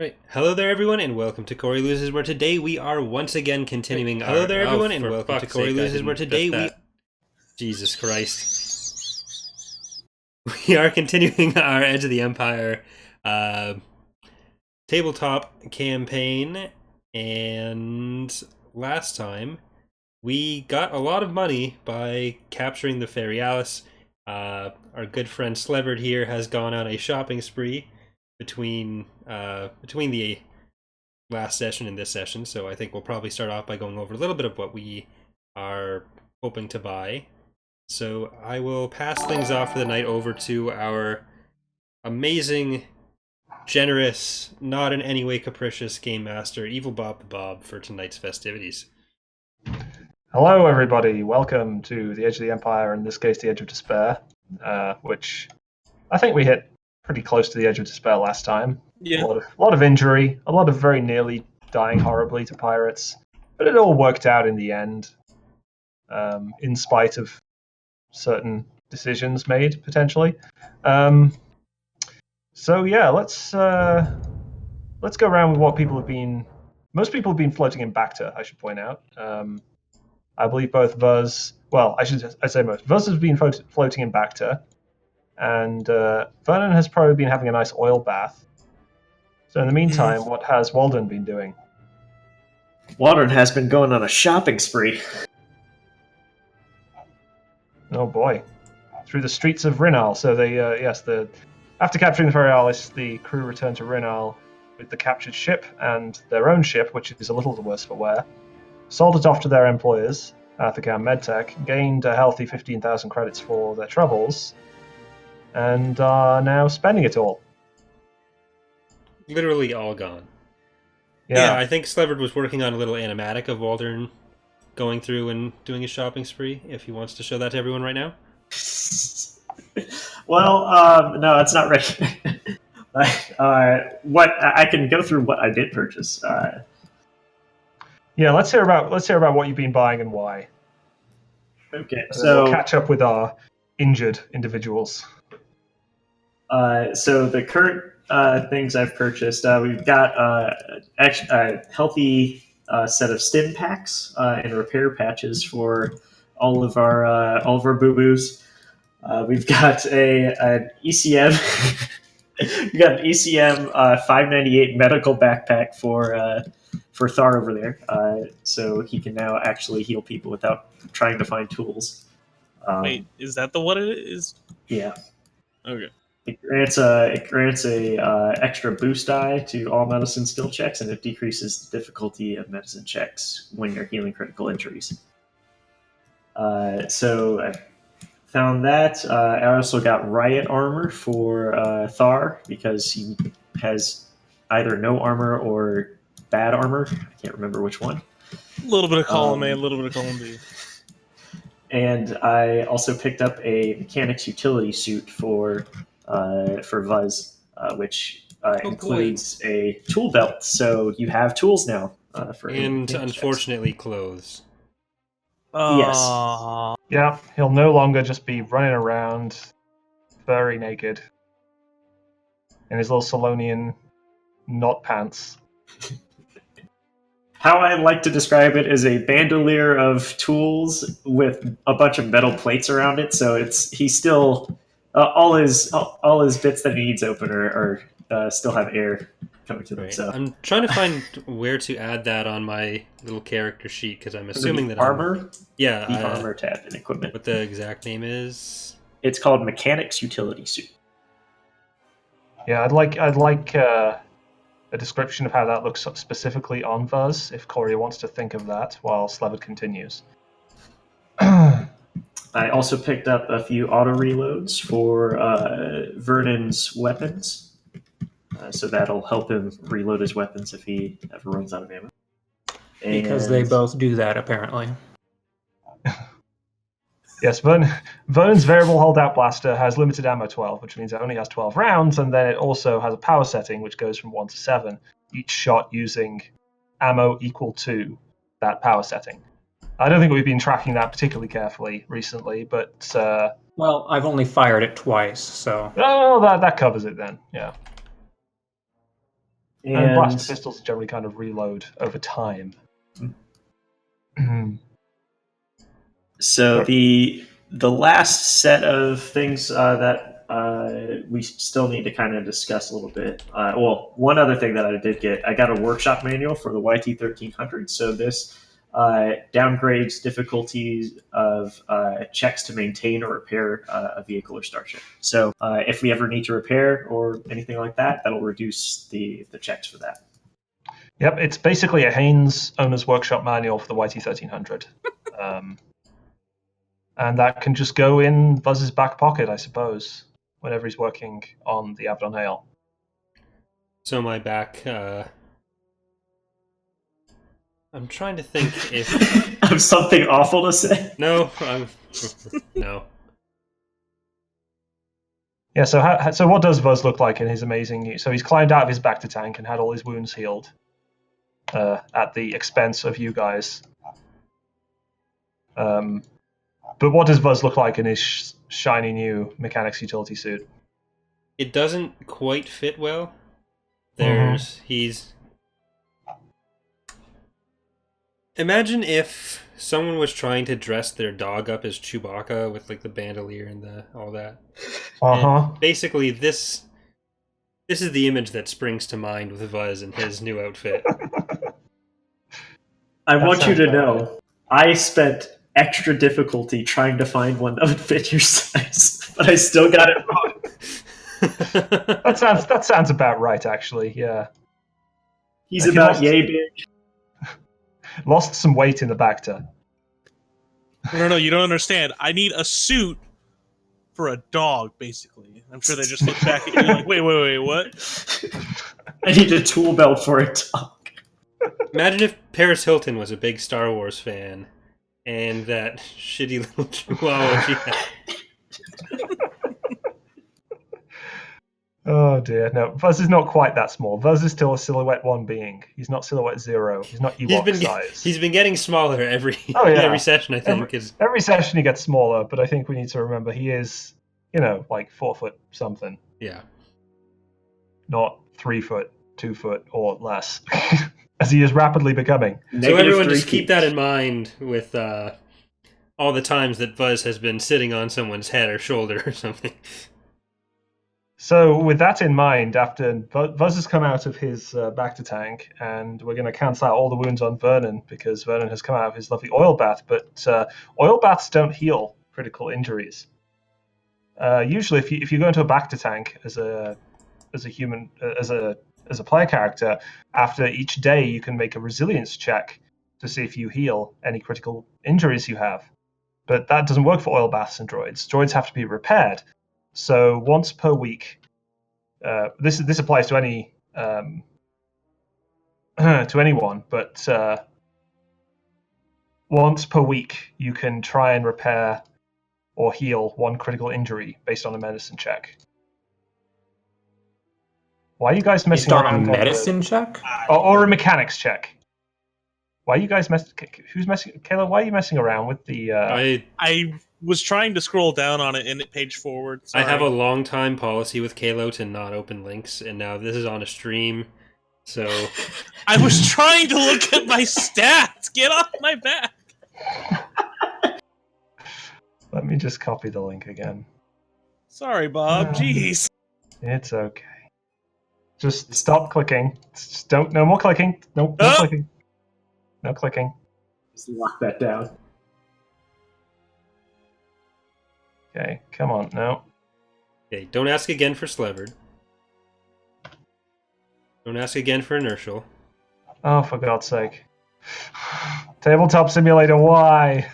Right. Hello there, everyone, and welcome to Corey Loses, where today we are once again continuing. Hello there, everyone, and welcome to Corey Loses, where today we. Jesus Christ. We are continuing our Edge of the Empire tabletop campaign, and last time we got a lot of money by capturing the Fairy Alice. Our good friend Slevard here has gone on a shopping spree between the last session and this session, so I think we'll probably start off by going over a little bit of what we are hoping to buy. So I will pass things off for the night over to our amazing, generous, not in any way capricious game master, Evil Bob the Bob, for tonight's festivities. Hello, everybody. Welcome to the Edge of the Empire, in this case, the Edge of Despair, which I think we hit pretty close to the Edge of Despair last time. Yeah. A lot of injury, a lot of very nearly dying horribly to pirates, but it all worked out in the end, in spite of certain decisions made, potentially. So yeah, let's go around with what people have been. Most people have been floating in Bacta, I should point out. I believe both of us. Well, I say most. Vuz has been floating in Bacta, and Vernon has probably been having a nice oil bath. So in the meantime, what has Walden been doing? Walden has been going on a shopping spree. Oh boy, through the streets of Rinal. So they, after capturing the Fairy Alice, the crew returned to Rinal with the captured ship and their own ship, which is a little the worse for wear. Sold it off to their employers, Athacam Medtech, gained a healthy 15,000 credits for their troubles, and are now spending it all. Literally all gone. Yeah, I think Slevard was working on a little animatic of Waldern going through and doing his shopping spree, if he wants to show that to everyone right now. Well, no, it's not ready. What I can go through what I did purchase. Yeah, let's hear about what you've been buying and why. Okay, And so we'll catch up with our injured individuals. So the current things I've purchased, we've got a healthy set of stim packs and repair patches for all of our boo boos. We've got an ECM. We've got an ECM 598 medical backpack for Tharr over there, so he can now actually heal people without trying to find tools. Wait, is that the what it is? Yeah. Okay. It grants a extra boost die to all medicine skill checks, and it decreases the difficulty of medicine checks when you're healing critical injuries. So I found that. I also got riot armor for Tharr because he has either no armor or bad armor. I can't remember which one. A little bit of column A, a little bit of column B. And I also picked up a mechanic's utility suit for Vuz, which includes a tool belt. So you have tools now. And unfortunately, clothes. Yes. Yeah, he'll no longer just be running around very naked in his little Solonian knot pants. How I like to describe it is a bandolier of tools with a bunch of metal plates around it. So he's still all his bits that he needs open are still have air coming to them. Right. So I'm trying to find where to add that on my little character sheet because I'm assuming that armor. The armor tab and equipment. What the exact name is? It's called mechanic's utility suit. Yeah, I'd like a description of how that looks specifically on Vuz, if Corey wants to think of that while Slevard continues. I also picked up a few auto reloads for Vernon's weapons, so that'll help him reload his weapons if he ever runs out of ammo. Because they both do that, apparently. Yes, Vernon's variable holdout blaster has limited ammo 12, which means it only has 12 rounds, and then it also has a power setting, which goes from 1 to 7, each shot using ammo equal to that power setting. I don't think we've been tracking that particularly carefully recently, but... Well, I've only fired it twice, so... Oh, that covers it then, yeah. And blaster pistols generally kind of reload over time. So the last set of things that we still need to kind of discuss a little bit. One other thing that I did get, I got a workshop manual for the YT1300. So this downgrades difficulties of checks to maintain or repair a vehicle or starship. So if we ever need to repair or anything like that, that'll reduce the checks for that. Yep, it's basically a Haynes Owner's Workshop manual for the YT1300. And that can just go in Buzz's back pocket, I suppose, whenever he's working on the Abaddon Ale. So my back... I'm trying to think if... Of something awful to say? No, no. Yeah, so what does Buzz look like in his amazing... So he's climbed out of his back to tank and had all his wounds healed at the expense of you guys. But what does Buzz look like in his shiny new mechanics utility suit? It doesn't quite fit well. He's... Imagine if someone was trying to dress their dog up as Chewbacca with like the bandolier and all that. And basically, this is the image that springs to mind with Buzz and his new outfit. I want you to know, I spent extra difficulty trying to find one that would fit your size, but I still got it wrong. That sounds about right, actually. Yeah. He's about yay big. Lost some weight in the Bacta. No, you don't understand. I need a suit for a dog, basically. I'm sure they just look back at you like, wait, what? I need a tool belt for a dog. Imagine if Paris Hilton was a big Star Wars fan, and that shitty little chihuahua she had. Oh dear, no. Buzz is not quite that small. Buzz is still a Silhouette 1 being. He's not Silhouette 0. He's not Ewok size. He's been getting smaller every session, I think. Every session he gets smaller, but I think we need to remember he is, like 4 foot something. Yeah. Not 3 foot, 2 foot, or less. As he is rapidly becoming. So everyone just keep that in mind with all the times that Buzz has been sitting on someone's head or shoulder or something. So with that in mind, after Buzz has come out of his back to tank, and we're going to cancel out all the wounds on Vernon because Vernon has come out of his lovely oil bath, but oil baths don't heal critical injuries. Usually, if you go into a back to tank as a human, as a player character, after each day you can make a resilience check to see if you heal any critical injuries you have. But that doesn't work for oil baths and droids. Droids have to be repaired. So once per week, this applies to any to anyone, but once per week you can try and repair or heal one critical injury based on a medicine check. Why are you guys messing around? On a medicine check? Or a mechanics check. Why are you guys who's messing? Kayla, why are you messing around with the? I was trying to scroll down on it and page forward. Sorry. I have a long time policy with Kalo to not open links, and now this is on a stream, so... I was trying to look at my stats! Get off my back! Let me just copy the link again. Sorry, Bob. Jeez. It's okay. Just stop clicking. Just no more clicking. No clicking. No clicking. Just lock that down. Okay, come on, no. Okay, don't ask again for Slevered. Don't ask again for Inertial. Oh, for God's sake. Tabletop Simulator, why?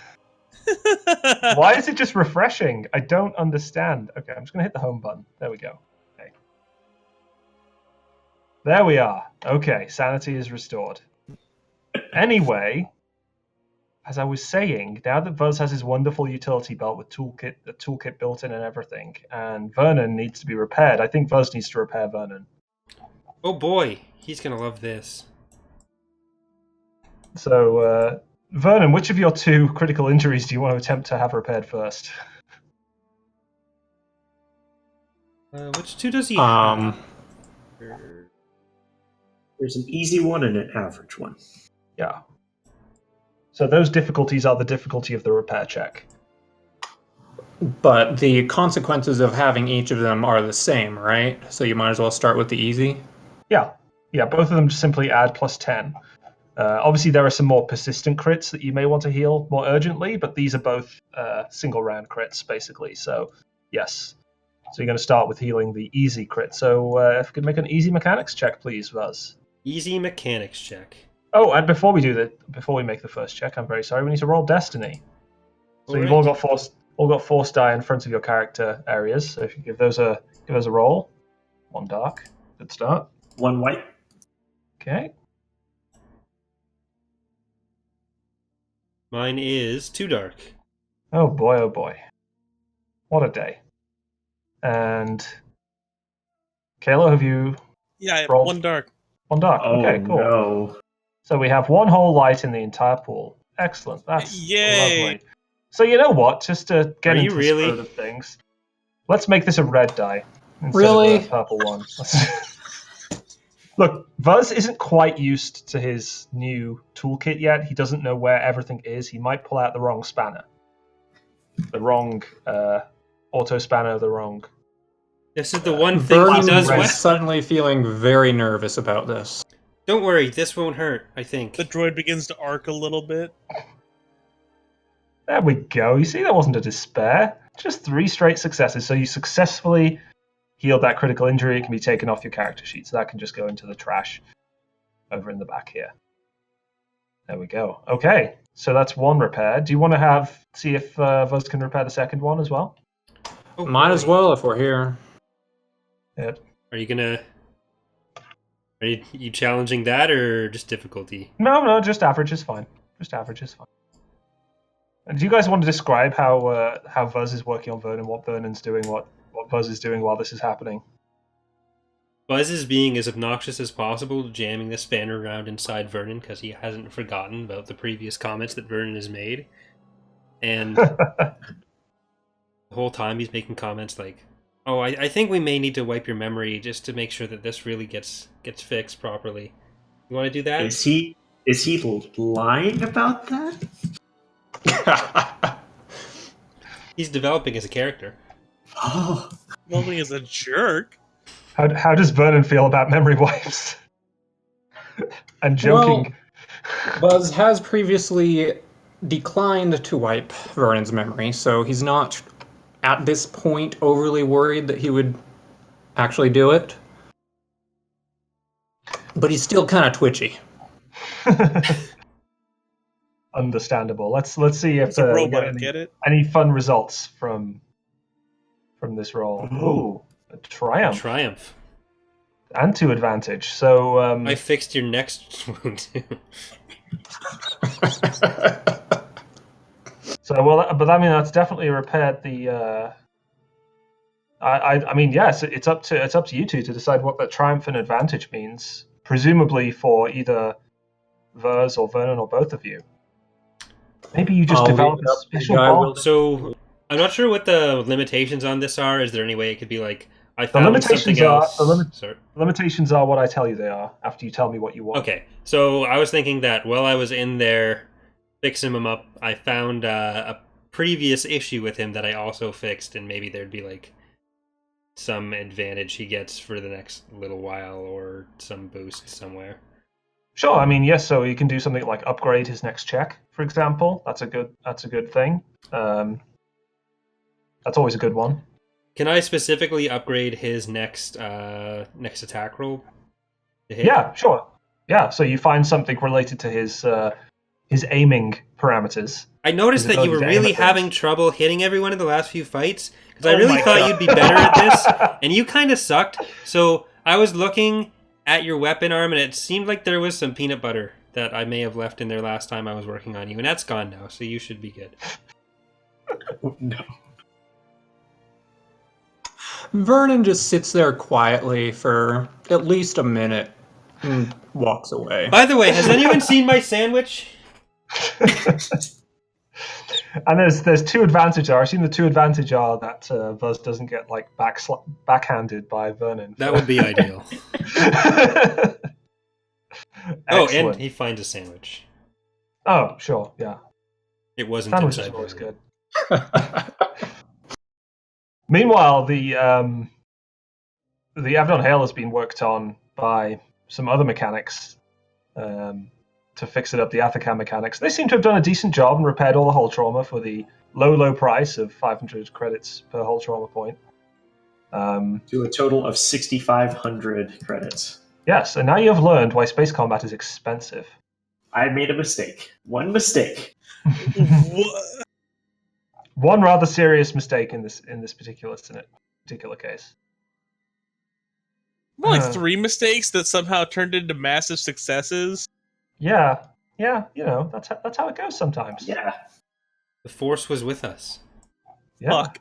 Why is it just refreshing? I don't understand. Okay, I'm just going to hit the home button. There we go. Okay. There we are. Okay, sanity is restored. Anyway... As I was saying, now that Buzz has his wonderful utility belt with the toolkit built in and everything, and Vernon needs to be repaired, I think Buzz needs to repair Vernon. Oh boy, he's gonna love this. So, Vernon, which of your 2 critical injuries do you want to attempt to have repaired first? Which 2 does he have? There's an easy one and an average one. Yeah. So those difficulties are the difficulty of the repair check. But the consequences of having each of them are the same, right? So you might as well start with the easy. Yeah. Yeah, both of them just simply add plus 10. Obviously, there are some more persistent crits that you may want to heal more urgently, but these are both single round crits, basically. So, yes. So you're going to start with healing the easy crit. So if you could make an easy mechanics check, please, Vaz. Easy mechanics check. Oh, and before we make the first check, I'm very sorry, we need to roll Destiny. So you've all got force die in front of your character areas. So if you give those a roll, 1 dark, good start. 1 white. Okay. Mine is 2 dark. Oh boy, what a day. And Kayla, have you Yeah, I have rolled 1 dark. 1 dark? Oh, Okay, cool. no. So we have 1 whole light in the entire pool. Excellent. That's Yay. lovely. So you know what? Just to get Are into you the really? spirit of things, let's make this a red die instead Really? of a purple one. Look, Vuz isn't quite used to his new toolkit yet. He doesn't know where everything is. He might pull out the wrong spanner. The wrong auto spanner, the wrong... This is the one thing he Vernon does red. well. is suddenly feeling very nervous about this. Don't worry, this won't hurt, I think. The droid begins to arc a little bit. There we go. You see, that wasn't a despair. Just 3 straight successes. So you successfully healed that critical injury. It can be taken off your character sheet. So that can just go into the trash over in the back here. There we go. Okay, so that's 1 repair. Do you want to see if Vuz can repair the second one as well? Oh, Might as boy. well if we're here. Yeah. Are you challenging that or just difficulty? No, just average is fine. Just average is fine. And do you guys want to describe how Vuz is working on Vernon, what Vernon's doing, what Vuz is doing while this is happening? Buzz is being as obnoxious as possible, jamming the spanner around inside Vernon because he hasn't forgotten about the previous comments that Vernon has made. And the whole time he's making comments like, oh, I think we may need to wipe your memory just to make sure that this really gets fixed properly. You want to do that? Is he lying about that? He's developing as a character. Oh, Nobody is a jerk. How does Vernon feel about memory wipes? And joking. Buzz has previously declined to wipe Vernon's memory, so he's not at this point overly worried that he would actually do it. But he's still kind of twitchy. Understandable. Let's see if It's a we robot, get get it? any fun results from this roll. Ooh, a triumph. Triumph. And 2 advantage. So I fixed your next wound. So but I mean that's definitely repaired the. I mean yes, it's up to you two to decide what that triumph and advantage means. Presumably for either Vers or Vernon or both of you. Maybe you just I'll develop leave it a up to the special guy bond. with- So I'm not sure what the limitations on this are. Is there any way it could be like I The found limitations something are else? Sorry. limitations are what I tell you they are after you tell me what you want. Okay, so I was thinking that while I was in there fixing him up, I found a previous issue with him that I also fixed, and maybe there'd be like some advantage he gets for the next little while or some boost somewhere. Sure. I mean, yes. So you can do something like upgrade his next check, for example. That's a good thing. That's always a good one. Can I specifically upgrade his next attack roll? To hit? Yeah, sure. Yeah. So you find something related to his aiming parameters. I noticed His that you were ability to aim really at things. having trouble hitting everyone in the last few fights because I Oh really my thought God. you'd be better at this, and you kind of sucked. So I was looking at your weapon arm, and it seemed like there was some peanut butter that I may have left in there last time I was working on you, and that's gone now, so you should be good. no. Vernon just sits there quietly for at least a minute and walks away. By the way, has anyone seen my sandwich? And there's 2 advantages. I assume the 2 advantage are that Vuz doesn't get like backhanded by Vernon. That would be ideal. Oh, and Excellent. he finds a sandwich. Oh, sure, yeah. It wasn't Sandwiches inside are always Vernon. good. Meanwhile, the Avedon Hail has been worked on by some other mechanics to fix it up, the Athacam mechanics. They seem to have done a decent job and repaired all the hull trauma for the low price of 500 credits per hull trauma point. To a total of 6,500 credits. Yes, and now you have learned why space combat is expensive. I made a mistake. One mistake. What? One rather serious mistake in this particular case. More like 3 mistakes that somehow turned into massive successes. Yeah, that's how it goes sometimes. Yeah. The Force was with us. Yeah. Fuck.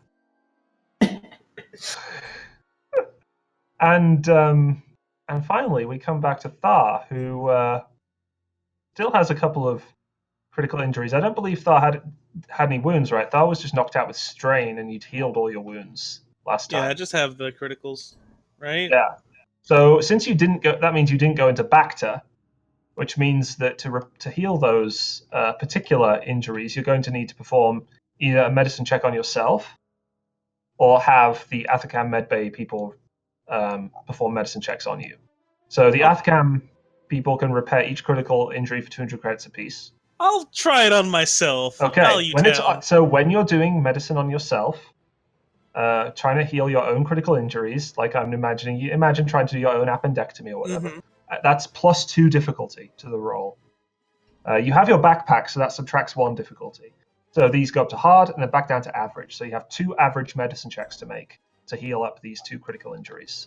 And finally, we come back to Tharr, who still has a couple of critical injuries. I don't believe Tharr had any wounds, right? Tharr was just knocked out with strain, and you'd healed all your wounds last time. Yeah, I just have the criticals, right? Yeah. So since you didn't go, that means you didn't go into Bacta, which means that to heal those particular injuries, you're going to need to perform either a medicine check on yourself, or have the Athacam Medbay people perform medicine checks on you. So the Athacam people can repair each critical injury for 200 credits apiece. I'll try it on myself. Okay. Value So when you're doing medicine on yourself, trying to heal your own critical injuries, like I'm imagining, imagine trying to do your own appendectomy or whatever. That's +2 difficulty to the roll. You have your backpack, so that subtracts 1 difficulty. So these go up to hard and then back down to average. So you have 2 average medicine checks to make to heal up these 2 critical injuries,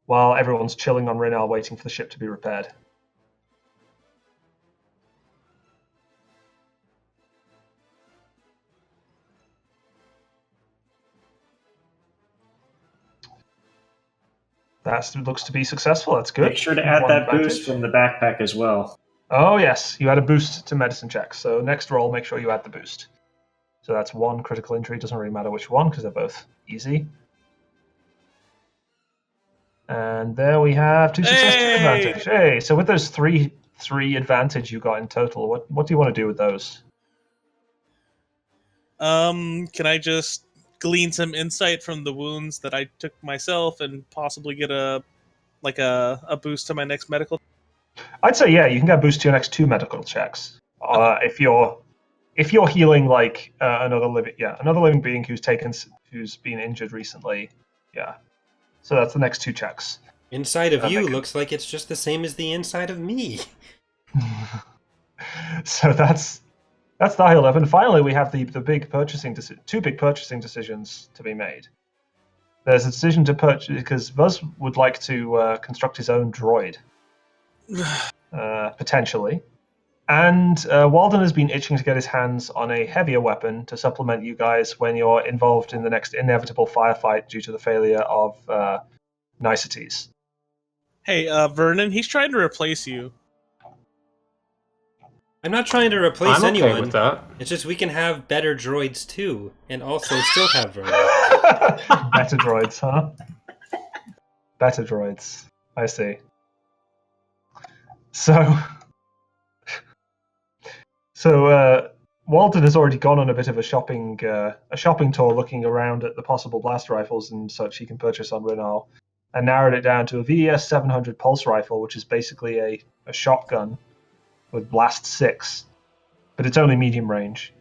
while everyone's chilling on Rinal waiting for the ship to be repaired. That looks to be successful. That's good. Make sure to add One that advantage. boost from the backpack as well. Oh, yes. You add a boost to medicine checks. So next roll, make sure you add the boost. So that's 1 critical injury. Doesn't really matter which one because they're both easy. And there we have 2 success, 2 advantage. Hey, so with those three advantage you got in total, what do you want to do with those? Can I just glean some insight from the wounds that I took myself and possibly get a boost to my next medical? I'd say yeah, you can get a boost to your next 2 medical checks. If you're healing like another living being who's been injured recently, yeah. So that's the next 2 checks. Inside of you looks like it's just the same as the inside of me. So that's the 11. Finally, we have the big purchasing 2 big purchasing decisions to be made. There's a decision to purchase because Buzz would like to construct his own droid, potentially, and Walden has been itching to get his hands on a heavier weapon to supplement you guys when you're involved in the next inevitable firefight due to the failure of niceties. Hey, Vernon, he's trying to replace you. I'm not trying to replace I'm okay anyone. with that. It's just we can have better droids too, and also still have Vernon. Better droids, huh? Better droids. I see. So Walden has already gone on a bit of a shopping tour, looking around at the possible blast rifles and such he can purchase on Rinal, and narrowed it down to a VES 700 pulse rifle, which is basically a shotgun with blast 6, but it's only medium range.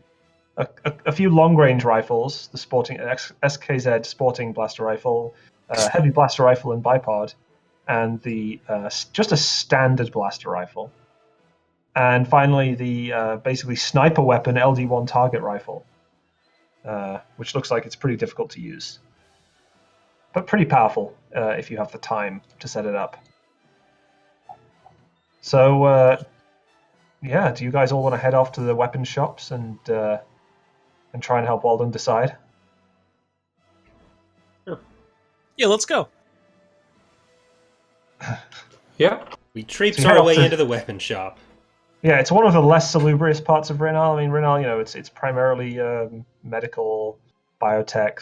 A few long range rifles, the sporting SKZ sporting blaster rifle, heavy blaster rifle and bipod, and the just a standard blaster rifle. And finally, the basically sniper weapon LD1 target rifle, which looks like it's pretty difficult to use, but pretty powerful if you have the time to set it up. So, yeah, do you guys all want to head off to the weapon shops and try and help Walden decide? Yeah, let's go. Yeah. We traipse So you head our off way to- into the weapon shop. Yeah, it's one of the less salubrious parts of Rinal. I mean, Rinal, it's primarily medical, biotech,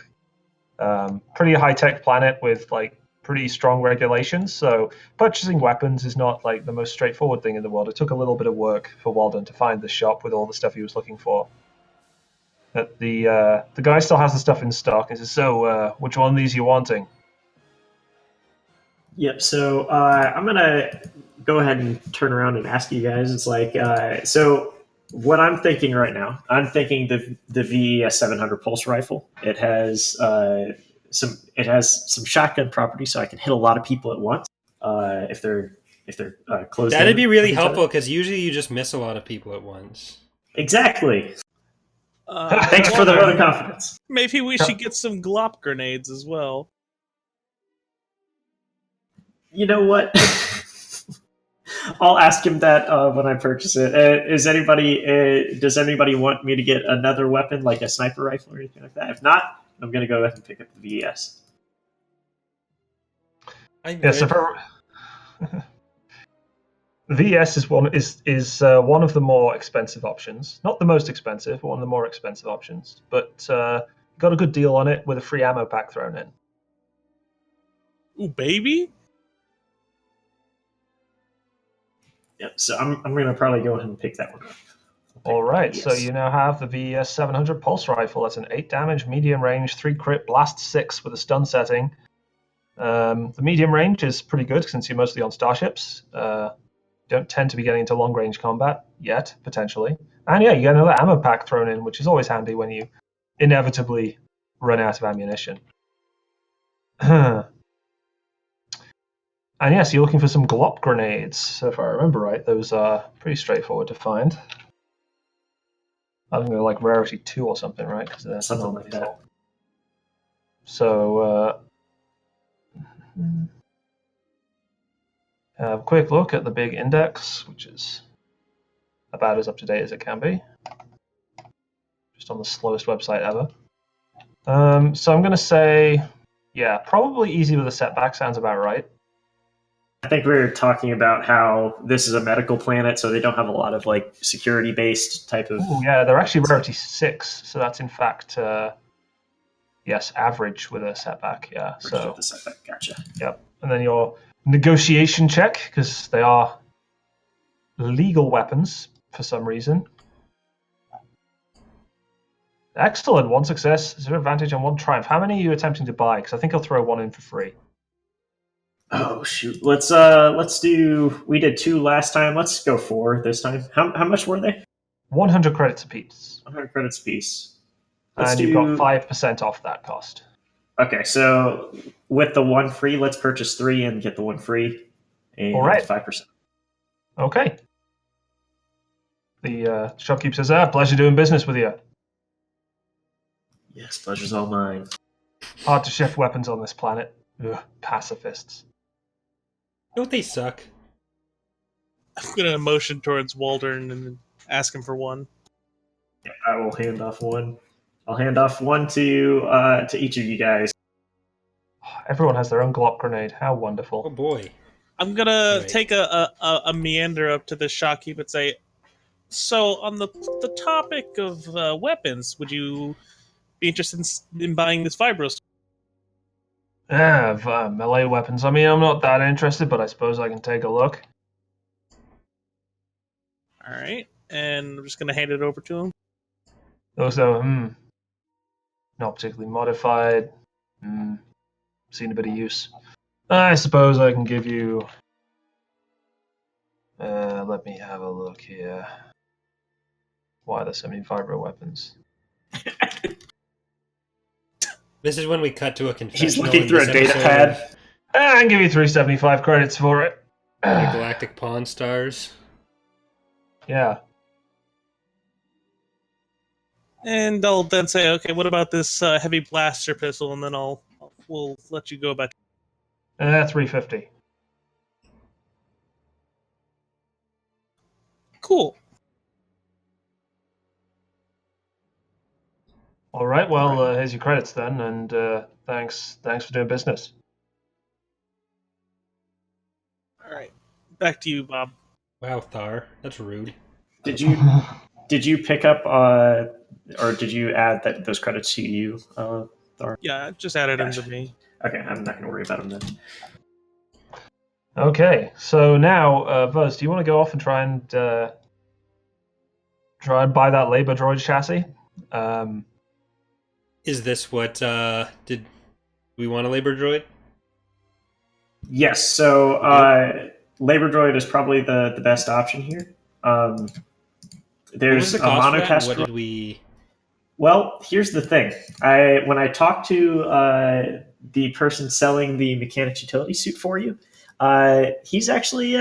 pretty high-tech planet with like pretty strong regulations. So purchasing weapons is not like the most straightforward thing in the world. It took a little bit of work for Walden to find the shop with all the stuff he was looking for. But the guy still has the stuff in stock. He says, "So, which one of these are you wanting?" Yep. So I'm gonna go ahead and turn around and ask you guys. It's like, so what I'm thinking right now. I'm thinking the VES 700 pulse rifle. It has some shotgun property, so I can hit a lot of people at once if they're close. That'd be really helpful because usually you just miss a lot of people at once. Exactly. Thanks for the vote of confidence. Maybe we should get some glop grenades as well. You know what? I'll ask him that when I purchase it. Does anybody want me to get another weapon like a sniper rifle or anything like that? If not, I'm going to go ahead and pick up the VES. Yes, VS is one of the more expensive options. Not the most expensive, but one of the more expensive options. But got a good deal on it with a free ammo pack thrown in. Ooh, baby! Yep. So I'm going to probably go ahead and pick that one up. All right. So you now have the VES 700 pulse rifle. That's an 8 damage, medium range, 3 crit, blast 6 with a stun setting. The medium range is pretty good since you're mostly on starships. Don't tend to be getting into long range combat yet, potentially. And yeah, you get another ammo pack thrown in, which is always handy when you inevitably run out of ammunition. And yes, you're looking for some glop grenades. So if I remember right, those are pretty straightforward to find. I think they're like rarity 2 or something, right? Because they're something like that. So have a quick look at the big index, which is about as up to date as it can be. Just on the slowest website ever. So I'm going to say, yeah, probably easy with a setback sounds about right. I think we were talking about how this is a medical planet, so they don't have a lot of like security-based type of. Ooh, yeah, they're actually rarity 6, so that's in fact, yes, average with a setback. Yeah, so the setback. Gotcha. Yep, and then your negotiation check because they are legal weapons for some reason. Excellent, 1 success, 0 advantage, and 1 triumph. How many are you attempting to buy? Because I think I'll throw 1 in for free. Oh shoot! Let's do. We did 2 last time. Let's go 4 this time. How much were they? 100 credits apiece. 100 credits apiece. And you've got 5% off that cost. Okay, so with the 1 free, let's purchase 3 and get the 1 free, and all right. 5%. Okay. The shopkeeper says, pleasure doing business with you. Yes, pleasure's all mine. Hard to shift weapons on this planet. Ugh, pacifists. Don't they suck? I'm gonna motion towards Waldern and ask him for 1. Yeah, I will hand off 1. I'll hand off 1 to each of you guys. Everyone has their own glop grenade. How wonderful. Oh boy. I'm gonna Right. take a meander up to the shopkeep and say, so on the topic of weapons, would you be interested in buying this vibros? Melee weapons. I mean, I'm not that interested, but I suppose I can take a look. All right, and I'm just gonna hand it over to him. Also, not particularly modified. Seen a bit of use. I suppose I can give you. Let me have a look here. Why are there so many vibro weapons? This is when we cut to a confessional. He's looking in through a this data episode pad. I can give you 375 credits for it. of The Galactic Pawn Stars. Yeah. And I'll then say, okay, what about this heavy blaster pistol? And then we'll let you go back. 350. Cool. All right. Well, here's your credits then, and thanks for doing business. All right, back to you, Bob. Wow, Tharr, that's rude. Did you pick up or did you add those credits to you, Tharr? Yeah, just added him Gotcha. to me. Okay, I'm not going to worry about him then. Okay, so now, Buzz, do you want to go off and try and buy that labor droid chassis? Is this what did we want a labor droid? Yes, so Labor Droid is probably the best option here. What was There's the a cost for that? monocast What droid. did we? Well, here's the thing. When I talked to the person selling the mechanics utility suit for you, he's actually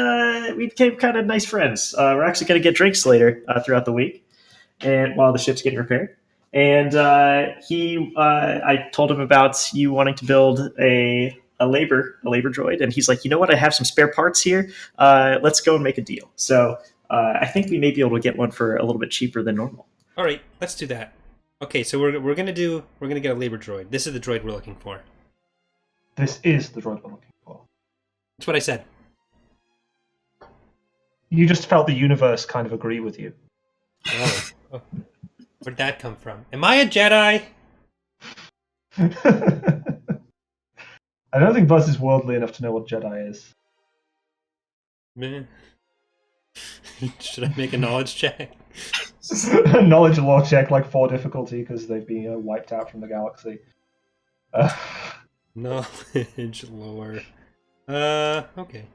we became kind of nice friends. We're actually going to get drinks later throughout the week, and while the ship's getting repaired. And I told him about you wanting to build a labor droid, and he's like, you know what? I have some spare parts here. Let's go and make a deal. So I think we may be able to get one for a little bit cheaper than normal. All right, let's do that. Okay, so we're gonna get a labor droid. This is the droid we're looking for. This is the droid we're looking for. That's what I said. You just felt the universe kind of agree with you. Oh. Where'd that come from? Am I a Jedi? I don't think Buzz is worldly enough to know what Jedi is. Meh. Should I make a knowledge check? Knowledge law check, like 4 difficulty, because they've been wiped out from the galaxy. Knowledge lore. Okay.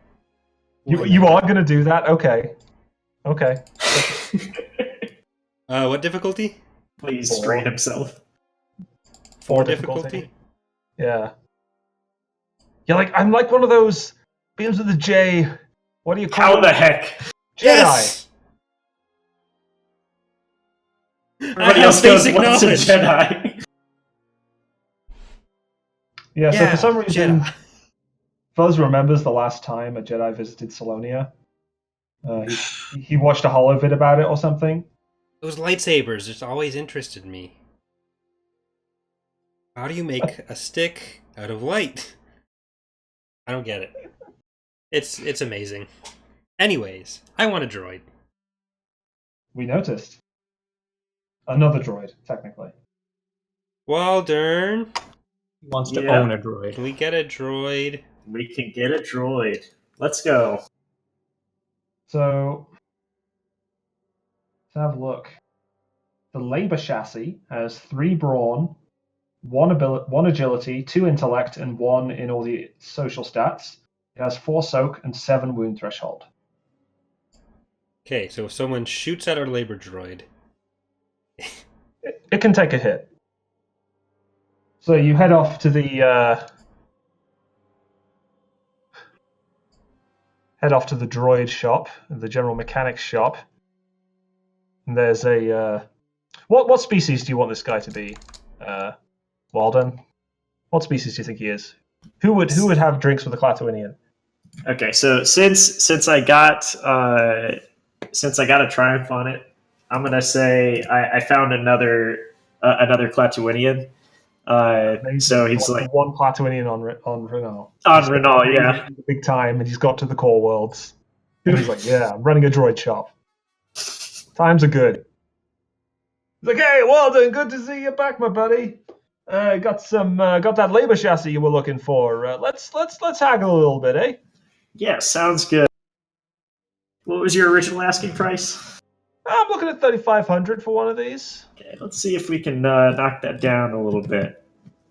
You are going to do that? Okay. What difficulty? Please 4. strain himself. 4 difficulty? Yeah. You're like, I'm like one of those beams with the J. What do you call How the heck? Jedi. Yes! Everybody I else have goes, basic what's a knowledge. Jedi? Yeah, so for some reason, Jedi. Fuzz remembers the last time a Jedi visited Salonia. He watched a holo vid about it or something. Those lightsabers just always interested me. How do you make a stick out of light? I don't get it. It's amazing. Anyways, I want a droid. We noticed. Another droid, technically. Waldern, He wants to Yeah. own a droid. can we get a droid? We can get a droid. Let's go. So, let's have a look. The labor chassis has 3 brawn, 1 agility, 2 intellect, and 1 in all the social stats. It has 4 soak and 7 wound threshold. Okay, so if someone shoots at our labor droid, It can take a hit. So you head off to the droid shop, the general mechanics shop. And there's a what species do you want this guy to be, Walden? What species do you think he is? Who would have drinks with a Klatooinian? Okay, so since I got a triumph on it, I'm gonna say I found another Klatooinian. So he's like 1 Klatooinian on Renault. on Renault, yeah. Big time, and he's got to the core worlds. And he's like, yeah, I'm running a droid shop. Times are good. He's like, hey, Walden, good to see you back, my buddy. Got that labor chassis you were looking for. Let's haggle a little bit, eh? Yeah, sounds good. What was your original asking price? I'm looking at 3,500 for one of these. Okay, let's see if we can knock that down a little bit.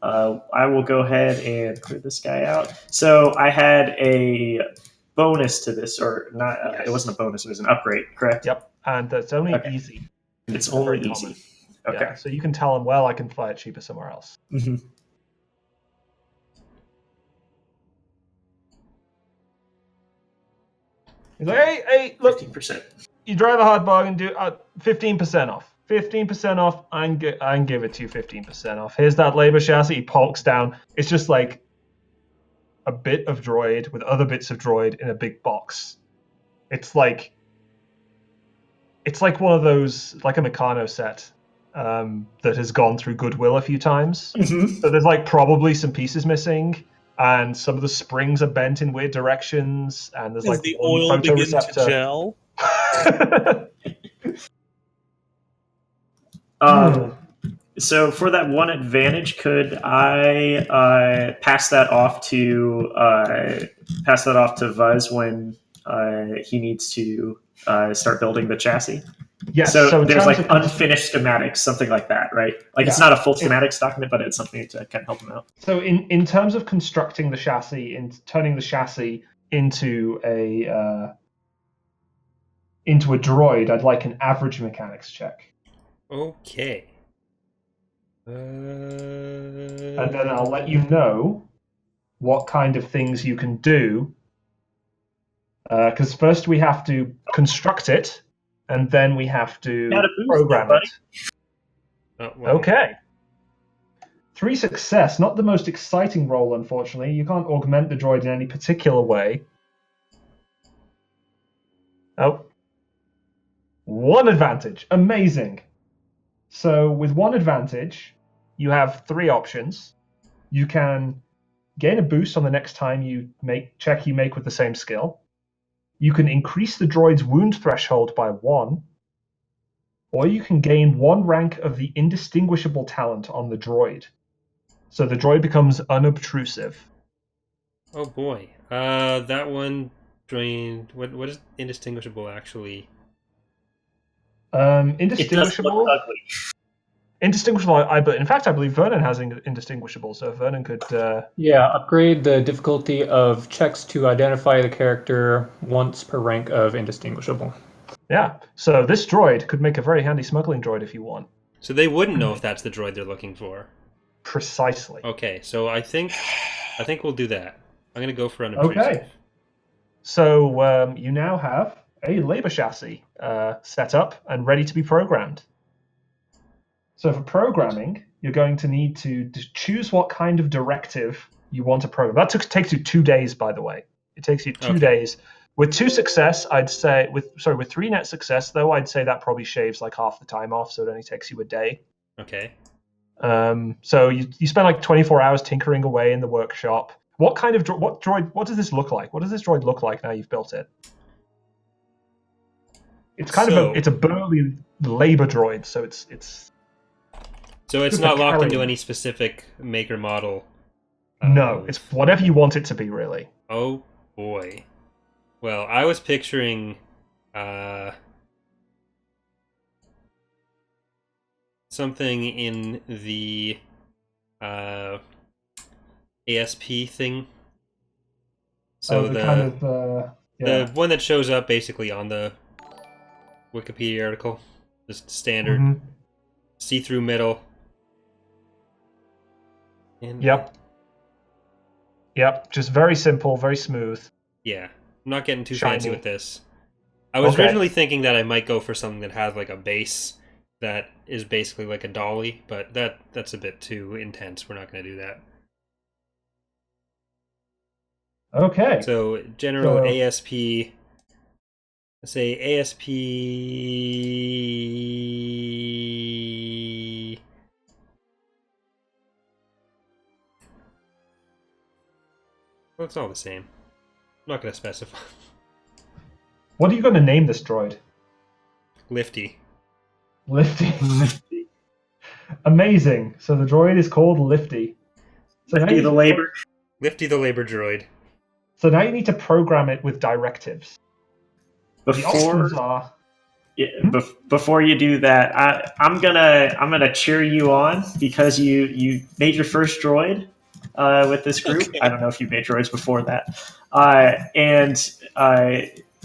I will go ahead and clear this guy out. So I had a bonus to this, or not? Yes. It wasn't a bonus; it was an upgrade, correct? Yep, and it's only Okay. easy. It's only very easy. common. Okay. Yeah, so you can tell him, well, I can fly it cheaper somewhere else. Mm-hmm. He's like, hey, look, 15%. you drive a hard bargain, do 15% off. 15% off, I can give it to you 15% off. Here's that labor chassis, he polks down. It's just like a bit of droid with other bits of droid in a big box. It's like one of those, like a Meccano set that has gone through Goodwill a few times. Mm-hmm. So there's like probably some pieces missing, and some of the springs are bent in weird directions, and there's As like the one oil begins to photoreceptor. gel. So for that one advantage, could I pass that off to Vuz when he needs to start building the chassis? Yes. So in there's terms like of unfinished schematics, something like that, right? Like it's Yeah. not a full schematics document, but it's something to kind of help him out. So in terms of constructing the chassis and turning the chassis into a droid, I'd like an average mechanics check, Okay. and then I'll let you know what kind of things you can do. Because first we have to construct it, and then we have to Got a boost, program buddy. it. Oh, well, Okay. 3 success, not the most exciting roll, unfortunately. You can't augment the droid in any particular way. Oh. 1 advantage. Amazing. So with 1 advantage, you have 3 options. You can gain a boost on the next time you make with the same skill. You can increase the droid's wound threshold by 1. Or you can gain 1 rank of the indistinguishable talent on the droid. So the droid becomes unobtrusive. oh boy. That one drained. What is indistinguishable actually? It doesn't Indistinguishable. look ugly. Indistinguishable. But in fact, I believe Vernon has indistinguishable. So Vernon could. Yeah, upgrade the difficulty of checks to identify the character once per rank of indistinguishable. Yeah. So this droid could make a very handy smuggling droid if you want. So they wouldn't know if that's the droid they're looking for. Precisely. Okay, so I think we'll do that. I'm gonna go for unobtrusive. Okay. So you now have a labor chassis set up and ready to be programmed. So for programming, you're going to need to choose what kind of directive you want to program. That takes you 2 days, by the way. It takes you 2 days. With 2 success, I'd say with 3 net success, though, I'd say that probably shaves like half the time off, so it only takes you a day. Okay. So you spend like 24 hours tinkering away in the workshop. What kind of what does this look like? What does this droid look like now you've built it? It's kind of it's a burly labor droid, so it's So it's good not for locked into carrying. any specific make or model. No, it's whatever you want it to be, really. Oh boy. Well, I was picturing something in the ASP thing. So the kind of the one that shows up basically on the Wikipedia article, just standard see-through middle. And Yep. Just very simple, very smooth. yeah, I'm not getting too Shiny. fancy with this. I was Okay. originally thinking that I might go for something that has like a base that is basically like a dolly, but that's a bit too intense. We're not going to do that. Okay. So general So- ASP, let's say ASP. Well, it's all the same. I'm not going to specify. What are you going to name this droid? Lifty. Lifty. Amazing. So the droid is called Lifty. So now Lifty you- the labor. Lifty the labor droid. So now you need to program it with directives. The Before options are before you do that, I'm gonna cheer you on because you made your first droid with this group. Okay. I don't know if you made droids before that, and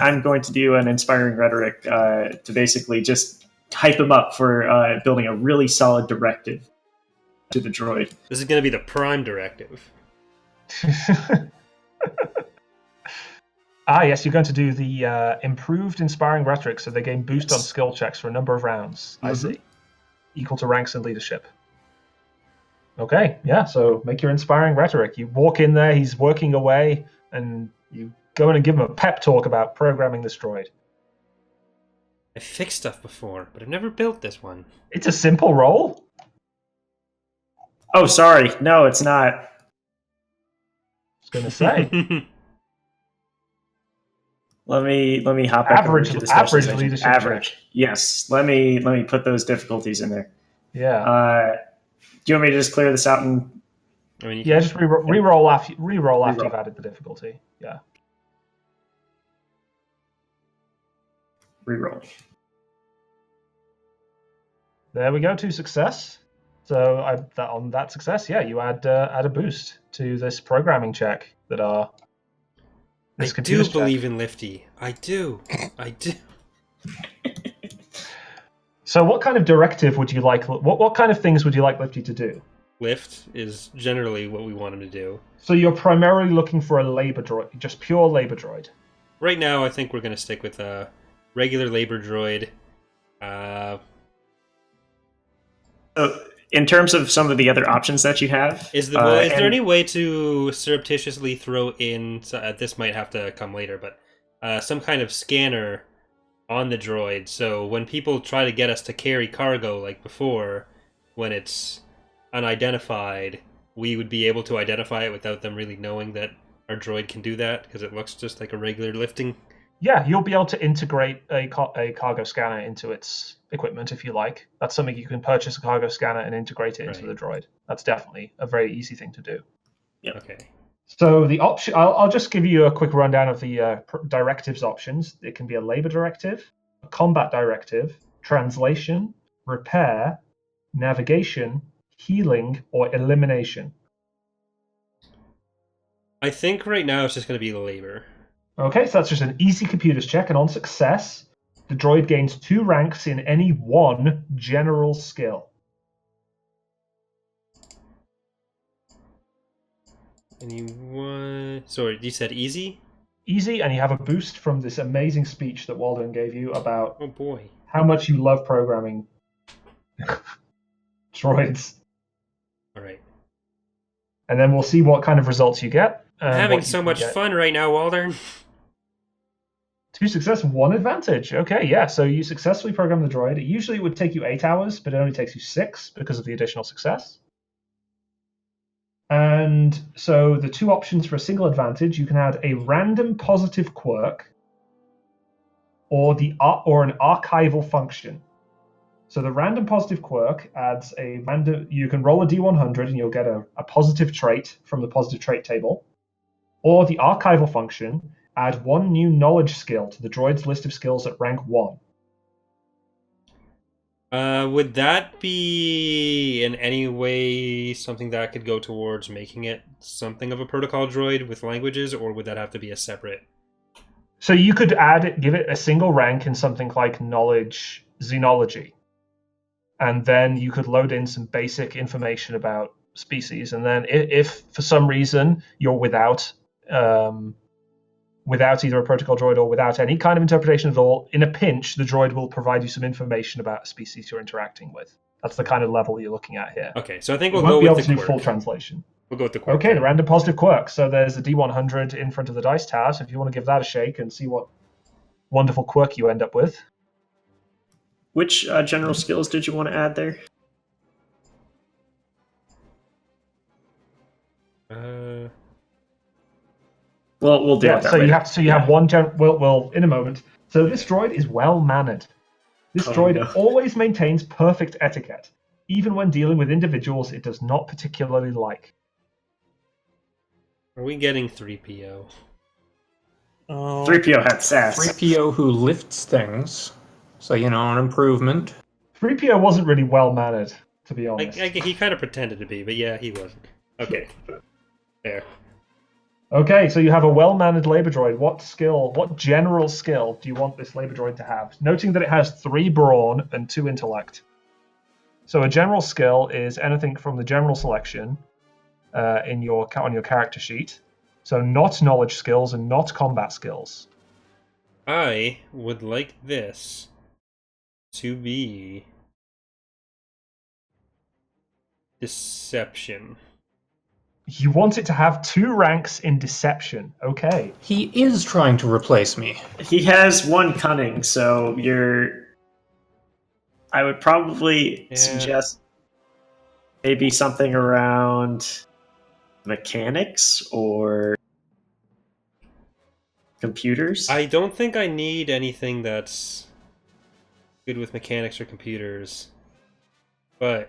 I'm going to do an inspiring rhetoric to basically just hype him up for building a really solid directive to the droid. This is going to be the prime directive. yes, you're going to do the improved inspiring rhetoric, so they gain boost on skill checks for a number of rounds. I see. Equal to ranks and leadership. Okay, yeah, so make your inspiring rhetoric. You walk in there, he's working away, and you go in and give him a pep talk about programming this droid. I've fixed stuff before, but I've never built this one. It's a simple roll. Oh, sorry, no, it's not. I was going to say. Let me hop back over to the special average section. leadership Average, yes. Let me put those difficulties in there. Yeah. Do you want me to just clear this out and I mean, Yeah, just re-roll after you've Reroll. added the difficulty. Yeah. reroll? There we go, 2 success. So on that success, yeah, you add a boost to this programming check that are. I do believe in Lifty. I do. I do. So, what kind of directive would you like? What kind of things would you like Lifty to do? Lift is generally what we want him to do. So you're primarily looking for a labor droid, just pure labor droid. Right now, I think we're going to stick with a regular labor droid. So, in terms of some of the other options that you have, Is there any way to surreptitiously throw in? This might have to come later, but some kind of scanner on the droid, so when people try to get us to carry cargo like before, when it's unidentified, we would be able to identify it without them really knowing that our droid can do that, because it looks just like a regular lifting. Yeah, you'll be able to integrate a cargo scanner into its equipment if you like. That's something you can purchase a cargo scanner and integrate it into the droid. That's definitely a very easy thing to do. Yep. Okay. So the option, I'll just give you a quick rundown of the directives options. It can be a labor directive, a combat directive, translation, repair, navigation, healing, or elimination. I think right now it's just going to be the labor. Okay, so that's just an easy computers check, and on success, the droid gains 2 ranks in any one general skill. Sorry, you said easy? Easy, and you have a boost from this amazing speech that Walden gave you about Oh boy. how much you love programming droids. Alright. And then we'll see what kind of results you get. I'm having so much fun right now, Waldern. 2 success, 1 advantage. Okay, yeah, so you successfully program the droid. It usually would take you 8 hours, but it only takes you 6 because of the additional success. And so the 2 options for a single advantage, you can add a random positive quirk or an archival function. So the random positive quirk adds a random. You can roll a d100 and you'll get a positive trait from the positive trait table. Or the archival function, add 1 new knowledge skill to the droid's list of skills at rank 1. Would that be in any way something that could go towards making it something of a protocol droid with languages, or would that have to be a separate? So you could give it a single rank in something like knowledge xenology. And then you could load in some basic information about species. And then if for some reason you're without either a protocol droid or without any kind of interpretation at all, in a pinch, the droid will provide you some information about a species you're interacting with. That's the kind of level you're looking at here. Okay, so I think we'll won't go be with able the to do full translation. We'll go with the quirk. Okay, the random positive quirk. So there's a D100 in front of the dice tower. So if you want to give that a shake and see what wonderful quirk you end up with. Which general skills did you want to add there? Well, we'll do it. So you have one. Well, in a moment. So this droid is well mannered. This droid always maintains perfect etiquette, even when dealing with individuals it does not particularly like. Are we getting 3PO? 3PO had sass. 3PO who lifts things, so an improvement. 3PO wasn't really well mannered, to be honest. He kind of pretended to be, but yeah, he wasn't. Okay, there. Okay, so you have a well-mannered labor droid. What general skill do you want this labor droid to have? Noting that it has 3 brawn and 2 intellect. So a general skill is anything from the general selection on your character sheet. So not knowledge skills and not combat skills. I would like this to be deception. You want it to have 2 ranks in deception. Okay. He is trying to replace me. He has 1 cunning, so I would probably suggest maybe something around mechanics or computers. I don't think I need anything that's good with mechanics or computers, but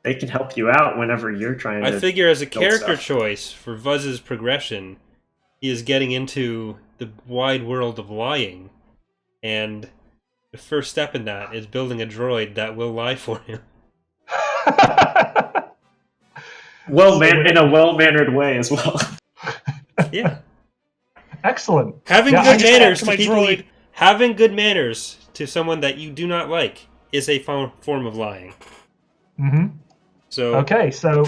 they can help you out whenever you're trying I to figure as a build character stuff. choice for Vuzz's progression, he is getting into the wide world of lying. And the first step in that is building a droid that will lie for him. In a well-mannered way as well. Yeah. Excellent. Having Yeah, good I- manners to my people droid. having good manners to someone that you do not like is a form of lying. Mhm. So Okay, so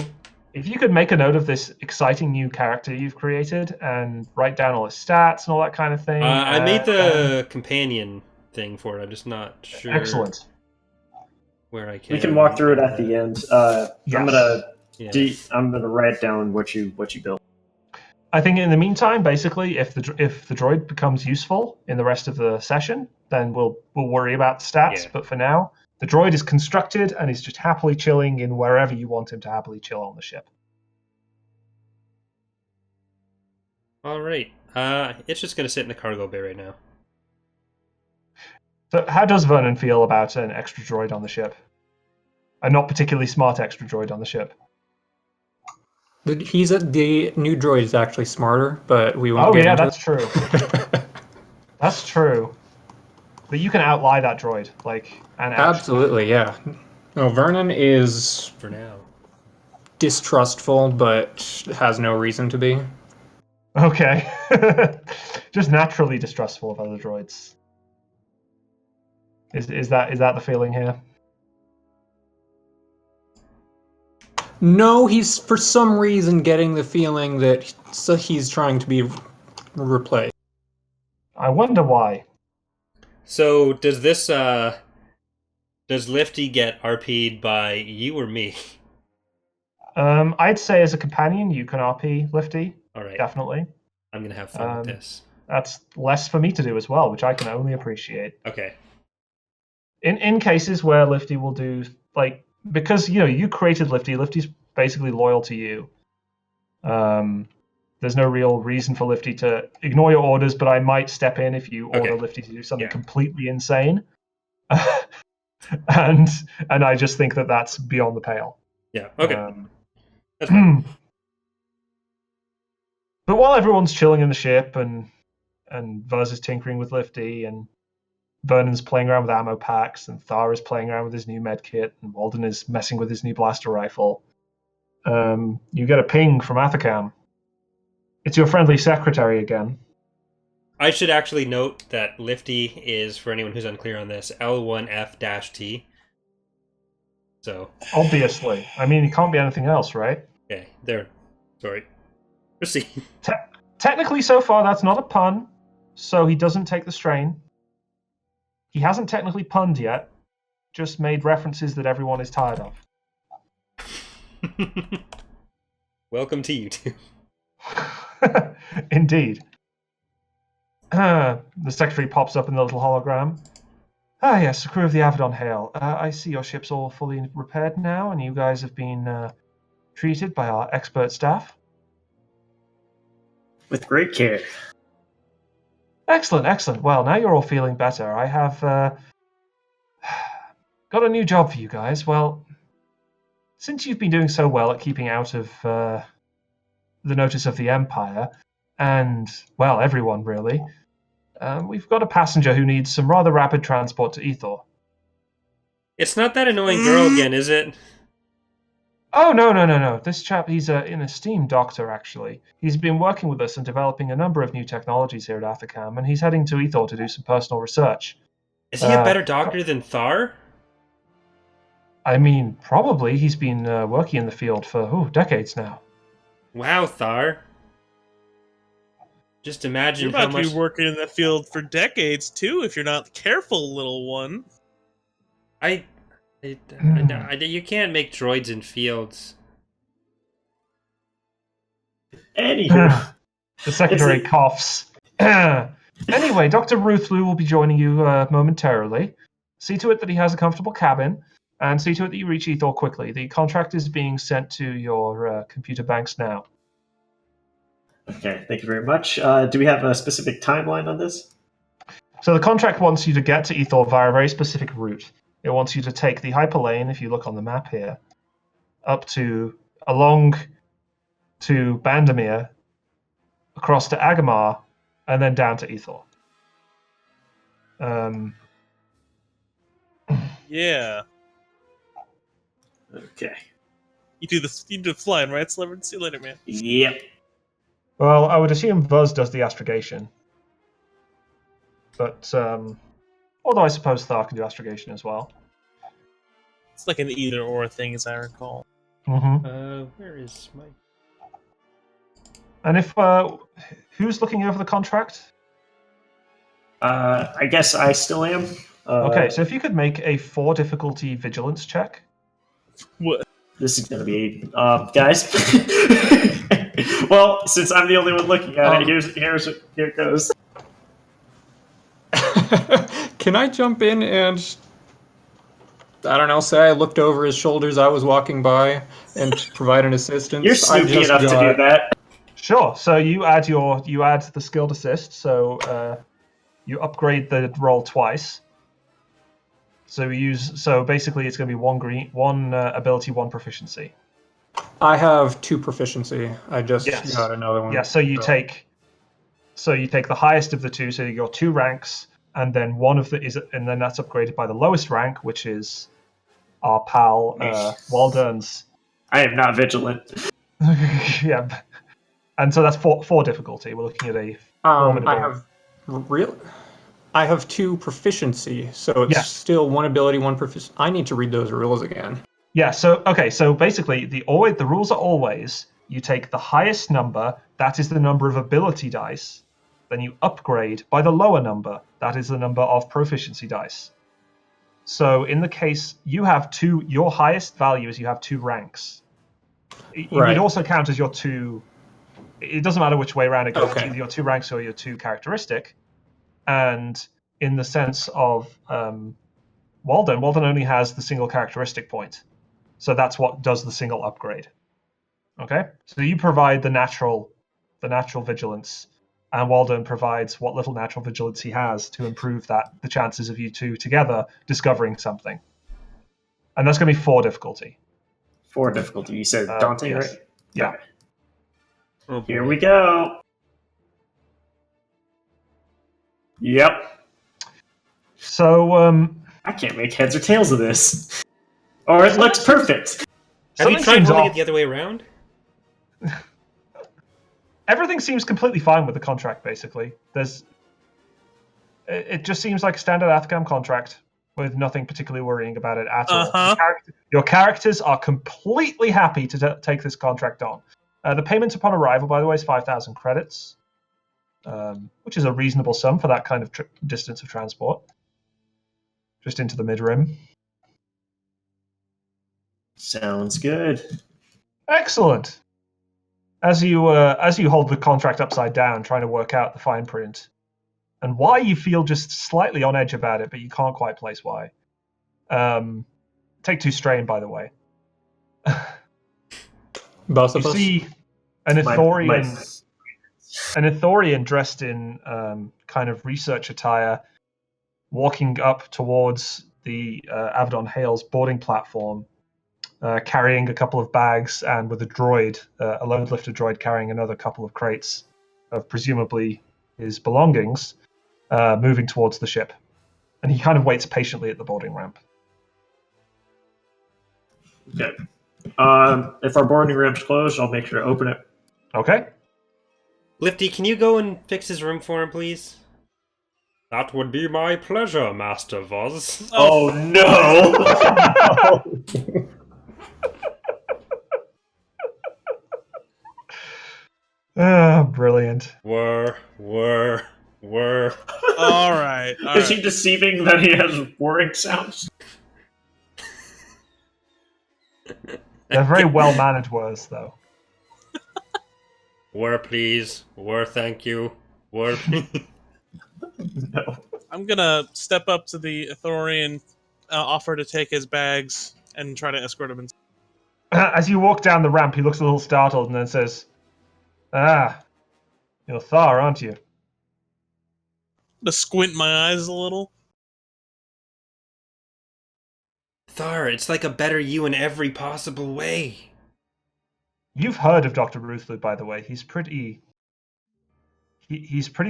if you could make a note of this exciting new character you've created and write down all his stats and all that kind of thing. I made then- the companion thing for it. I'm just not sure Excellent. where I can. We can walk through it at the end. Yes. I'm gonna write down what you built. I think in the meantime, basically, if the droid becomes useful in the rest of the session, then we'll worry about the stats. Yeah. But for now, the droid is constructed and is just happily chilling in wherever you want him to happily chill on the ship. All right. It's just gonna sit in the cargo bay right now. So, how does Vernon feel about an extra droid on the ship? A not particularly smart extra droid on the ship. The new droid is actually smarter, but we won't Oh get yeah, into that's true. That's true. But you can outlie that droid, and Absolutely, yeah. No, Vernon is For now. distrustful, but has no reason to be. Okay. Just naturally distrustful of other droids. Is that the feeling here? No, he's for some reason getting the feeling that he's trying to be replaced. I wonder why. So does this does Lifty get RP'd by you or me? I'd say as a companion, you can RP Lifty, All right. definitely. I'm gonna have fun with this. That's less for me to do as well, which I can only appreciate. Okay. In cases where Lifty will do because you created Lifty, Lifty's basically loyal to you. There's no real reason for Lifty to ignore your orders, but I might step in if you order Lifty to do something completely insane. and I just think that that's beyond the pale. Yeah. Okay. That's fine. But while everyone's chilling in the ship and Vuz is tinkering with Lifty and Vernon's playing around with ammo packs and Tharr is playing around with his new med kit and Walden is messing with his new blaster rifle, you get a ping from Athakam. It's your friendly secretary again. I should actually note that Lifty is, for anyone who's unclear on this, L1F-T. So. Obviously. I mean, it can't be anything else, right? Okay, there. Sorry. Proceed. Technically, so far, that's not a pun, so he doesn't take the strain. He hasn't technically punned yet, just made references that everyone is tired of. Welcome to YouTube. Indeed. The secretary pops up in the little hologram. Ah, yes, the crew of the Avedon hail. I see your ship's all fully repaired now, and you guys have been treated by our expert staff. With great care. Excellent, excellent. Well, now you're all feeling better. I have got a new job for you guys. Well, since you've been doing so well at keeping out of the notice of the Empire, and, well, everyone really, we've got a passenger who needs some rather rapid transport to Ethor. It's not that annoying girl again, is it? Oh, no. This chap, he's an esteemed doctor, actually. He's been working with us and developing a number of new technologies here at Athakam, and he's heading to Ethor to do some personal research. Is he a better doctor than Tharr? I mean, probably. He's been working in the field for, decades now. Wow, Tharr. Just imagine You're how about to much... be working in the field for decades, too, if you're not careful, little one. You can't make droids in fields. Anywho. The secretary coughs. Anyway, Dr. Ruthlu will be joining you momentarily. See to it that he has a comfortable cabin, and see to it that you reach Ethor quickly. The contract is being sent to your computer banks now. Okay, thank you very much. Do we have a specific timeline on this? So the contract wants you to get to Ethor via a very specific route. It wants you to take the hyperlane, if you look on the map here, up to along to Bandamir, across to Agamar, and then down to Ethor. Yeah. Okay. You do the flying, right, Sliver? See you later, man. Yep. Well, I would assume Buzz does the astrogation. But, although I suppose Tharr can do astrogation as well. It's like an either or thing, as I recall. Mm-hmm. Where is my... And if, who's looking over the contract? I guess I still am. Okay, so if you could make a 4 difficulty vigilance check. What? This is gonna be guys. Well, since I'm the only one looking at it, here it goes. Can I jump in and, I don't know, say I looked over his shoulders, I was walking by, and provide an assistance? You're snoopy enough to do that. Sure. So you add the skilled assist. So you upgrade the roll twice. So basically it's going to be one ability, 1 proficiency. I have 2 proficiency. I just Yes. got another one. Yeah. So you take the highest of the 2. So you got 2 ranks, and then and then that's upgraded by the lowest rank, which is our pal Waldern's. I am not vigilant. Yeah. And so that's 4 difficulty. We're looking at a formidable. I have 2 proficiency, so it's still 1 ability, 1 proficiency. I need to read those rules again. Yeah. So basically the rules are always you take the highest number, that is the number of ability dice, then you upgrade by the lower number, that is the number of proficiency dice. So in the case you have your highest value is you have 2 ranks. It would also count as your 2. It doesn't matter which way around it goes. Okay. It's either your 2 ranks or your 2 characteristic. And in the sense of Walden only has the single characteristic point. So that's what does the single upgrade. Okay? So you provide the natural vigilance, and Walden provides what little natural vigilance he has to improve the chances of you two together discovering something. And that's going to be 4 difficulty. 4 difficulty. You said daunting, yes. right? Yeah. Okay. Oh, Here we go. Yep. So I can't make heads or tails of this. Or it looks perfect. Have you something tried seems rolling off. it the other way around? Everything seems completely fine with the contract, basically. It just seems like a standard Athgam contract with nothing particularly worrying about it at all. Your characters are completely happy to take this contract on. The payment upon arrival, by the way, is 5,000 credits, which is a reasonable sum for that kind of distance of transport. Just into the mid-rim. Sounds good. Excellent. As you hold the contract upside down, trying to work out the fine print, and why you feel just slightly on edge about it, but you can't quite place why. Take 2 strain, by the way. Both of You us? see an Ithorian dressed in kind of research attire, walking up towards the Avedon Hale's boarding platform, carrying a couple of bags, and with a droid, a load lifter droid carrying another couple of crates of presumably his belongings, moving towards the ship. And he kind of waits patiently at the boarding ramp. Okay. If our boarding ramp's closed, I'll make sure to open it. Okay. Lifty, can you go and fix his room for him, please? That would be my pleasure, Master Voz. Oh no! Brilliant. Were. All right. Is he deceiving that he has whirring sounds? They're very well-mannered words, though. Were, please. Were, thank you. Were, please. No. I'm gonna step up to the Ithorian, offer to take his bags, and try to escort him inside. As you walk down the ramp, he looks a little startled and then says, "Ah, you're Tharr, aren't you?" To squint my eyes a little. Tharr, it's like a better you in every possible way. You've heard of Dr. Ruthlu, by the way. He's pretty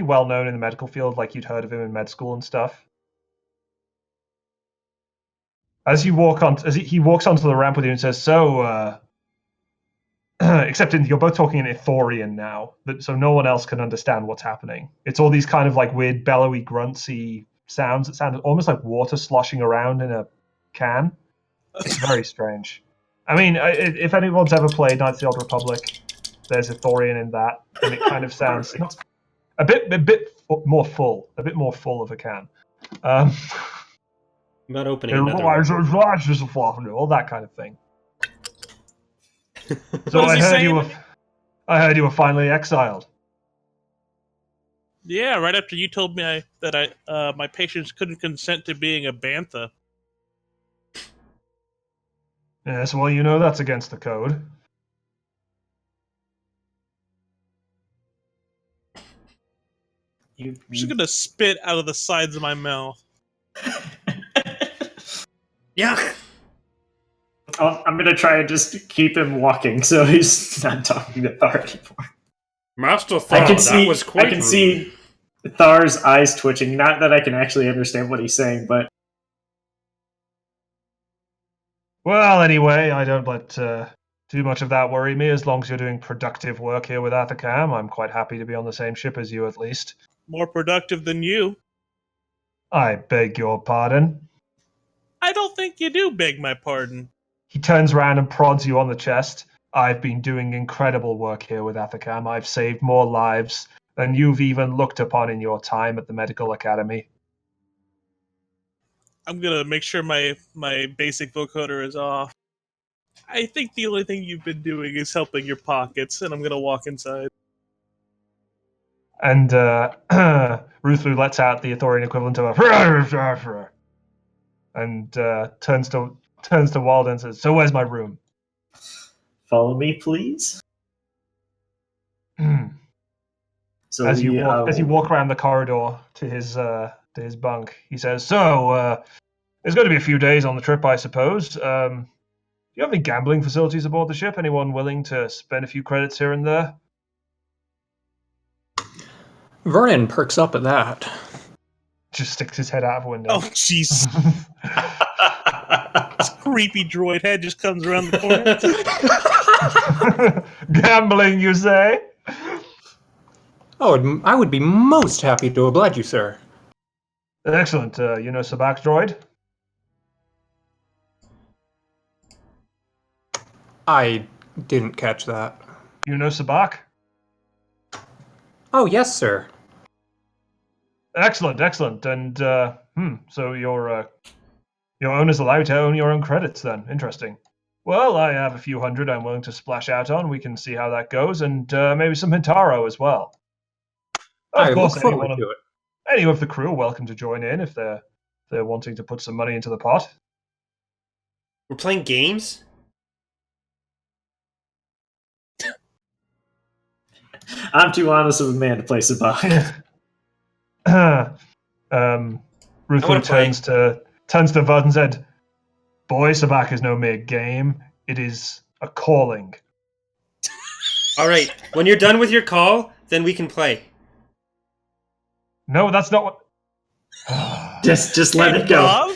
well known in the medical field, like you'd heard of him in med school and stuff. As he walks onto the ramp with you and says, "So, except you're both talking in Ithorian now, so no one else can understand what's happening. It's all these kind of like weird bellowy, gruntsy sounds that sound almost like water sloshing around in a can. It's very strange. I mean, if anyone's ever played Knights of the Old Republic, there's Ithorian in that, and it kind of sounds a bit more full of a can. I'm not opening another one. All that kind of thing. So What is he saying? I heard you were finally exiled. Yeah, right after you told me that my patients couldn't consent to being a bantha. Yes, well, you know that's against the code. I'm just gonna spit out of the sides of my mouth. Yuck! I'm gonna try and just keep him walking so he's not talking to Tharr anymore. Master Tharr, that was quite I can rude. see Thar's eyes twitching. Not that I can actually understand what he's saying, but Well, anyway, I don't let too much of that worry me. As long as you're doing productive work here with Athakam, I'm quite happy to be on the same ship as you, at least. More productive than you. I beg your pardon. I don't think you do beg my pardon. He turns around and prods you on the chest. I've been doing incredible work here with Athakam. I've saved more lives than you've even looked upon in your time at the medical academy. I'm gonna make sure my basic vocoder is off. I think the only thing you've been doing is helping your pockets, and I'm gonna walk inside. And Ruthlu lets out the Ithorian equivalent of a and turns to Walden and says, "So where's my room?" follow me, please. So as you walk around the corridor to his bunk, he says, "So there's going to be a few days on the trip, I suppose. Do you have any gambling facilities aboard the ship? Anyone willing to spend a few credits here and there?" Vernon perks up at that. Just sticks his head out of a window. Oh, jeez. This creepy droid head just comes around the corner. Gambling, you say? Oh, I would be most happy to oblige you, sir. Excellent. You know Sabak, droid? I didn't catch that. You know Sabak? Oh, yes, sir. Excellent. And so your owner's allowed to own your own credits then. Interesting. Well, I have a few hundred I'm willing to splash out on. We can see how that goes, and maybe some Hintaro as well. Of course, look forward to it. Any of the crew are welcome to join in if they're wanting to put some money into the pot. We're playing games? I'm too honest of a man to play Sabak. Ruthlu turns to Vud and said, "Boy, Sabak is no mere game. It is a calling." All right, when you're done with your call, then we can play. No, that's not what. just let Hey, it go. Bob,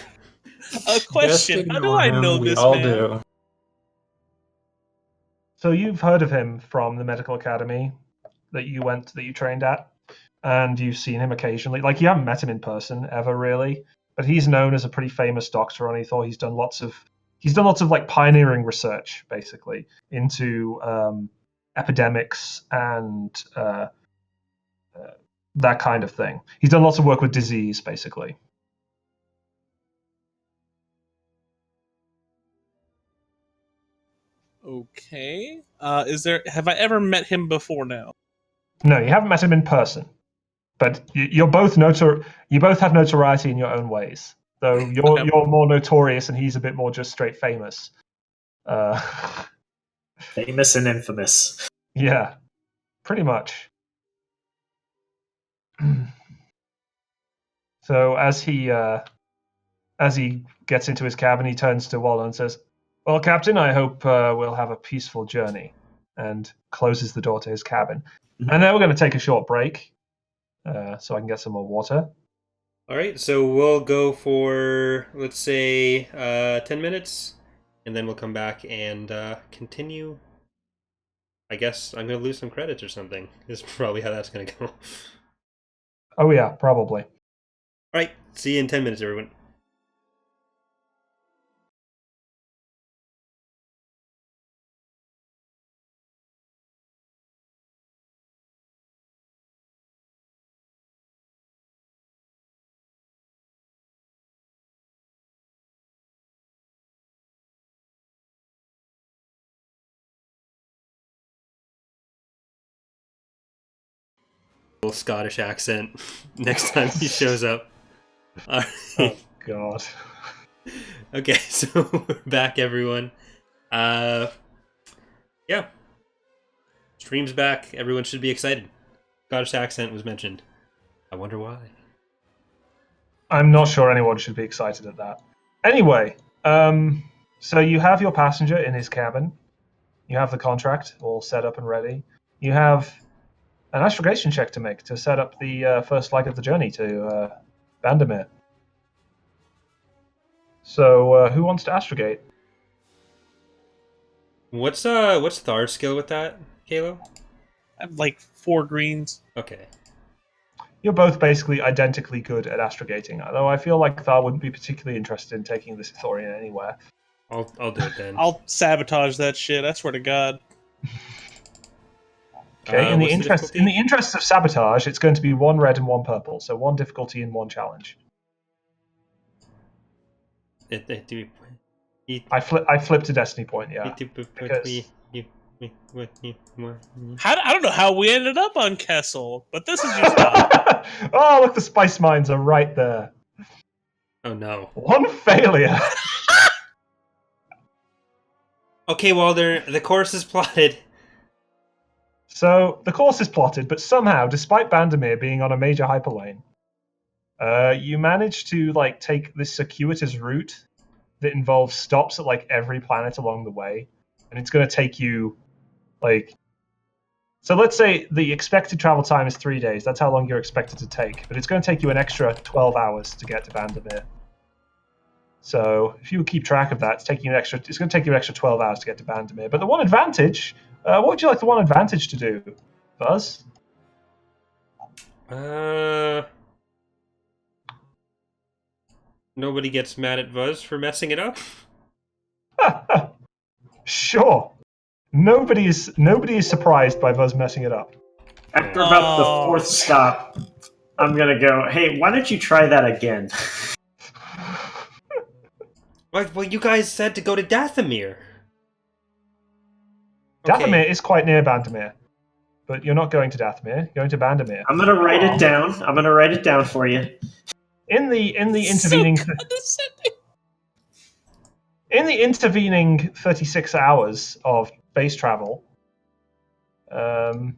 a question. Just How do ignore I him, know we this all man? do. So you've heard of him from the medical academy that you trained at, and you've seen him occasionally. Like, you haven't met him in person ever, really, but he's known as a pretty famous doctor on Ethor. He's done lots of like pioneering research, basically, into epidemics and that kind of thing. He's done lots of work with disease, basically. Okay. Have I ever met him before now? No, you haven't met him in person, but you both have notoriety in your own ways. Though you're Okay. more notorious, and he's a bit more just straight famous. Famous and infamous. Yeah, pretty much. So as he As he gets into his cabin, he turns to Walden and says, "Well, Captain, I hope we'll have a peaceful journey," and closes the door to his cabin. And then we're going to take a short break so I can get some more water. All right, so we'll go for, let's say, 10 minutes, and then we'll come back and continue. I guess I'm going to lose some credits or something, is probably how that's going to go. Oh, yeah, probably. All right, see you in 10 minutes, everyone. Little Scottish accent next time he shows up. All right. Oh, God. Okay, so we're back, everyone. Yeah. Stream's back. Everyone should be excited. Scottish accent was mentioned. I wonder why. I'm not sure anyone should be excited at that. Anyway, so you have your passenger in his cabin. You have the contract all set up and ready. You have an astrogation check to make to set up the first leg of the journey to Vandermeer. So, who wants to astrogate? What's Tharr's skill with that, Kalo? I have like 4 greens. Okay. You're both basically identically good at astrogating, although I feel like Tharr wouldn't be particularly interested in taking this Ithorian anywhere. I'll do it then. I'll sabotage that shit. I swear to God. Okay, in the what's the difficulty? interest of sabotage, it's going to be 1 red and 1 purple, so 1 difficulty and 1 challenge. I flipped a destiny point, yeah. Because I don't know how we ended up on Kessel, but this is your stop. oh, look, the spice mines are right there. Oh no. 1 failure. Okay, Walder, the course is plotted. So the course is plotted, but somehow, despite Vandermeer being on a major hyperlane, you manage to take this circuitous route that involves stops at every planet along the way, and it's going to take you so let's say the expected travel time is 3 days. That's how long you're expected to take, but it's going to take you an extra 12 hours to get to Vandermeer. So if you keep track of that, it's going to take you an extra 12 hours to get to Vandermeer. But the one advantage, what would you like the one advantage to do, Buzz? Nobody gets mad at Buzz for messing it up? Sure. Nobody is surprised by Buzz messing it up. After about the 4th stop, I'm gonna go, hey, why don't you try that again? Well, you guys said to go to Dathomir. Dathomir is quite near Vandermeer, but you're not going to Dathomir. You're going to Vandermeer. I'm gonna write it down. I'm gonna write it down for you. In the intervening in the intervening 36 hours of space travel, Dr.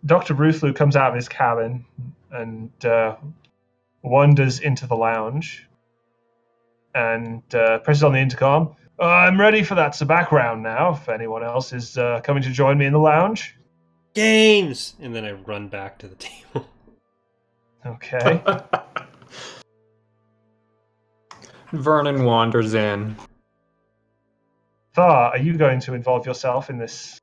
Ruthlu comes out of his cabin and wanders into the lounge and presses on the intercom. I'm ready for that sabacc round now, if anyone else is coming to join me in the lounge. Games! And then I run back to the table. Okay. Vernon wanders in. Tharr, are you going to involve yourself in this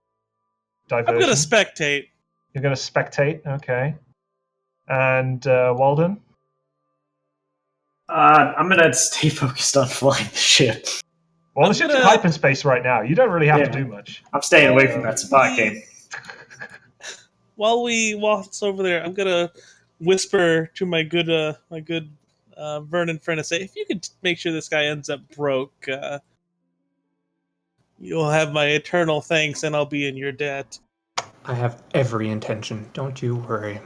diversion? I'm gonna spectate. You're going to spectate, okay. And Walden? I'm gonna stay focused on flying the ship. Well, the ship's in hyperspace right now. You don't really have to do much. I'm staying away from that spot game. While we waltz over there, I'm gonna whisper to my good Vernon friend and say, if you could make sure this guy ends up broke, you'll have my eternal thanks and I'll be in your debt. I have every intention. Don't you worry.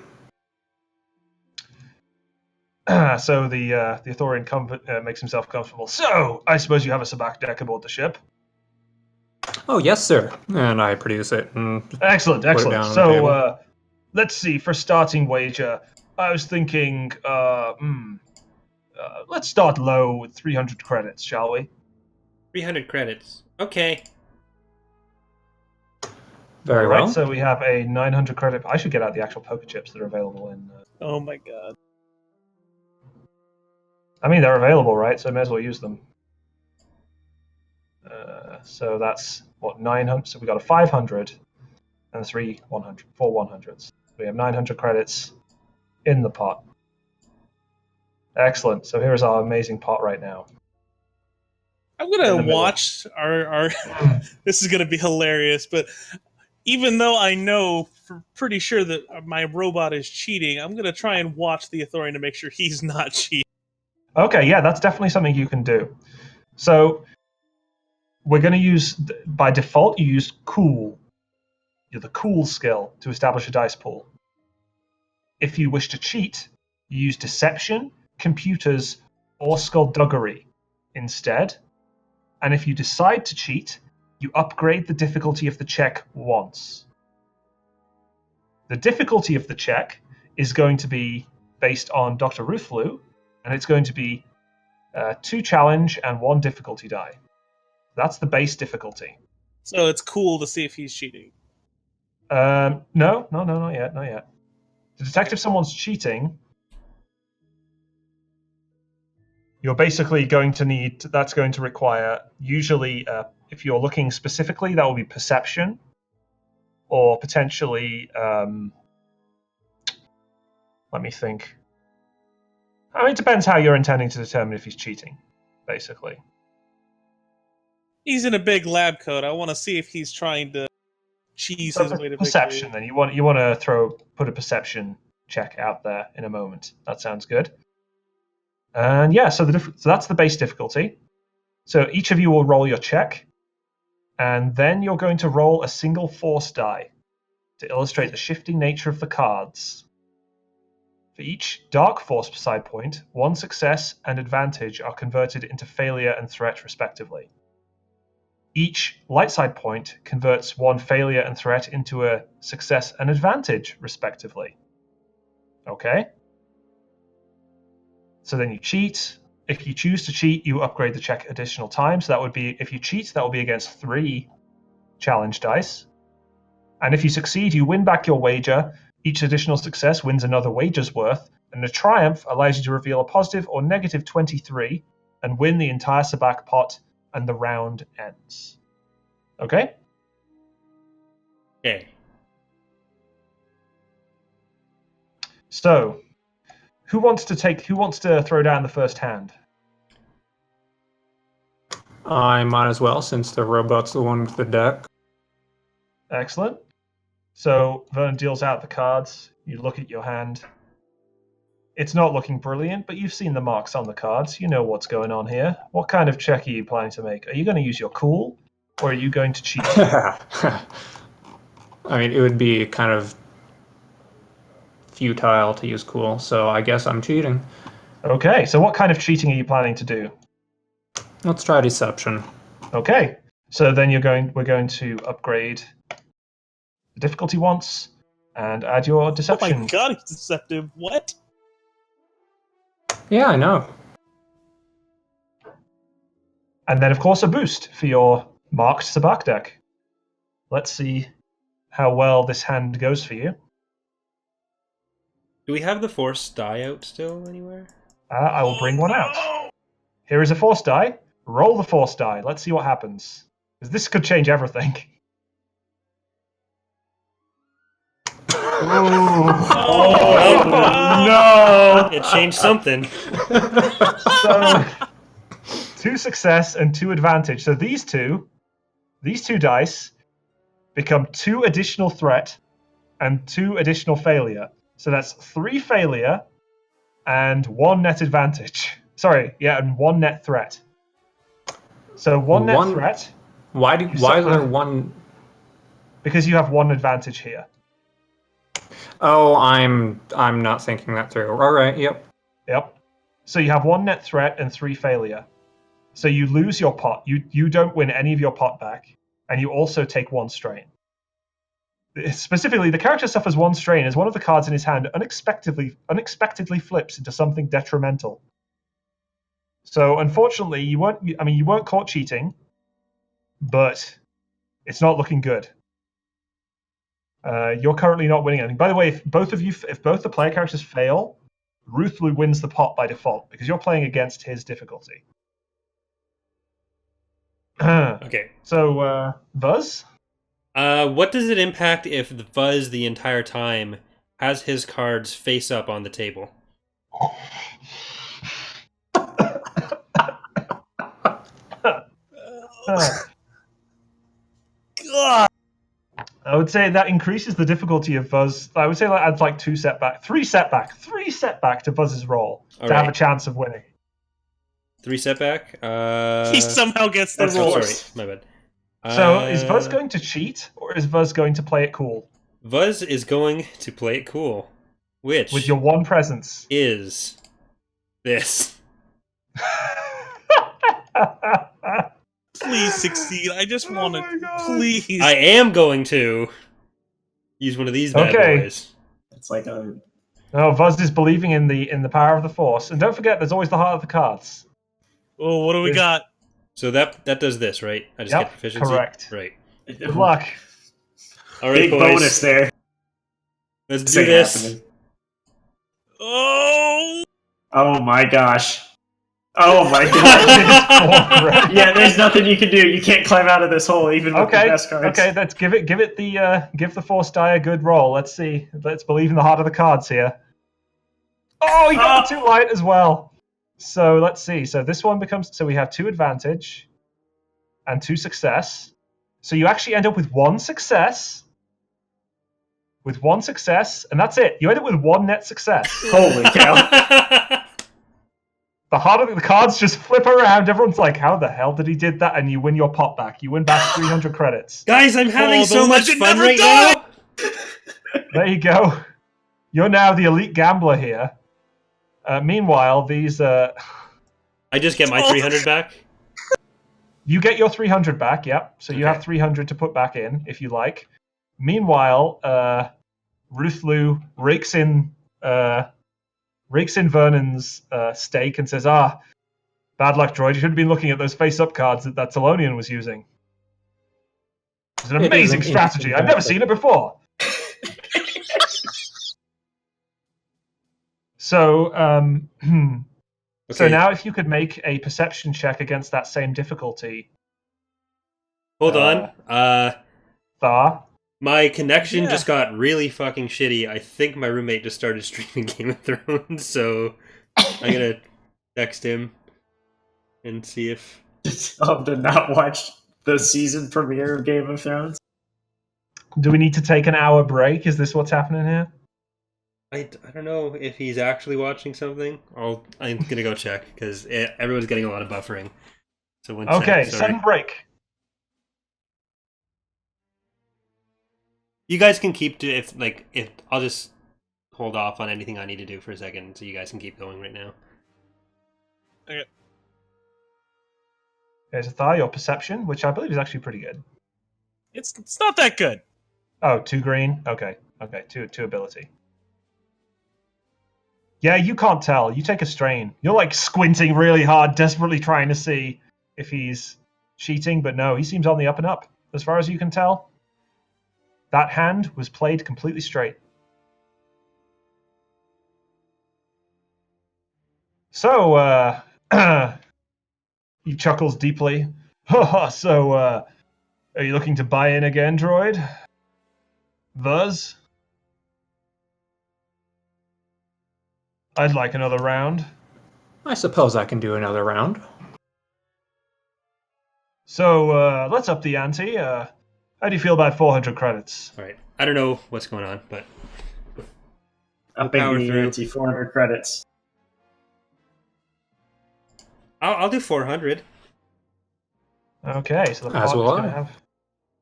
So the Ithorian makes himself comfortable. So, I suppose you have a sabacc deck aboard the ship? Oh, yes, sir. And I produce it. And Excellent. put it down on the So, table. let's see. For starting wager, I was thinking let's start low with 300 credits, shall we? 300 credits. Okay. Very All right, well. so we have a 900 credit. I should get out the actual poker chips that are available in. Oh my god. I mean, they're available, right? So I may as well use them. So that's what 900. So we got a 500 and 3 100, 4 100s. We have 900 credits in the pot. Excellent. So here's our amazing pot right now. I'm In gonna the middle. watch our. This is gonna be hilarious, but even though I know for pretty sure that my robot is cheating, I'm gonna try and watch the authority to make sure he's not cheating. Okay, yeah, that's definitely something you can do. So we're going to use, by default, you use cool. You're the cool skill to establish a dice pool. If you wish to cheat, you use deception, computers, or skullduggery instead. And if you decide to cheat, you upgrade the difficulty of the check once. The difficulty of the check is going to be based on Dr. Ruthflew, and it's going to be 2 challenge and 1 difficulty die. That's the base difficulty. So it's cool to see if he's cheating. No, not yet, not yet. To detect if someone's cheating, you're basically going to need, that's going to require, usually, if you're looking specifically, that will be perception, or potentially, let me think. I mean, it depends how you're intending to determine if he's cheating, basically. He's in a big lab coat. I want to see if he's trying to cheese So his way to perception, victory. then you want to put a perception check out there in a moment. That sounds good. And yeah, so that's the base difficulty. So each of you will roll your check, and then you're going to roll a single force die to illustrate the shifting nature of the cards. For each dark force side point, 1 success and advantage are converted into failure and threat, respectively. Each light side point converts 1 failure and threat into a success and advantage, respectively. Okay? So then you cheat. If you choose to cheat, you upgrade the check additional time. So that would be, if you cheat, that will be against 3 challenge dice. And if you succeed, you win back your wager. Each additional success wins another wager's worth. And the triumph allows you to reveal a positive or negative 23 and win the entire sabacc pot, and the round ends. Okay? Okay. So, who wants to throw down the first hand? I might as well, since the robot's the one with the deck. Excellent. So Vernon deals out the cards. You look at your hand. It's not looking brilliant, but you've seen the marks on the cards. You know what's going on here. What kind of check are you planning to make? Are you going to use your cool, or are you going to cheat? I mean, it would be kind of futile to use cool, so I guess I'm cheating. Okay, so what kind of cheating are you planning to do? Let's try deception. Okay, so then we're going to upgrade the difficulty once and add your Oh deception. my god, he's deceptive. What? Yeah, I know. And then, of course, a boost for your marked sabacc deck. Let's see how well this hand goes for you. Do we have the force die out still anywhere? I will bring one out. Here is a force die. Roll the force die. Let's see what happens. Because this could change everything. Oh, no! It changed something. So, 2 success and 2 advantage. So these two dice become 2 additional threat and 2 additional failure. So that's 3 failure and 1 net advantage. Sorry, yeah, and 1 net threat. So 1 net threat. Why is there one? Because you have 1 advantage here. Oh, I'm not thinking that through. All right, yep. So you have 1 net threat and 3 failure. So you lose your pot. You don't win any of your pot back, and you also take 1 strain. Specifically, the character suffers 1 strain as one of the cards in his hand unexpectedly flips into something detrimental. So unfortunately, you weren't. I mean, you weren't caught cheating, but it's not looking good. You're currently not winning anything. By the way, if both the player characters fail, Ruthlu wins the pot by default because you're playing against his difficulty. Okay. So, Buzz? What does it impact if the Buzz the entire time has his cards face up on the table? God. I would say that increases the difficulty of Buzz. I would say that adds like 3 setback to Buzz's roll All to have right. a chance of winning. 3 setback. He somehow gets the that's roll. Sorry, my bad. So is Buzz going to cheat or is Buzz going to play it cool? Buzz is going to play it cool, which With your one presence. is this. Please succeed. I just want Oh my to. God. Please. I am going to use one of these bad Okay. boys. It's like a No, Buzz is believing in the power of the Force. And don't forget, there's always the heart of the cards. Oh, what do we got? So that does this, right? I just Yep, get proficiency? correct. Right. Good luck. All right, big boys. bonus there. Let's This do ain't this. happening. Oh. Oh my gosh. Oh my god. Yeah, there's nothing you can do. You can't climb out of this hole even with the Okay, best cards. okay, let's give the Force die a good roll. Let's see. Let's believe in the heart of the cards here. Oh, he got the 2 light as well. So let's see. So this one becomes. So we have 2 advantage and 2 success. So you actually end up with 1 success. With 1 success, and that's it. You end up with 1 net success. Holy cow. The heart of the cards just flip around. Everyone's like, "How the hell did he did that?" And you win your pot back. You win back 300 credits. Guys, I'm having the so much legend fun never right died! now. There you go. You're now the elite gambler here. Meanwhile, these I just get my 300 back. you get your 300 back. Yep. So you Okay. have 300 to put back in if you like. Meanwhile, Ruthlu rakes in Vernon's stake and says, bad luck, droid. You should have been looking at those face-up cards that Talonian was using. It's an It is amazing an strategy. interesting I've never tactic. seen it before. So, so Okay. now if you could make a perception check against that same difficulty, Hold on. Tharr. My connection Yeah. just got really fucking shitty. I think my roommate just started streaming Game of Thrones, so I'm gonna text him and see if. To not watch the season premiere of Game of Thrones. Do we need to take an hour break? Is this what's happening here? I don't know if he's actually watching something. I'm gonna go check because everyone's getting a lot of buffering. So one Okay, sec, sorry. sudden break. You guys can keep if I'll just hold off on anything I need to do for a second, so you guys can keep going right now. Okay, so Tharr, your perception, which I believe is actually pretty good. It's not that good. Oh, 2 green? Okay, two ability. Yeah, you can't tell. You take a strain. You're like squinting really hard, desperately trying to see if he's cheating, but no, he seems on the up and up, as far as you can tell. That hand was played completely straight. So, he chuckles deeply. So, are you looking to buy in again, droid? Buzz? I'd like another round. I suppose I can do another round. So, let's up the ante. How do you feel about 400 credits? All right. I don't know what's going on, but Upping power the through. ante 400 credits. I'll do 400. Okay, so the As pot is will going to I. have...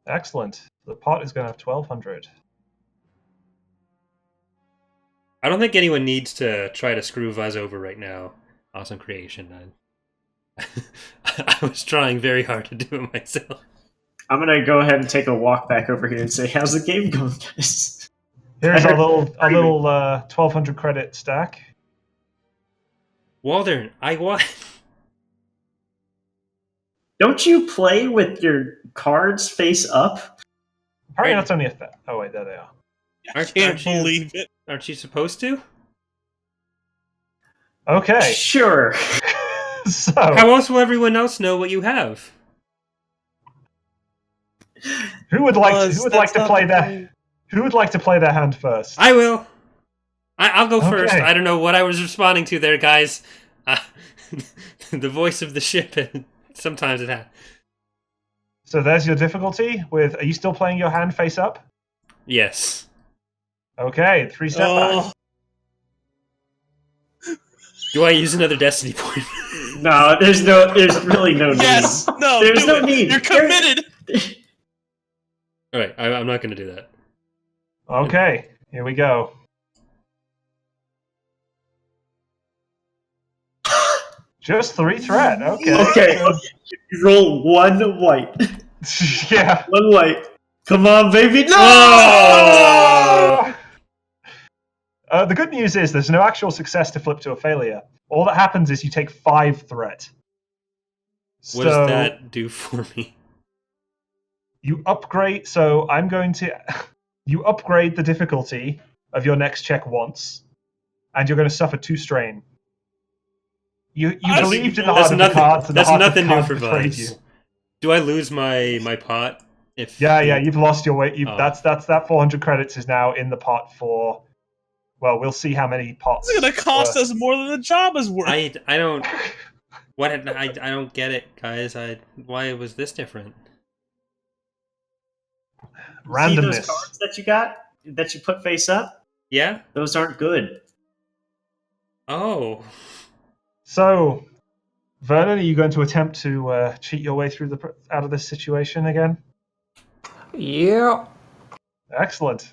Excellent. The pot is going to have 1,200. I don't think anyone needs to try to screw Vuz over right now. Awesome creation. I was trying very hard to do it myself. I'm gonna go ahead and take a walk back over here and say, "How's the game going, guys?" Here's our little 1,200 credit stack. Waldern, I won. Don't you play with your cards face up? Apparently, Right. that's only a theft. Oh wait, there they are. I can't believe it. Aren't you supposed to? Okay, Sure. so How else will everyone else know what you have? who would like Buzz, who would that's like to not play the their point. who would like to play their hand first? I will. I'll go first. Okay. I don't know what I was responding to there, guys. The voice of the ship. Sometimes it has. So there's your difficulty. Are you still playing your hand face up? Yes. Okay, 3 step back. Do I use another destiny point? No, there's really no need. Yes. No. There's do no it. need. You're committed. All right, I'm not going to do that. Okay, here we go. Just 3 threat. Okay. Okay. Roll 1 white. Yeah. 1 white. Come on, baby. No! Oh! The good news is there's no actual success to flip to a failure. All that happens is you take 5 threat. What does that do for me? You upgrade. So I'm going to. You upgrade the difficulty of your next check once, and you're going to suffer 2 strain. You believed in the heart of the cards, and That's the heart of the nothing new cards for betrayed Buzz. you. Do I lose my pot? If Yeah, you've lost your weight. Oh. That's that 400 credits is now in the pot for. Well, we'll see how many pots. It's gonna cost us more than the job is worth. I don't. What I don't get it, guys. Why was this different? Randomness. See those cards that you got that you put face up? Yeah. Those aren't good. Oh. So, Vernon, are you going to attempt to cheat your way through out of this situation again? Yeah. Excellent.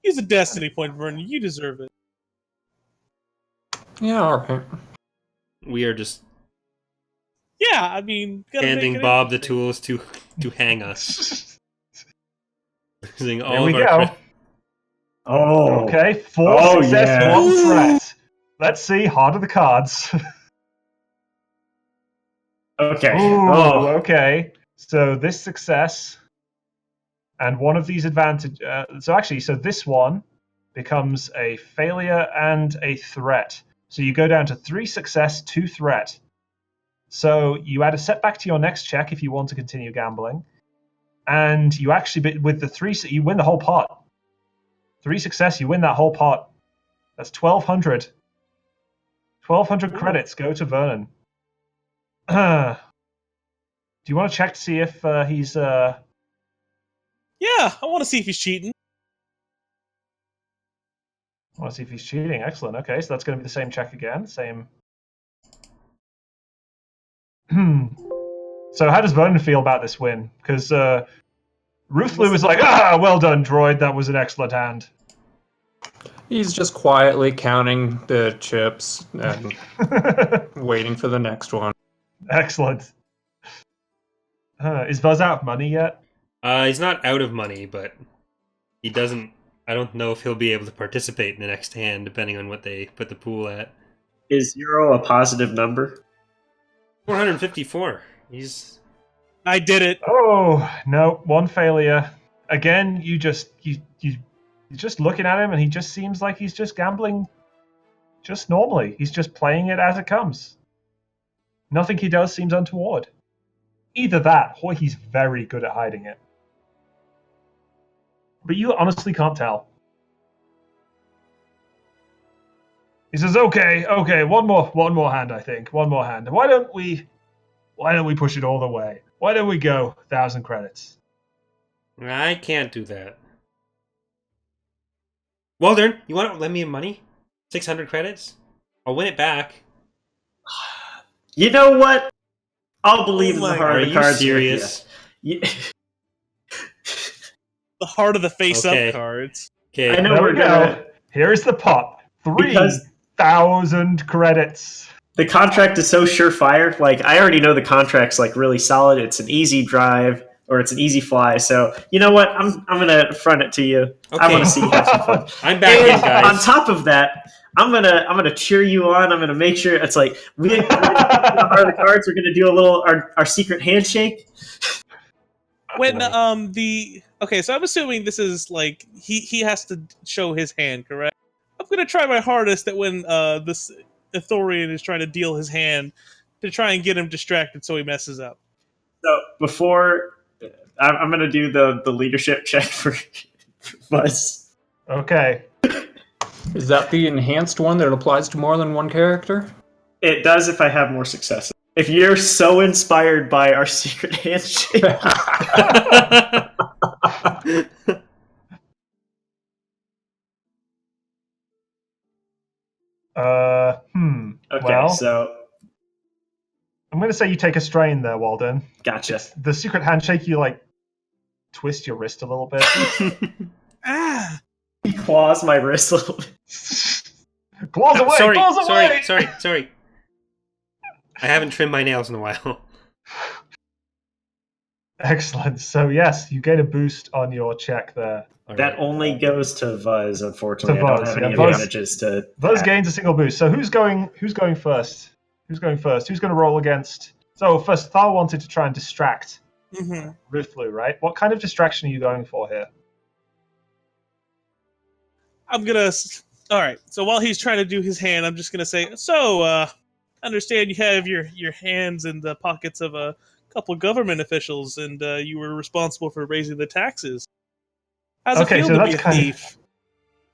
Use a destiny point, Vernon. You deserve it. Yeah, alright. We are just Yeah, I mean, gotta handing make it Bob the interesting. tools to hang us. Using There all we of our go. credit. Oh. Okay, 4 Oh, success, yeah. 1 threat. Let's see, heart of the cards. Okay. Ooh, Oh. okay. So this success and one of these advantage. So this one becomes a failure and a threat. So you go down to 3 success, 2 threat. So you add a setback to your next check if you want to continue gambling, and you actually with the 3 you win the whole pot. 3 success, you win that whole pot. That's 1,200. 1,200 credits go to Vernon. Do you want to check to see if he's? Yeah, I want to see if he's cheating. I want to see if he's cheating. Excellent. Okay, so that's going to be the same check again. Same. So how does Vernon feel about this win? Because Ruthlu was like, well done, droid. That was an excellent hand. He's just quietly counting the chips and waiting for the next one. Excellent. Is Buzz out of money yet? He's not out of money, but he doesn't. I don't know if he'll be able to participate in the next hand, depending on what they put the pool at. Is 0 a positive number? 454. I did it. Oh no, 1 failure. Again, you're just looking at him, and he just seems like he's just gambling, just normally. He's just playing it as it comes. Nothing he does seems untoward. Either that, or he's very good at hiding it. But you honestly can't tell. He says, "Okay, one more hand, I think. One more hand. Why don't we push it all the way? Why don't we go 1,000 credits?" I can't do that. Waldern, you want to lend me money? 600 credits? I'll win it back. You know what? I'll believe in the my heart Are of the you cards. serious? Yeah. The heart of the Okay. face-up cards. Okay. I know There we're we gonna. go. Here's the pot. Because 3,000 credits. the contract is so surefire. Like I already know the contract's like really solid. It's an easy drive or it's an easy fly. So you know what? I'm gonna front it to you. I Okay. want to see you have some fun. I'm back And in, guys. on top of that, I'm gonna cheer you on. I'm gonna make sure it's like we are the cards. We're gonna do a little our secret handshake. When okay, so I'm assuming this is like he has to show his hand, correct? I'm gonna try my hardest that when this Ithorian is trying to deal his hand to try and get him distracted so he messes up. So before I'm gonna do the leadership check for Buzz. Okay. Is that the enhanced one that applies to more than one character? It does if I have more successes. If you're so inspired by our secret handshake, okay. Well, So I'm going to say you take a strain there, Walden. gotcha. The secret handshake, you like twist your wrist a little bit. Ah! He claws my wrist a little bit. Claws away! sorry, Claws away! sorry. I haven't trimmed my nails in a while. Excellent. So yes, you get a boost on your check there. That only goes to Vuz, unfortunately. To I don't Vuz, have yeah, any Vuz- advantages to. Buzz gains a single boost. So who's going first? Who's going first? Who's going to roll against? So first, Tharr wanted to try and distract Mm-hmm. Ruthlu, right? What kind of distraction are you going for here? I'm gonna. All right. So while he's trying to do his hand, I'm just gonna say, "So, understand you have your hands in the pockets of a couple of government officials, and you were responsible for raising the taxes. How's Okay, it feel so to that's be a kind of- thief?"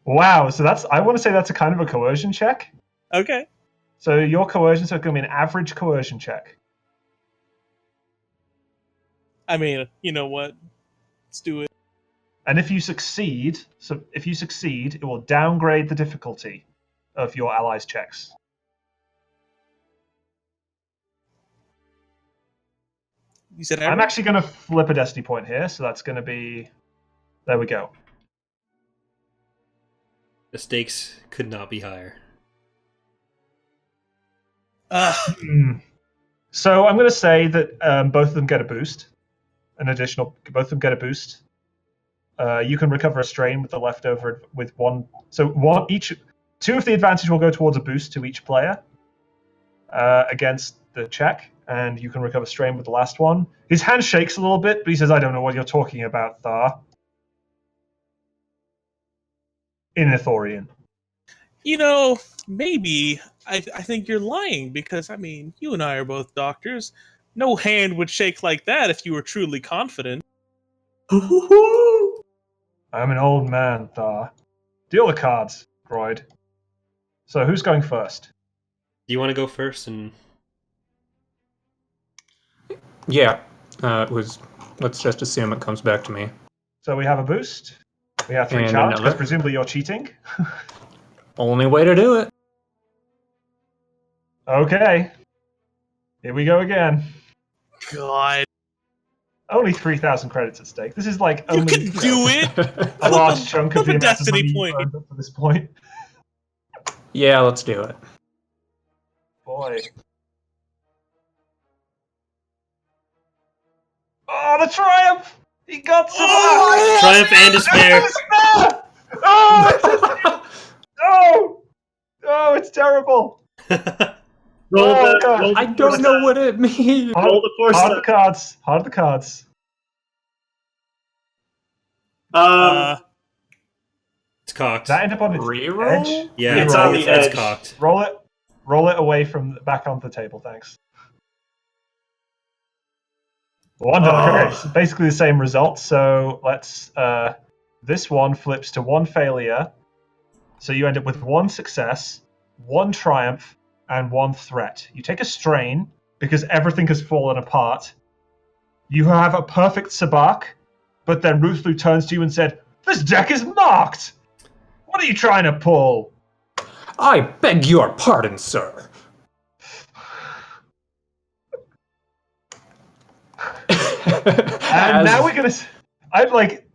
Wow. So I want to say that's a kind of a coercion check. Okay. So your coercion, so it's going to be an average coercion check. I mean, you know what? Let's do it. And if you succeed, it will downgrade the difficulty of your allies' checks. You said I'm average? actually going to flip a destiny point here, so that's going to be. There we go. The stakes could not be higher. So I'm going to say that both of them get a boost. Both of them get a boost. You can recover a strain with the leftover with one. So two of the advantage will go towards a boost to each player against the check, and you can recover strain with the last one. His hand shakes a little bit, but he says, "I don't know what you're talking about, Tharr." In Ithorian. You know, maybe I think you're lying because I mean, you and I are both doctors. No hand would shake like that if you were truly confident. I'm an old man, Tharr. Deal the cards, Groyd. So who's going first? Do you want to go first? And Yeah, let's just assume it comes back to me. So we have a boost. We have 3 And challenge, because another. presumably you're cheating. Only way to do it. Okay. Here we go again. God, Only 3,000 credits at stake. This is like you only can do it. a large chunk of Flip the a amount of destiny money point. you've earned up to this point. Yeah, let's do it. Boy. Oh, the triumph! He got some triumph and despair. Oh, it's oh, it's terrible. Roll Oh, the, God. roll the I don't know what it means. Roll the force. Hard the cards. Hard the cards. It's cocked. That end up on its Reroll? edge? Yeah, It's Reroll. on the it's edge. cocked. Roll it away from back onto the table, thanks. $1. Oh. Okay, so basically the same result. So let's. This one flips to 1 failure. So you end up with 1 success, 1 triumph, and 1 threat. You take a strain because everything has fallen apart. You have a perfect sabak, but then Ruthlu turns to you and said, "This deck is marked! What are you trying to pull?" I beg your pardon, sir. And now we're gonna. I'd like.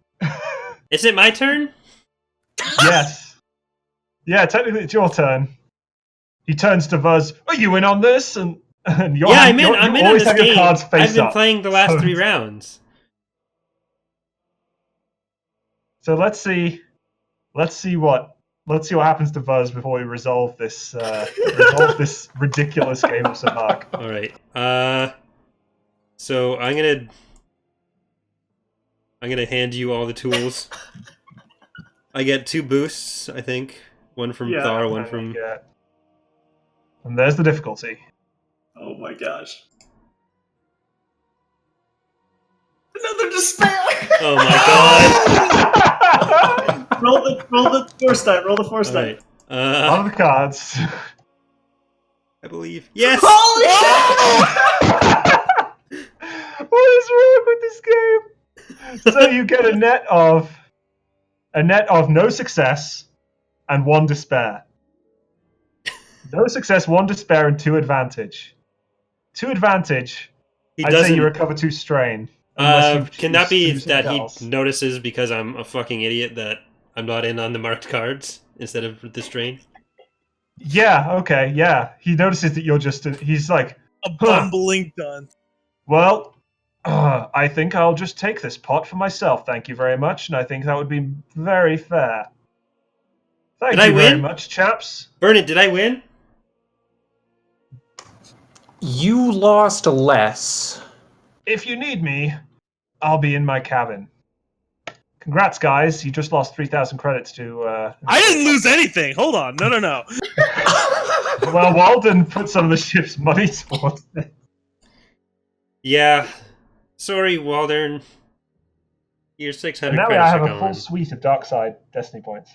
Is it my turn? Yes. Yeah, technically it's your turn. He turns to Vuz. Are you in on this? And you're, Yeah, I'm in. you I'm in on always this have your game. cards face I've been up. playing the last So- 3 rounds. So let's see. Let's see what let's see what happens to Buzz before we resolve this ridiculous game of Sabak. All right. So I'm gonna hand you all the tools. I get 2 boosts, I think. One from Yeah. Tharr, one from. Yeah. And there's the difficulty. Oh my gosh. Another despair! Oh my god! roll the force die. Roll the force All die. right. On the cards. I believe. Yes. Holy shit! What is wrong with this game? So you get a net of no success and 1 despair. No success, 1 despair, and 2 advantage. 2 advantage. He I'd doesn't. say you recover 2 strain. Unless Can that be choose that something he else. notices because I'm a fucking idiot that I'm not in on the marked cards instead of the strain? Yeah. Okay. Yeah. He notices that you're just. He's like, A bumbling dunce. well, I think I'll just take this pot for myself. Thank you very much, and I think that would be very fair. Thank Did I you very win? much, chaps. Vernon, did I win? You lost less. If you need me, I'll be in my cabin. Congrats, guys. You just lost 3,000 credits to... I didn't lose anything. Hold on. No. Well, Walden put some of the ship's money towards it. Yeah. Sorry, Waldern. Your 600 And now credits I have are a gone. full suite of Dark Side Destiny points.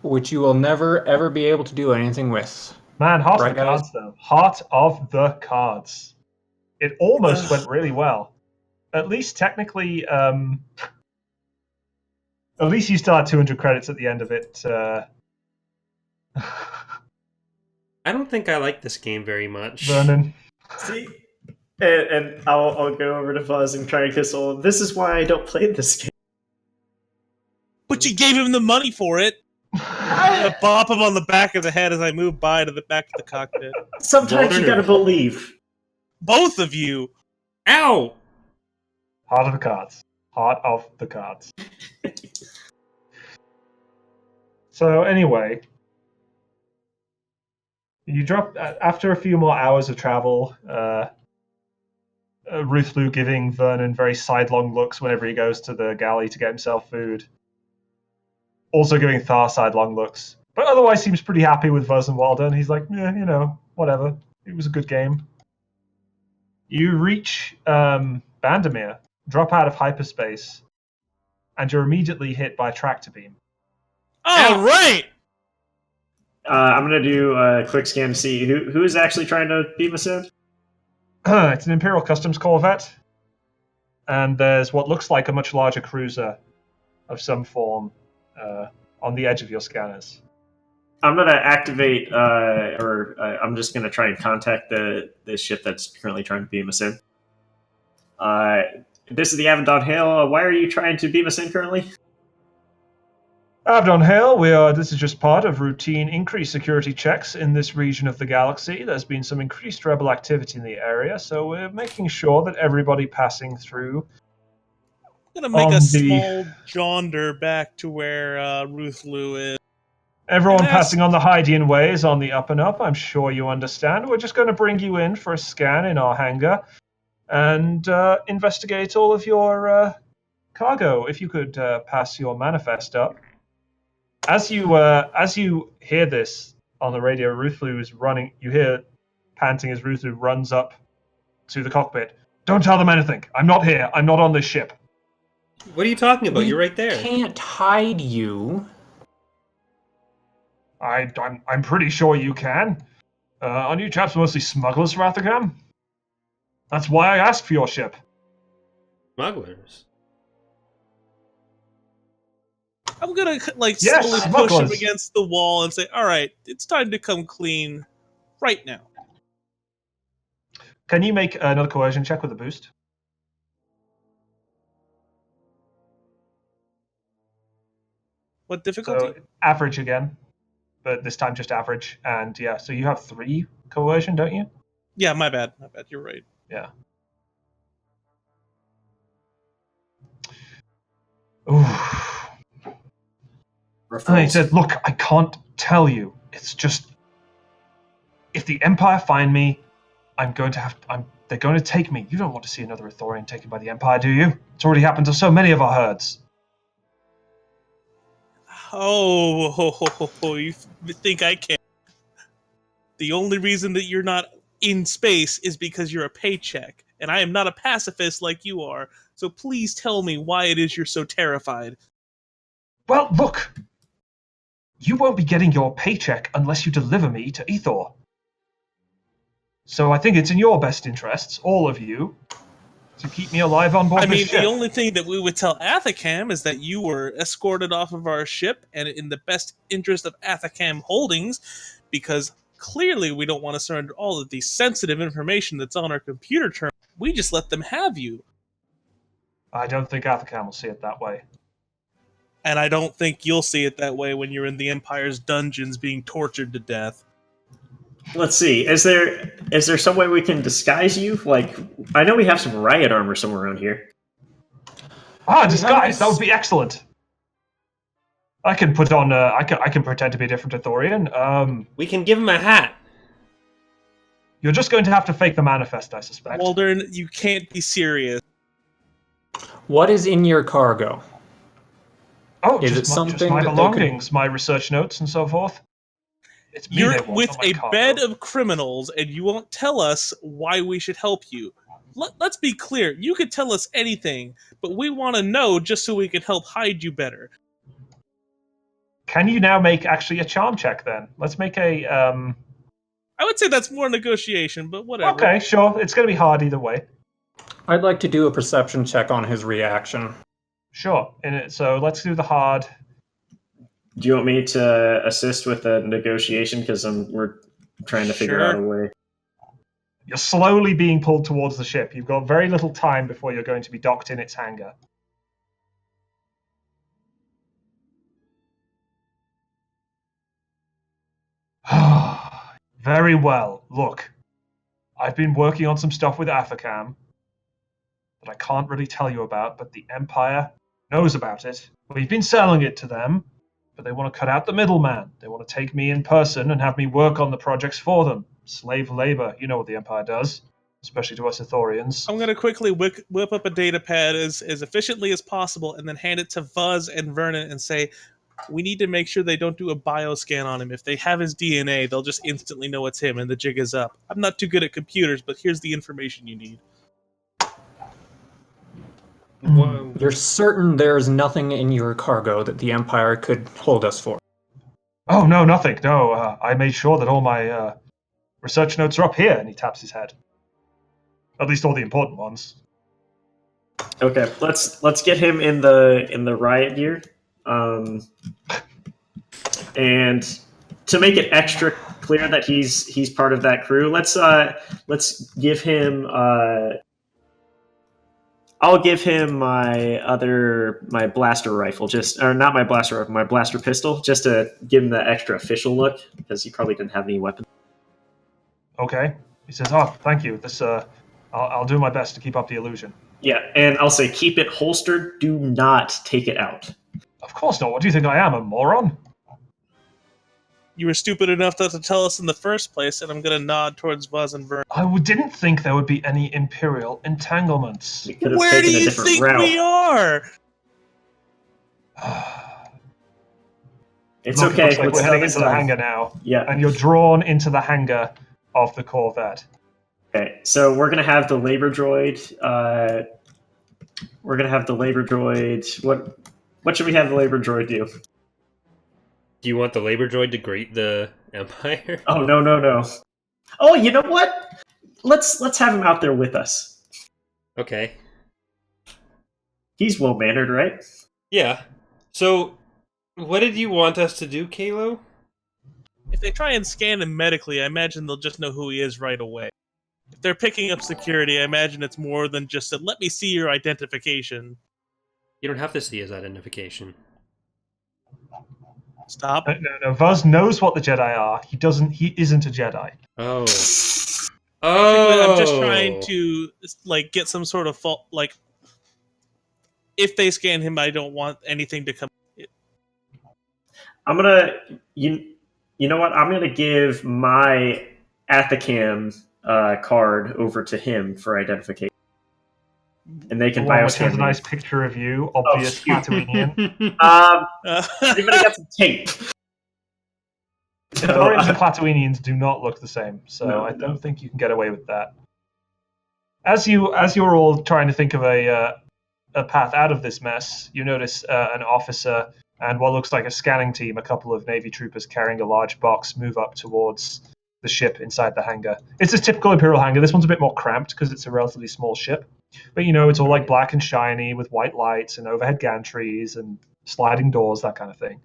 Which you will never, ever be able to do anything with. Man, heart Right, of the guys? cards, though. Heart of the cards. It almost went really well. At least technically... at least you still had 200 credits at the end of it. I don't think I like this game very much. Vernon. See? And I'll go over to Buzz and try and console him. This is why I don't play this game. But you gave him the money for it. I bop him on the back of the head as I move by to the back of the cockpit. Sometimes you gotta believe. Both of you. Ow! Heart of the cards. Heart of the cards. So anyway, you drop after a few more hours of travel. Ruthlu giving Vernon very sidelong looks whenever he goes to the galley to get himself food. Also giving Tharr sidelong looks, but otherwise seems pretty happy with Vuz and Walden. He's like, yeah, whatever. It was a good game. You reach Bandamere, drop out of hyperspace, and you're immediately hit by a tractor beam. All right. I'm gonna do a quick scan to see who is actually trying to beam us in. It's an Imperial Customs Corvette, and there's what looks like a much larger cruiser of some form on the edge of your scanners. I'm gonna activate, I'm just gonna try and contact the ship that's currently trying to beam us in. This is the Avondon Hale. Why are you trying to beam us in currently? Avdon Hale, this is just part of routine increased security checks in this region of the galaxy. There's been some increased rebel activity in the area, so we're making sure that everybody passing through... I'm gonna make a small jaunder back to where Ruth Lou is. Everyone passing on the Hydian Way is on the up and up, I'm sure you understand. We're just going to bring you in for a scan in our hangar and investigate all of your cargo. If you could pass your manifest up. As you hear this on the radio, Ruthlu is running. You hear panting as Ruthlu runs up to the cockpit. Don't tell them anything. I'm not here. I'm not on this ship. What are you talking about? You're right there. Can't hide you. I'm pretty sure you can. Aren't you chaps mostly smugglers, Rathagam? That's why I asked for your ship. Smugglers? I'm gonna slowly Yes, push him smugglers. against the wall and say, "All right, it's time to come clean, right now." Can you make another coercion check with a boost? What difficulty? So average again, but this time just average. And yeah, so you have 3 coercion, don't you? Yeah, my bad. You're right. Yeah. Ooh. And he said, look, I can't tell you. It's just, if the Empire find me, they're going to take me. You don't want to see another Ithorian taken by the Empire, do you? It's already happened to so many of our herds. Oh, you think I can? The only reason that you're not in space is because you're a paycheck, and I am not a pacifist like you are. So please tell me why it is you're so terrified. Well, look, you won't be getting your paycheck unless you deliver me to Ethor. So I think it's in your best interests, all of you, to keep me alive on board this ship. The only thing that we would tell Athacam is that you were escorted off of our ship, and in the best interest of Athacam Holdings, because clearly we don't want to surrender all of the sensitive information that's on our computer terminal. We just let them have you. I don't think Athacam will see it that way. And I don't think you'll see it that way when you're in the Empire's dungeons being tortured to death. Let's see. Is there some way we can disguise you? Like, I know we have some riot armor somewhere around here. Disguise! That would be excellent. I can put on. I can pretend to be a different Ithorian. We can give him a hat. You're just going to have to fake the manifest, I suspect. Waldern, you can't be serious. What is in your cargo? Oh, Is just it something just my that they belongings, my research notes, and so forth. It's me You're they want, with not my a cargo. bed of criminals, and you won't tell us why we should help you. Let's be clear. You could tell us anything, but we want to know just so we can help hide you better. Can you now make actually a charm check then? Let's make a. I would say that's more negotiation, but whatever. Okay, sure. It's going to be hard either way. I'd like to do a perception check on his reaction. Sure. So let's do the hard. Do you want me to assist with the negotiation? Because we're trying to figure out a way. You're slowly being pulled towards the ship. You've got very little time before you're going to be docked in its hangar. Very well. Look, I've been working on some stuff with Athacam that I can't really tell you about, but the Empire knows about it. We've been selling it to them, but they want to cut out the middleman. They want to take me in person and have me work on the projects for them. Slave labor, you know what the Empire does, especially to us Ithorians. I'm going to quickly whip up a data pad as efficiently as possible and then hand it to Vuz and Vernon and say, we need to make sure they don't do a bioscan on him. If they have his DNA, they'll just instantly know it's him and the jig is up. I'm not too good at computers, but here's the information you need. You're certain there's nothing in your cargo that the Empire could hold us for? Oh, no, nothing. No, I made sure that all my research notes are up here, and he taps his head. At least all the important ones. Okay, let's get him in the riot gear. And to make it extra clear that he's part of that crew, let's give him. I'll give him my blaster rifle, not my blaster rifle, my blaster pistol, just to give him the extra official look because he probably didn't have any weapons. Okay. He says, "Oh, thank you. This, I'll do my best to keep up the illusion." Yeah, and I'll say keep it holstered. Do not take it out. Of course not. What do you think I am, a moron? You were stupid enough not to tell us in the first place, and I'm going to nod towards Vuz and Vernon. I didn't think there would be any Imperial entanglements. We could have Where taken do a you different think route. we are? It's Look, okay. It looks like What's we're heading done is into the done. hangar now. Yeah. And you're drawn into the hangar of the Corvette. Okay, so we're gonna have the labor droid. We're gonna have the labor droid. What should we have the labor droid do? Do you want the labor droid to greet the Empire? Oh no. Oh, you know what? Let's have him out there with us. Okay. He's well mannered, right? Yeah. So, what did you want us to do, Kalo? If they try and scan him medically, I imagine they'll just know who he is right away. If they're picking up security, I imagine it's more than just a, let me see your identification. You don't have to see his identification. Stop. No. Vuz knows what the Jedi are. He isn't a Jedi. Oh. I'm just trying to get some sort of fault. If they scan him, I don't want anything to come. I'm gonna you know what? I'm gonna give my Athacam card over to him for identification, and they The can one which has a bioscan me. nice picture of you, Oh, obvious shoot. Tatooinean. Anybody got some tape? So, Ithorians and Platooinians do not look the same, so No, I no. don't think you can get away with that. As you're all trying to think of a path out of this mess, you notice an officer and what looks like a scanning team, a couple of Navy troopers carrying a large box, move up towards the ship inside the hangar. It's a typical Imperial hangar. This one's a bit more cramped because it's a relatively small ship, but it's all like black and shiny with white lights and overhead gantries and sliding doors, that kind of thing.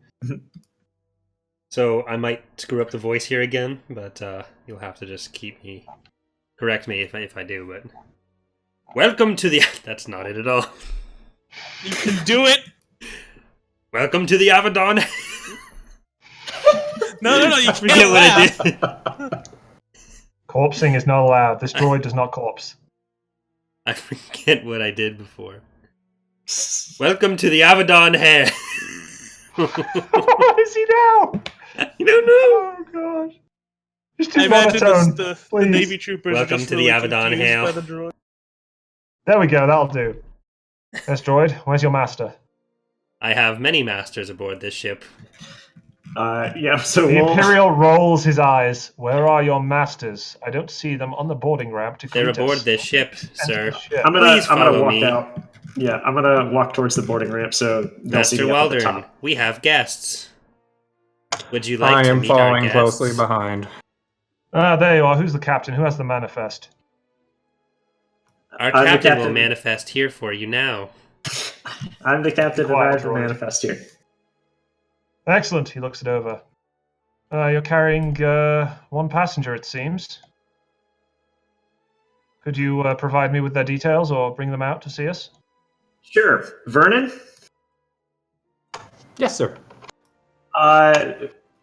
So I might screw up the voice here again, but you'll have to just correct me if I do. But welcome to the. That's not it at all. You can do it. Welcome to the Avedon. No, you I can't forget what I laugh. did. Corpsing is not allowed. This droid does not corpse. I forget what I did before. Welcome to the Avedon Hair. What is he now? I don't know. Oh gosh! Just I his imagine monotone, the please. Navy troopers Welcome are just to the really Avedon confused Hail. by the droid. There we go. That'll do. Yes, droid. Where's your master? I have many masters aboard this ship. So The we'll. Imperial rolls his eyes. Where are your masters? I don't see them on the boarding ramp to They're greet aboard us. this ship, Enter sir. the ship. I'm Please gonna follow walk me. out. Yeah, I'm gonna walk towards the boarding ramp so they'll see Master me up at the Waldron, top. we have guests. Would you like I to am meet our following guests? closely behind. There you are. Who's the captain? Who has the manifest? Our I'm the captain will captain. manifest here for you now. I'm the captain and I Quiet, have the droid. manifest here. Excellent. He looks it over. You're carrying one passenger, it seems. Could you provide me with their details or bring them out to see us? Sure, Vernon. Yes, sir.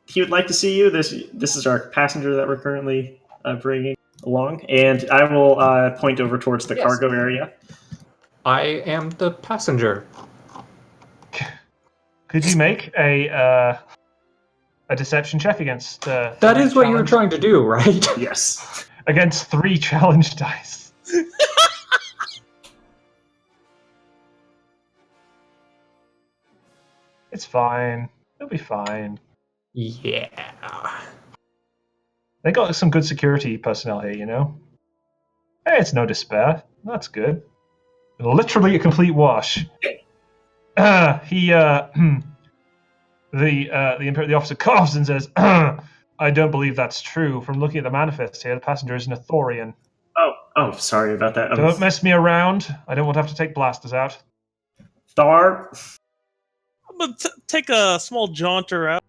He would like to see you. This is our passenger that we're currently bringing along, and I will point over towards the Yes. cargo area. I am the passenger. Could you make a deception check against? That is what you were trying to do, right? Yes. Against 3 challenge dice. It's fine. It'll be fine. Yeah. They got some good security personnel here, Hey, it's no despair. That's good. Literally a complete wash. The officer coughs and says, "I don't believe that's true. From looking at the manifest here, the passenger is an Ithorian. Oh, sorry about that. Don't mess me around. I don't want to have to take blasters out." Tharr. I'm gonna take a small jaunter out,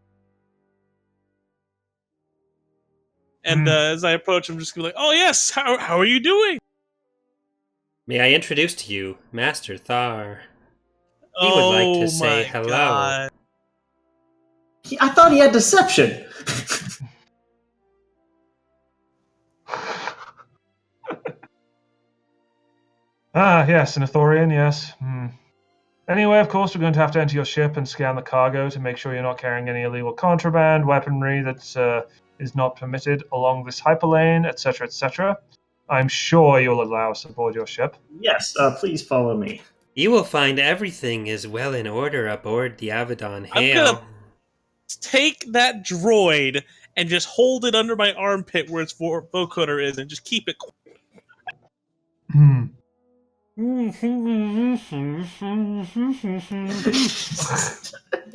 and as I approach, I'm just gonna be like, "Oh yes, how are you doing?" May I introduce to you Master Tharr? He would Oh like to say my hello. God. I thought he had deception. Yes, an Ithorian, yes. Anyway, of course, we're going to have to enter your ship and scan the cargo to make sure you're not carrying any illegal contraband, weaponry that is not permitted along this hyperlane, etc., etc. I'm sure you'll allow us aboard your ship. Yes, please follow me. You will find everything is well in order aboard the Avedon I'm Hail. gonna take that droid and just hold it under my armpit where its vocoder is, and just keep it.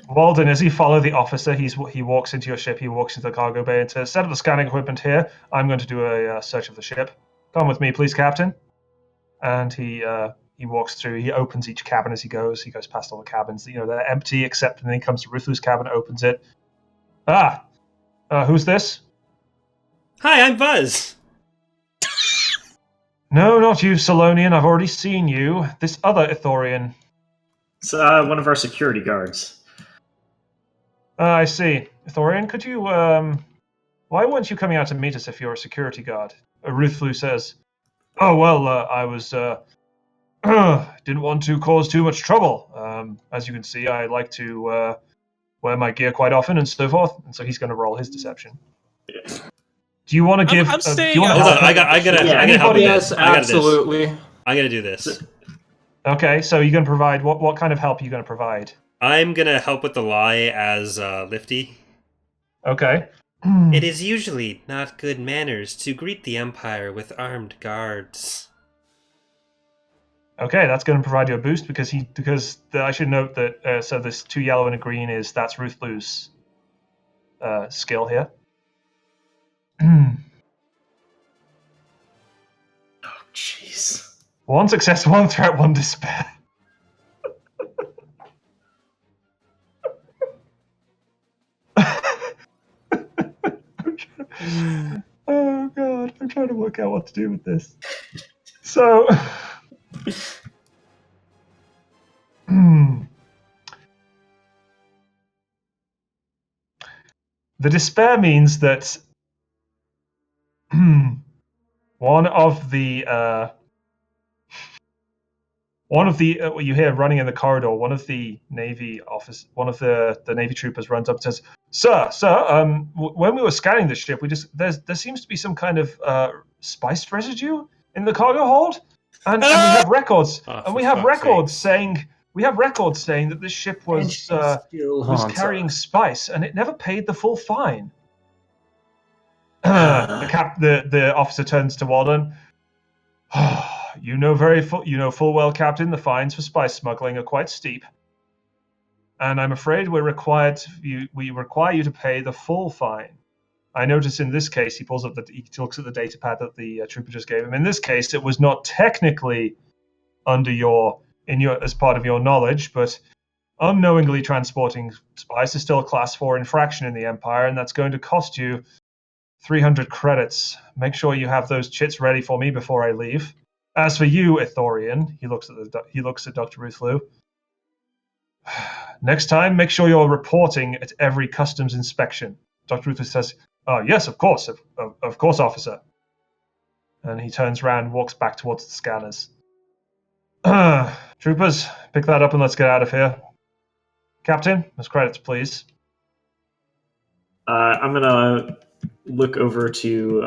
Walden, as you follow the officer, he walks into your ship, he walks into the cargo bay and says, "Set up the scanning equipment here. I'm going to do a search of the ship. Come with me, please, Captain." And he walks through, he opens each cabin as he goes past all the cabins. They're empty, except when he comes to Ruthu's cabin, opens it. Who's this? Hi, I'm Buzz. No, not you, Solonian. I've already seen you. This other Ithorian. It's one of our security guards. I see. Ithorian, could you, why weren't you coming out to meet us if you're a security guard? Ruthlu says, "Oh, well, I was, didn't want to cause too much trouble. As you can see, I like to wear my gear quite often and so forth. And so he's going to roll his deception. Do you want to give? I'm do staying. you want to Hold on, help? I gotta help with Anybody this. else? I got this. Absolutely. I'm gonna do this. Okay, so you're going to provide what kind of help are you going to provide? I'm gonna help with the lie as Lifty. Okay. It is usually not good manners to greet the Empire with armed guards. Okay, that's going to provide you a boost because I should note that so this 2 yellow and a green that's Ruth Lou's skill here. Oh, jeez. 1 success, 1 threat, 1 despair. Oh god, I'm trying to work out what to do with this. So, the despair means that one of the what you hear running in the corridor, one of the Navy troopers runs up and says, Sir, when we were scanning the ship, there seems to be some kind of spice residue in the cargo hold, and we have records, saying that this ship was carrying spice, and it never paid the full fine. The officer turns to Walden. You know full well, Captain, the fines for spice smuggling are quite steep, and I'm afraid we require you to pay the full fine. I notice in this case, he looks at the data pad that the trooper just gave him. In this case, it was not technically as part of your knowledge, but unknowingly transporting spice is still a class 4 infraction in the Empire, and that's going to cost you 300 credits. Make sure you have those chits ready for me before I leave. As for you, Ithorian, he looks at Dr. Ruthlu. Next time, make sure you're reporting at every customs inspection. Dr. Ruthlu says, yes, of course, officer. And he turns around and walks back towards the scanners. Troopers, pick that up and let's get out of here. Captain, those credits, please. I'm gonna look over to.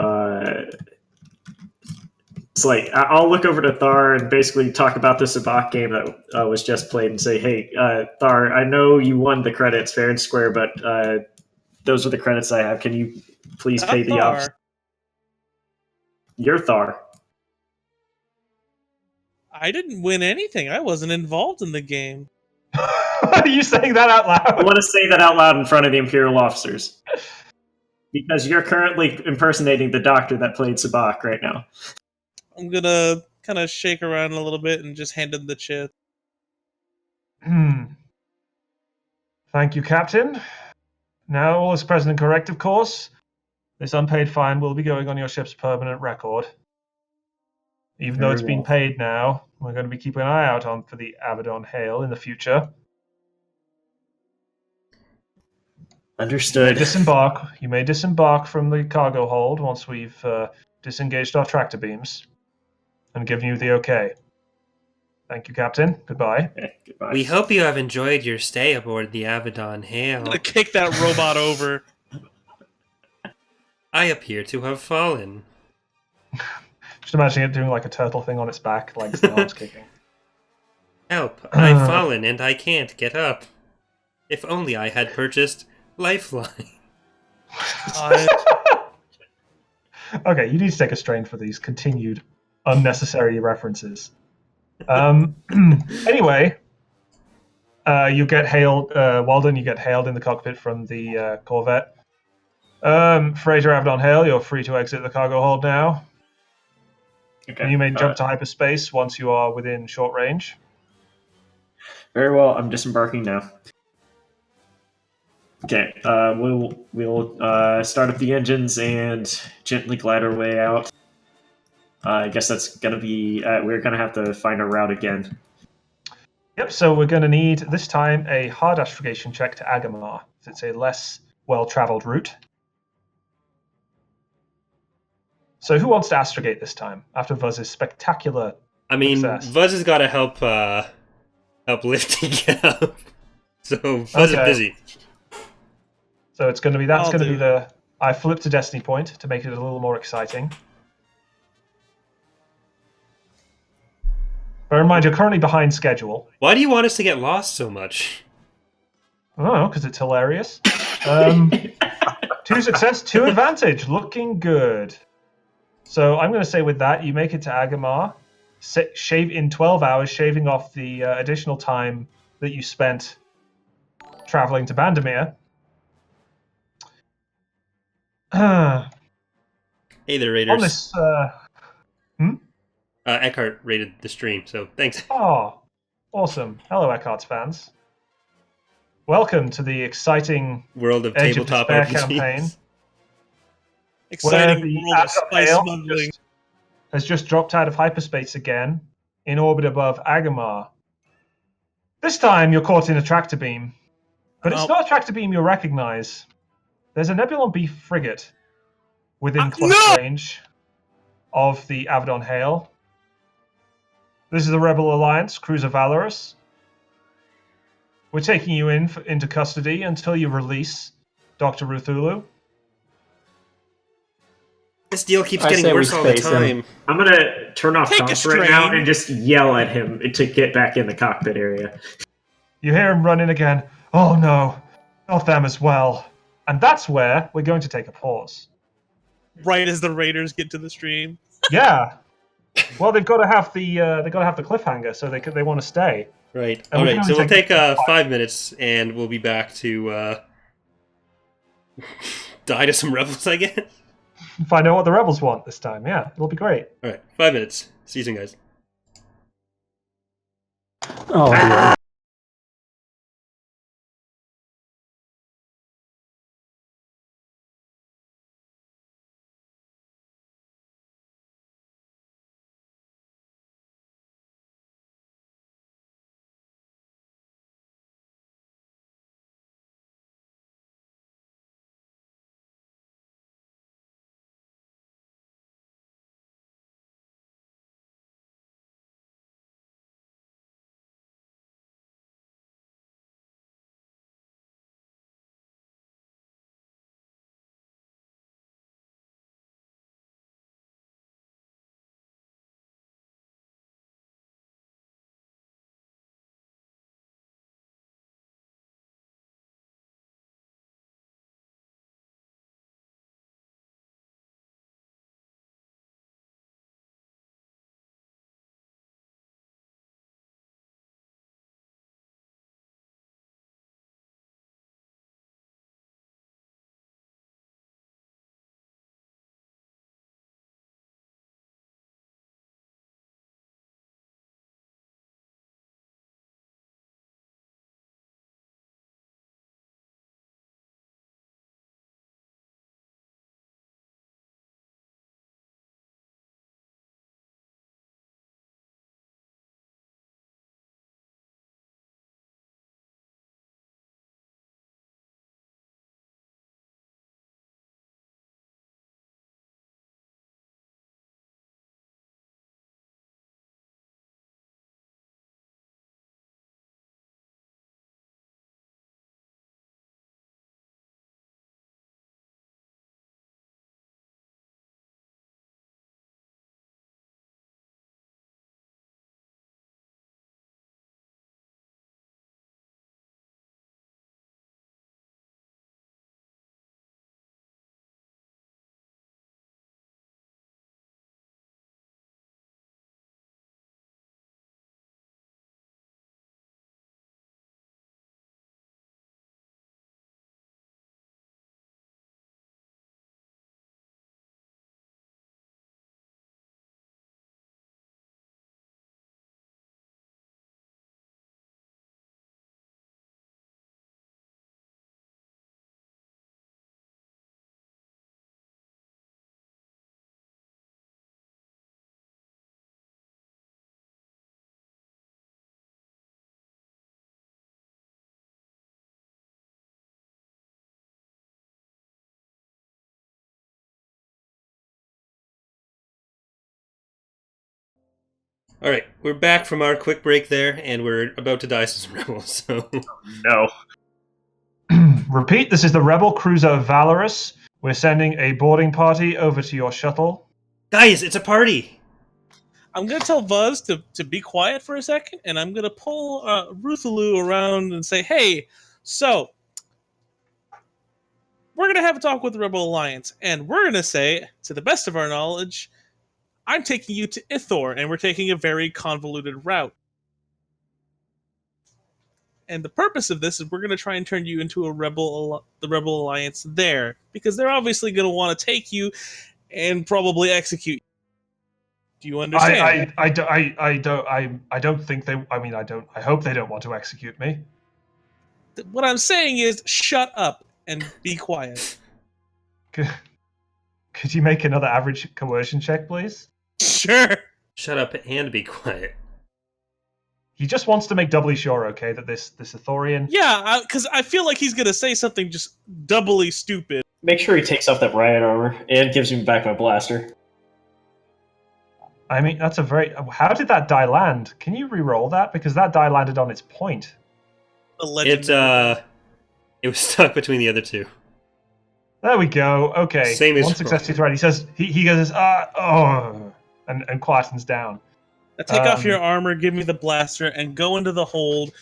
I'll look over to Tharr and basically talk about the Sabak game that was just played and say, hey, Tharr, I know you won the credits fair and square, but those are the credits I have. Can you please pay the off? You're Tharr. I didn't win anything. I wasn't involved in the game. Are you saying that out loud? I want to say that out loud in front of the Imperial officers. Because you're currently impersonating the doctor that played Sabak right now. I'm gonna kind of shake around a little bit and just hand him the chit. Thank you, Captain. Now all is present and correct, of course. This unpaid fine will be going on your ship's permanent record. Even though it's been paid now, we're going to be keeping an eye out for the Abaddon Hail in the future. Understood. You may disembark from the cargo hold once we've disengaged our tractor beams and given you the okay. Thank you, Captain. Goodbye. Okay, goodbye. We hope you have enjoyed your stay aboard the Abaddon Hail. I'm gonna kick that robot over. I appear to have fallen. Just imagine it doing like a turtle thing on its back, like the arms kicking. Help, I've fallen and I can't get up. If only I had purchased Lifeline. Okay, you need to take a strain for these continued unnecessary references. Anyway, you get hailed, Walden, you get hailed in the cockpit from the Corvette. Fraser Abaddon Hail, you're free to exit the cargo hold now. Okay. And you may jump to hyperspace once you are within short range. Very well, I'm disembarking now. Okay, we'll start up the engines and gently glide our way out. I guess that's gonna be. We're gonna have to find a route again. Yep. So we're going to need this time a hard astrogation check to Agamar. It's a less well-traveled route. So who wants to astrogate this time after Vuzz's spectacular success? Vuzz has got to help Lifty get up. So Vuzz is busy. So it's going to be that's I'll going to do be the. I flipped a destiny point to make it a little more exciting. Bear in mind, you're currently behind schedule. Why do you want us to get lost so much? I don't know, because it's hilarious. 2 success, 2 advantage. Looking good. So I'm going to say with that, you make it to Agamar. Shave in 12 hours, shaving off the additional time that you spent traveling to Bandamere. On Hey there, Raiders. this... Eckhart rated the stream, so thanks. Oh, awesome. Hello, Eckhart's fans. Welcome to the exciting World of Edge of Tabletop Despair RPGs. campaign. exciting Where the world of spice Hail smuggling. has just dropped out of hyperspace again, in orbit above Agamar. This time you're caught in a tractor beam. But it's not a tractor beam you'll recognize. There's a Nebulon B frigate within close range of the Avedon Hail. This is the Rebel Alliance, Cruiser Valorous. We're taking you into custody until you release Dr. Ruthulu. This deal keeps I getting say we worse all the space him. time. I'm gonna turn off Take a comms right now strain. and just yell at him to get back in the cockpit area. You hear him running again. Oh no, not them as well. And that's where we're going to take a pause. Right as the Raiders get to the stream. Yeah. Well, they've got to have the cliffhanger, so they want to stay. Right. And All we right. can So only we'll take take 5 minutes, and we'll be back to die to some rebels, I guess. Find out what the rebels want this time. Yeah, it'll be great. All right. 5 minutes. See you soon, guys. Oh, dear. All right. We're back from our quick break there, and we're about to die to some rebels. So No. Repeat, this is the rebel cruiser Valorous. We're sending a boarding party over to your shuttle. Guys, it's a party. I'm gonna tell Buzz to be quiet for a second, and I'm gonna pull Ruthaloo around and say, "Hey, so we're gonna have a talk with the Rebel Alliance, and we're gonna say, to the best of our knowledge, I'm taking you to Ithor, and we're taking a very convoluted route. And the purpose of this is we're gonna try and turn you into the Rebel Alliance there, because they're obviously gonna want to take you and probably execute you. Do you understand? I don't think they. I mean, I don't. I hope they don't want to execute me. What I'm saying is, shut up and be quiet." Could you make another average coercion check, please? Sure. Shut up and be quiet. He just wants to make doubly sure, okay, that this Ithorian. Yeah, because I feel like he's gonna say something just doubly stupid. Make sure he takes off that riot armor and gives me back my blaster. I mean, that's a very. How did that die land? Can you re-roll that, because that die landed on its point? It was stuck between the other two. There we go. Okay. Same as one success, 2 threat. He says he goes and quietens down. Now take off your armor, give me the blaster, and go into the hold.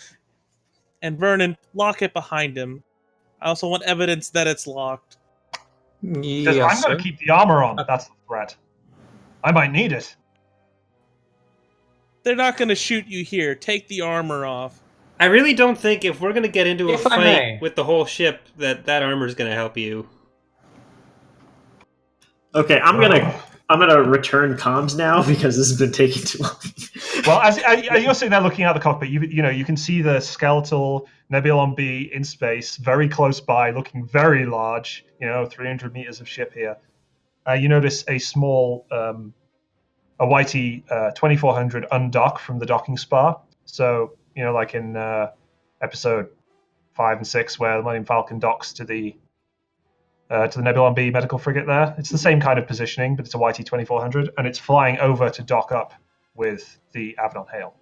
And Vernon, lock it behind him. I also want evidence that it's locked. Because Yes, I'm going sir. to keep the armor on. That's the threat. I might need it. They're not going to shoot you here. Take the armor off. I really don't think if we're going to get into a If I fight may. with the whole ship that armor is going to help you. Okay, I'm gonna return comms now because this has been taking too long. Well, as you're sitting there looking out the cockpit, you can see the skeletal Nebulon B in space, very close by, looking very large. 300 meters of ship here. You notice a small, a YT 2400 undock from the docking spa. So like in episode 5 and 6, where the Millennium Falcon docks to the Nebulon B medical frigate there. It's the same kind of positioning, but it's a YT 2400, and it's flying over to dock up with the Avalon Hale.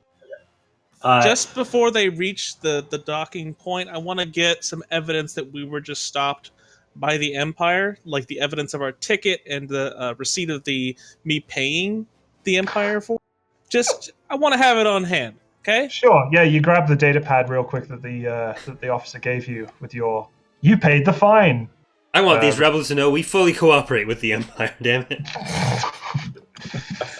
Just before they reach the docking point, I want to get some evidence that we were just stopped by the Empire, like the evidence of our ticket and the receipt of me paying the Empire for. I want to have it on hand. Okay. Sure. Yeah, you grab the data pad real quick that the officer gave you with your. You paid the fine. I want these rebels to know we fully cooperate with the Empire, damn it.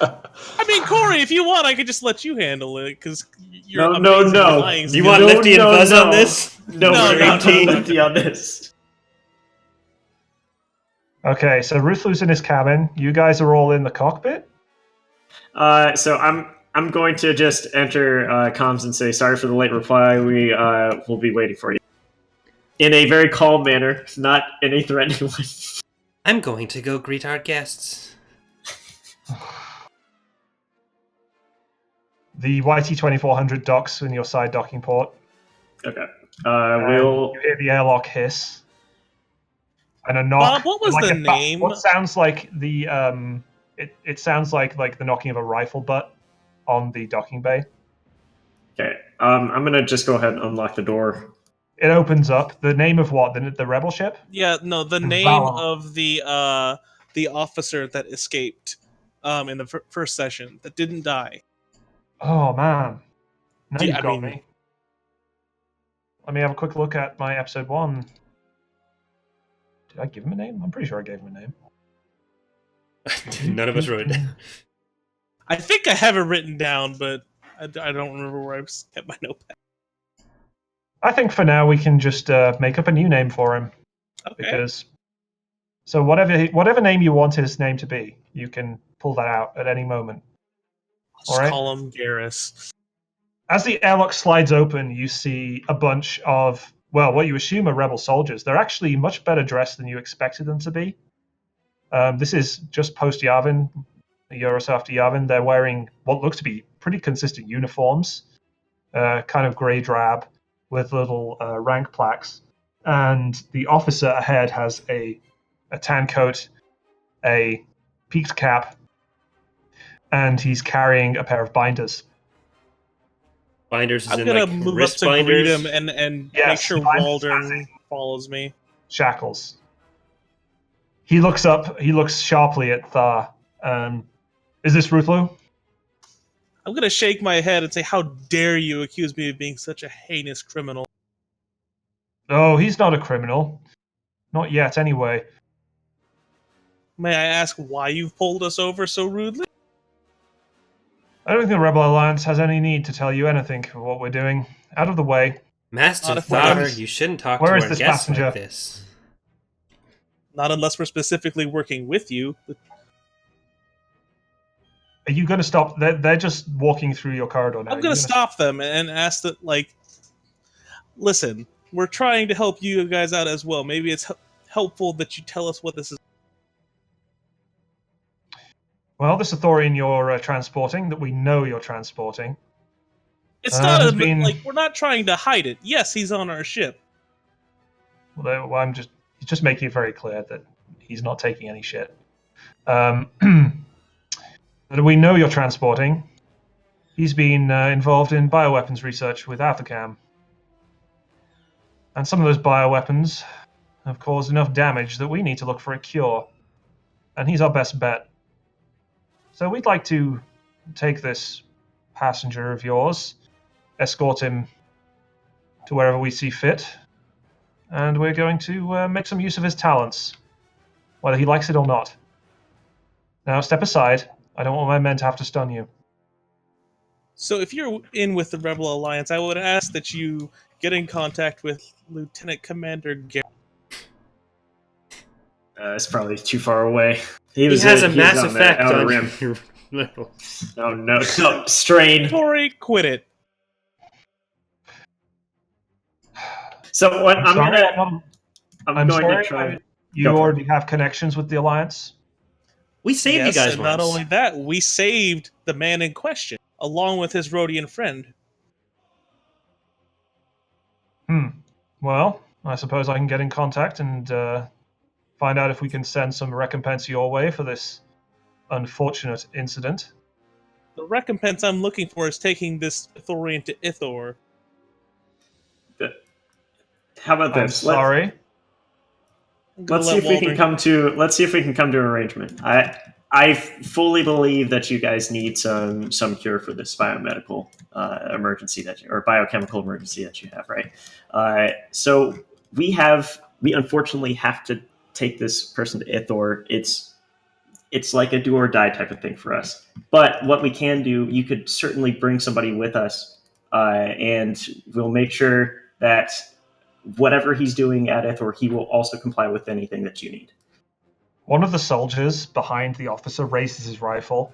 I mean, Corey, if you want, I could just let you handle it, because you're No. lying. Do you want Lifty and Buzz on this? No, Lifty on this. Okay, so Ruthloo's in his cabin. You guys are all in the cockpit? So I'm going to just enter comms and say sorry for the late reply. We will be waiting for you in a very calm manner, not in a threatening one. I'm going to go greet our guests. The YT 2400 docks in your side docking port. Okay. You hear the airlock hiss. And a knock. Bob, what was the name? What sounds like the it sounds like the knocking of a rifle butt on the docking bay. Okay. I'm gonna just go ahead and unlock the door. It opens up. The name of what? The rebel ship? Yeah, no, the name of the officer that escaped in the first session that didn't die. Oh man, now Yeah, you've got me. Let me have a quick look at my episode 1. Did I give him a name? I'm pretty sure I gave him a name. None of us wrote it down. I think I have it written down, but I don't remember where I kept my notepad. I think for now we can just make up a new name for him. Okay. Because so whatever name you want his name to be, you can pull that out at any moment. I'll just call him Garrus. As the airlock slides open, you see a bunch of, well, what you assume are rebel soldiers. They're actually much better dressed than you expected them to be. This is just post Yavin, a year or so after Yavin. They're wearing what looks to be pretty consistent uniforms, kind of grey drab, with little rank plaques. And the officer ahead has a tan coat, a peaked cap, and he's carrying a pair of binders. Binders is I'm in gonna like move up wrist to binders. greet him and Yes, make sure binders Waldron. follows me. Shackles. He looks up. He looks sharply at Tharr. Is this Ruthlu? I'm gonna shake my head and say, "How dare you accuse me of being such a heinous criminal?" Oh, he's not a criminal. Not yet, anyway. May I ask why you've pulled us over so rudely? I don't think the Rebel Alliance has any need to tell you anything of what we're doing. Out of the way. Master Not if we're Tharr, not- you shouldn't talk Where to is our this guests passenger? like this. Not unless we're specifically working with you. Are you going to stop? They're just walking through your corridor now. I'm gonna stop them and ask that, like, listen, we're trying to help you guys out as well. Maybe it's helpful that you tell us what this is. Well, this Ithorian you're transporting, that we know you're transporting. It's not has been- like we're not trying to hide it. Yes, he's on our ship. Well, he's just making it very clear that he's not taking any shit. That we know you're transporting. He's been involved in bioweapons research with Athacam. And some of those bioweapons have caused enough damage that we need to look for a cure. And he's our best bet. So we'd like to take this passenger of yours, escort him to wherever we see fit, and we're going to make some use of his talents, whether he likes it or not. Now, step aside. I don't want my men to have to stun you. So if you're in with the Rebel Alliance, I would ask that you get in contact with Lieutenant Commander Garrett. It's probably too far away. He has a he was mass on the effect outer on rim. your level. Oh no, no, strain. Tori, quit it. So what I'm sorry, gonna I'm going sorry, to try. You Go for it. already have connections with the Alliance? We saved Yes, you guys and once. not only that, we saved the man in question, along with his Rhodian friend. Well, I suppose I can get in contact and find out if we can send some recompense your way for this unfortunate incident. The recompense I'm looking for is taking this Ithorian to Ithor. How about I'm this? sorry. Let's see if we can come to. Let's see if we can come to an arrangement. I fully believe that you guys need some cure for this biomedical emergency or biochemical emergency that you have, right? So we unfortunately have to take this person to Ithor. It's like a do or die type of thing for us. But what we can do, you could certainly bring somebody with us, and we'll make sure that whatever he's doing at Ithor, he will also comply with anything that you need. One of the soldiers behind the officer raises his rifle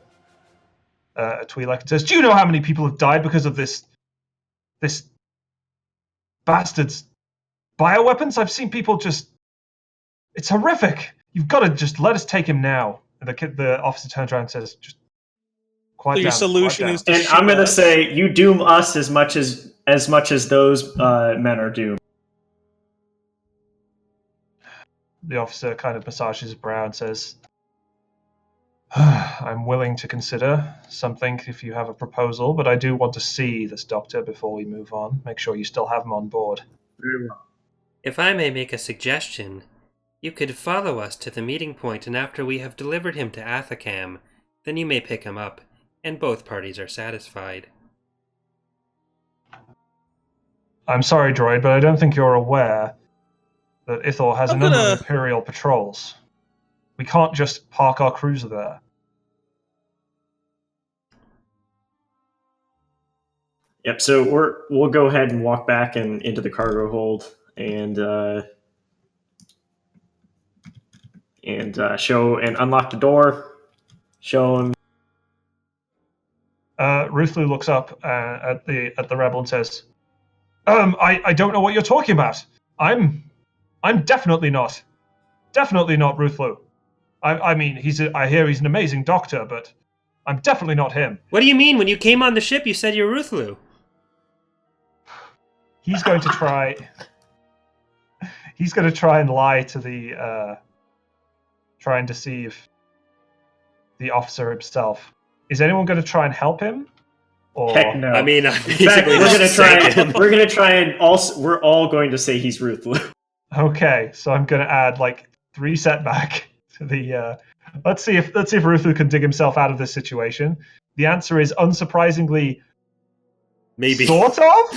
at Twi'lek and says, "Do you know how many people have died because of this bastard's bioweapons? I've seen people just... It's horrific. You've got to just let us take him now." And the officer turns around and says, "Just quiet So your down. solution quiet is down." to And I'm shoot going to us? say you doom us as much as those men are doomed. The officer kind of massages his brow and says, "I'm willing to consider something if you have a proposal, but I do want to see this doctor before we move on. Make sure you still have him on board." Very well. If I may make a suggestion, you could follow us to the meeting point, and after we have delivered him to Athacam, then you may pick him up, and both parties are satisfied. I'm sorry, droid, but I don't think you're aware that Ithor has a number of Imperial patrols. We can't just park our cruiser there. Yep. So we'll go ahead and walk back into the cargo hold and show and unlock the door. Show him. Ruthlu looks up at the rebel and says, I don't know what you're talking about. I'm definitely not Ruthlu. I mean, I hear he's an amazing doctor, but I'm definitely not him. What do you mean? When you came on the ship, you said you're Ruthlu. He's going to try. He's going to try and lie to the. Try and deceive the officer himself. Is anyone going to try and help him? Or... Heck no. I mean, In fact, basically, we're just gonna try. saying. We're gonna try and also. We're all going to say he's Ruthlu. Okay, so I'm going to add like 3 setback to the. Let's see if Ruthu can dig himself out of this situation. The answer is unsurprisingly, Maybe. sort of.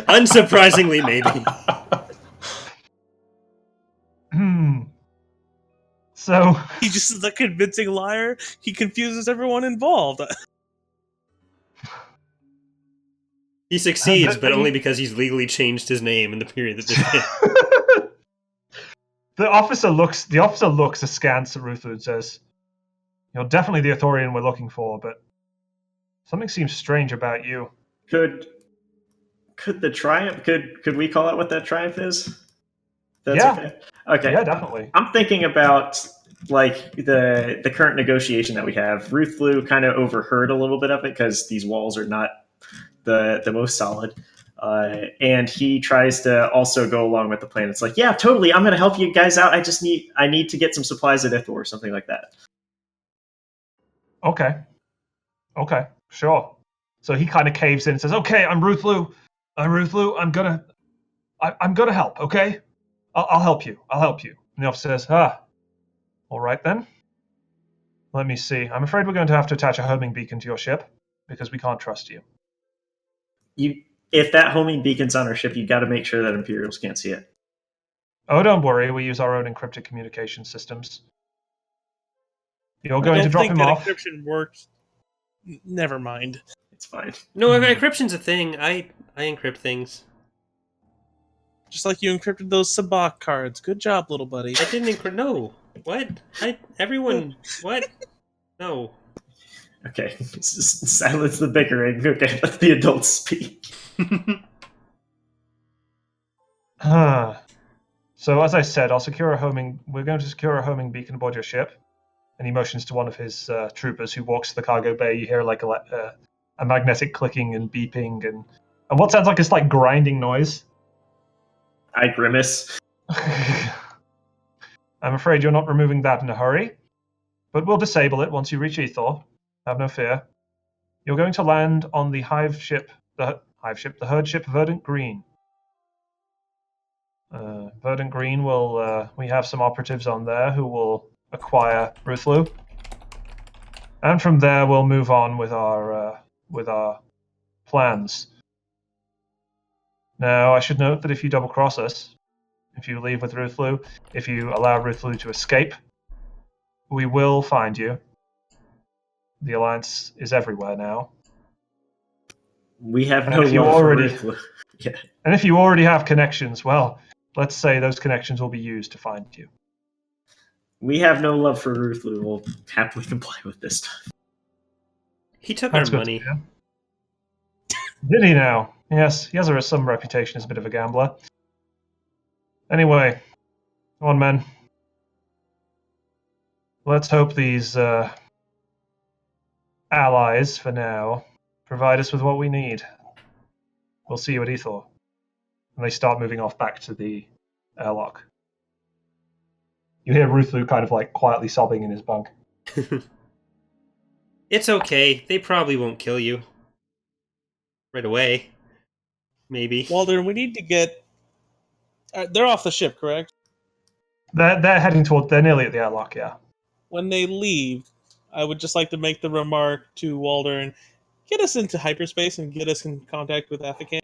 Unsurprisingly, maybe. So He just is a convincing liar. He confuses everyone involved. He succeeds, The but only thing- because he's legally changed his name in the period that this hit. the officer looks askance at Ruthu and says, "You're definitely the Arthurian we're looking for, but something seems strange about you." Could the triumph? Could we call out what that triumph is? That's Yeah. okay. Okay. Yeah, definitely. I'm thinking about like the current negotiation that we have. Ruth Blue kind of overheard a little bit of it because these walls are not the most solid. And he tries to also go along with the plan. It's like, yeah, totally. I'm going to help you guys out. I need to get some supplies at Ithor or something like that. Okay, sure. So he kind of caves in and says, "Okay, I'm Ruth Lou. I'm gonna help. Okay, I'll help you. And the officer says, all right then. Let me see. I'm afraid we're going to have to attach a homing beacon to your ship because we can't trust you. If that homing beacon's on our ship, you got to make sure that Imperials can't see it. Oh, don't worry. We use our own encrypted communication systems. You're I going to don't drop think him that off. encryption works. Never mind. It's fine. No, encryption's a thing. I encrypt things. Just like you encrypted those Sabak cards. Good job, little buddy. I didn't encrypt. No. What? Everyone. What? No. Okay, silence the bickering. Okay, let the adults speak. So as I said, we're going to secure a homing beacon aboard your ship. And he motions to one of his troopers who walks to the cargo bay. You hear like a magnetic clicking and beeping and what sounds like a slight grinding noise. I grimace. I'm afraid you're not removing that in a hurry, but we'll disable it once you reach Ethor. Have no fear. You're going to land on the herd ship Verdant Green. Verdant Green will. We have some operatives on there who will acquire Ruthlu, and from there we'll move on with our plans. Now, I should note that if you double cross us, if you leave with Ruthlu, if you allow Ruthlu to escape, we will find you. The Alliance is everywhere now. We have And no if you love already- for Ruth. Yeah. And if you already have connections, well, let's say those connections will be used to find you. We have no love for Ruth. We will happily comply with this stuff. He took That's our good. money. Did he now? Yes, he has some reputation as a bit of a gambler. Anyway, come on, men. Let's hope these allies, for now, provide us with what we need. We'll see you at Ethor. And they start moving off back to the airlock. You hear Ruthu kind of like quietly sobbing in his bunk. It's okay. They probably won't kill you. Right away. Maybe. Walter, we need to get. They're off the ship, correct? They're heading toward. They're nearly at the airlock. Yeah. When they leave, I would just like to make the remark to Walter and get us into hyperspace and get us in contact with Athacan.